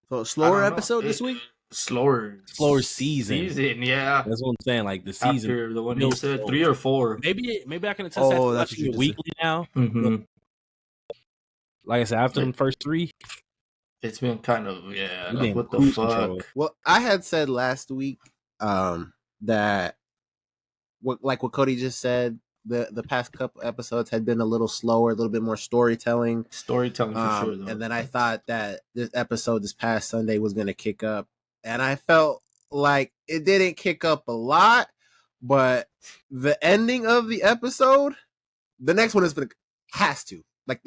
so slower episode this week. Slower season. Yeah, that's what I'm saying. Like the season, after the one you said 3 or 4. Maybe I can attest that watching it weekly now. Mm-hmm. Like I said, after the first 3, it's been kind of like, what the fuck. Control. Well, I had said last week that what Cody just said. The past couple episodes had been a little slower, a little bit more storytelling for sure. Though. And then I thought that this episode this past Sunday was going to kick up, and I felt like it didn't kick up a lot, but the ending of the episode, the next one has to like.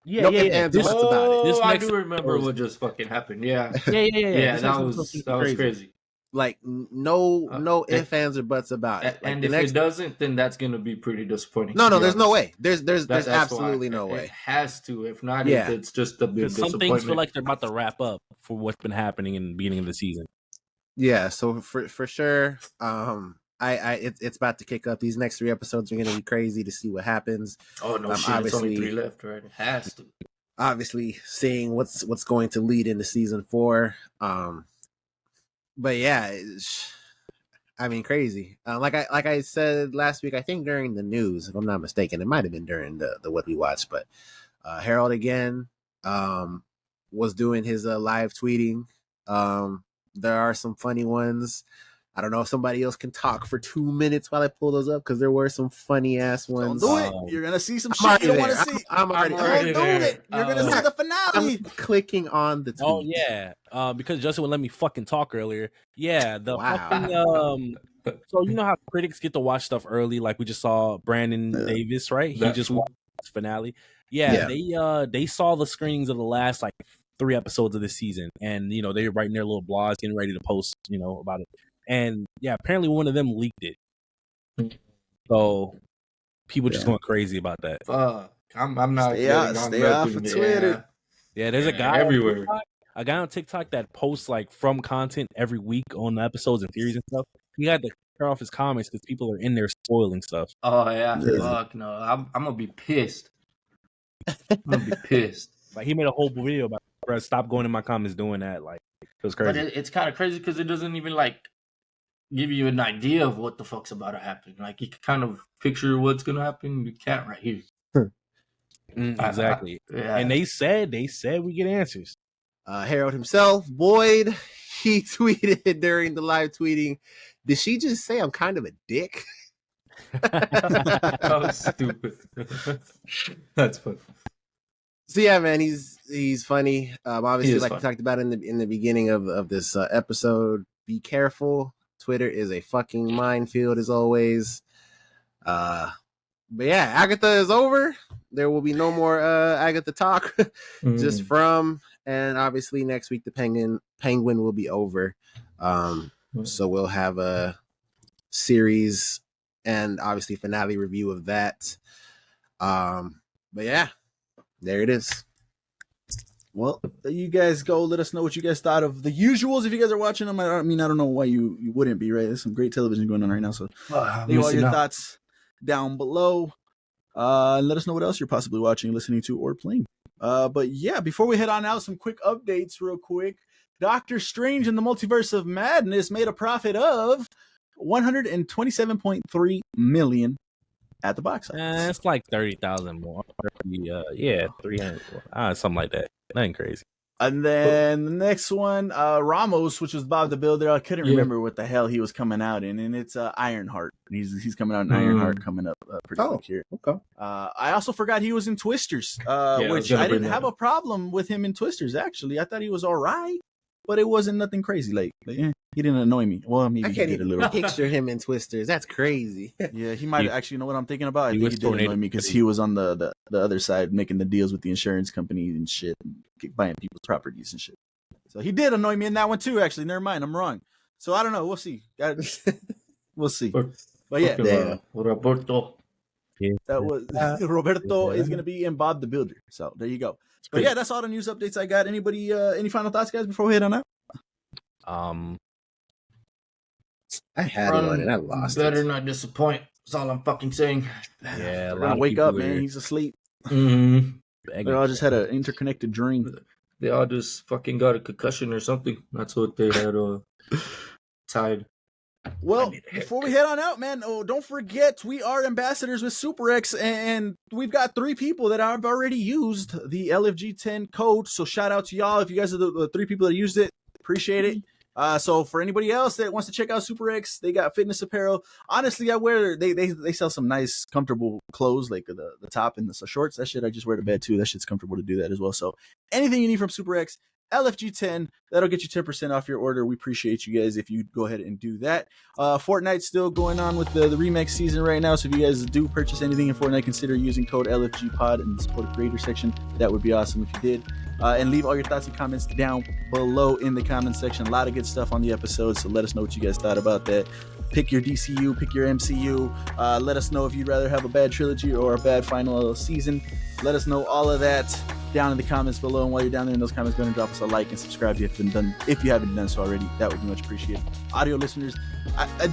Yeah. About it. I do remember what just fucking happened. Yeah. That was crazy. Like no ifs, ands, or buts about it. Like, and if it doesn't, then that's gonna be pretty disappointing. No, there's no way. There's absolutely no way. It has to. If not, it's just a big disappointment. Some things feel like they're about to wrap up for what's been happening in the beginning of the season. Yeah, so for sure, it's about to kick up. These next 3 episodes are gonna be crazy to see what happens. Oh no, shit! It's only 3 left, right? It has to. Obviously, seeing what's going to lead into season 4. But yeah, I mean, crazy. Like I said last week, I think during the news, if I'm not mistaken, it might have been during the what we watched. But Harold again was doing his live tweeting. There are some funny ones. I don't know if somebody else can talk for 2 minutes while I pull those up, because there were some funny ass ones. Don't do it. You're gonna see some shit you don't want to see. I'm already doing it. You're gonna see the finale. I'm clicking on the tweet. Oh yeah, because Justin would let me fucking talk earlier. Yeah, fucking so you know how critics get to watch stuff early, like we just saw Brandon Davis, right? He just watched the finale. Yeah, they saw the screenings of the last like 3 episodes of this season, and you know they were writing their little blogs, getting ready to post, about it. And yeah, apparently one of them leaked it. So people just going crazy about that. Fuck, I'm not. Stay off of Twitter. Yeah, there's a guy everywhere. A guy on TikTok that posts like from content every week on the episodes and theories and stuff. He had to turn off his comments because people are in there spoiling stuff. Oh yeah, fuck no, I'm gonna be pissed. I'm gonna be pissed. Like he made a whole video about, bro, stop going in my comments doing that. Like it was crazy. But it's kind of crazy because it doesn't even like give you an idea of what the fuck's about to happen. Like you can kind of picture what's gonna happen. You can't right here. Exactly. And they said we get answers. Harold himself, Boyd, he tweeted during the live tweeting, "Did she just say I'm kind of a dick?" Oh, stupid. That's funny. So yeah, man, he's funny. Obviously, like we talked about in the beginning of this episode, be careful. Twitter is a fucking minefield as always. But yeah, Agatha is over. There will be no more Agatha talk. Just from, and obviously next week the Penguin will be over. So we'll have a series and obviously finale review of that. But yeah, there it is. Well, there you guys go. Let us know what you guys thought of the usuals. If you guys are watching them, I mean, I don't know why you wouldn't be, right? There's some great television going on right now. So leave all your thoughts down below. And let us know what else you're possibly watching, listening to, or playing. But yeah, before we head on out, some quick updates real quick. Doctor Strange in the Multiverse of Madness made a profit of $127.3 million at the box office. It's like 30,000 more. 300, something like that. Nothing crazy. And then the next one, Ramos, which was Bob the Builder. I couldn't remember what the hell he was coming out in, and it's Ironheart. He's coming out in Ironheart coming up pretty quick here. Okay. I also forgot he was in Twisters, which I didn't have a problem with him in Twisters. Actually, I thought he was all right, but it wasn't nothing crazy. Like he didn't annoy me. Well, maybe I can't he did a even little. picture him in Twisters. That's crazy. Yeah, he might actually know what I'm thinking about. I think was he did annoy Tornado. me because he was on the other side making the deals with the insurance company and shit, and buying people's properties and shit. So he did annoy me in that one too. Actually, never mind. I'm wrong. So I don't know. We'll see. We'll see. But yeah, Roberto. that was Roberto is gonna be in Bob the Builder. So there you go. But yeah, that's all the news updates I got. Anybody? Any final thoughts, guys, before we head on out? I had one and I lost it. Better not disappoint. That's all I'm fucking saying. Yeah, Wake up, man. He's asleep. Mm-hmm. They all just had an interconnected dream. They all just fucking got a concussion or something. That's what they had tied. Well, before we head on out, man, don't forget we are ambassadors with SuperX, and we've got 3 people that have already used the LFG10 code. So shout out to y'all if you guys are the 3 people that used it. Appreciate it. So for anybody else that wants to check out SuperX, they got fitness apparel. Honestly, I wear they sell some nice, comfortable clothes like the top and the shorts. That shit I just wear to bed too. That shit's comfortable to do that as well. So anything you need from SuperX, LFG10, that'll get you 10% off your order. We appreciate you guys if you go ahead and do that. Fortnite's still going on with the remix season right now. So if you guys do purchase anything in Fortnite, consider using code LFGPod in the support creator section. That would be awesome if you did. And leave all your thoughts and comments down below in the comment section. A lot of good stuff on the episode, so let us know what you guys thought about that. Pick your DCU, pick your MCU. Let us know if you'd rather have a bad trilogy or a bad final season. Let us know all of that down in the comments below. And while you're down there in those comments, go ahead and drop us a like and subscribe if you haven't done so already. That would be much appreciated. Audio listeners,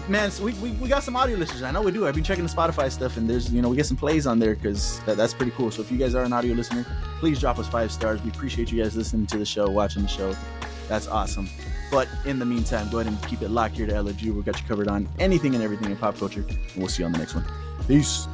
man, so we got some audio listeners. I know we do. I've been checking the Spotify stuff, and there's we get some plays on there because that's pretty cool. So if you guys are an audio listener, please drop us 5 stars. We appreciate you guys listening to the show, watching the show. That's awesome. But in the meantime, go ahead and keep it locked here to LFG. We've got you covered on anything and everything in pop culture, and we'll see you on the next one. Peace.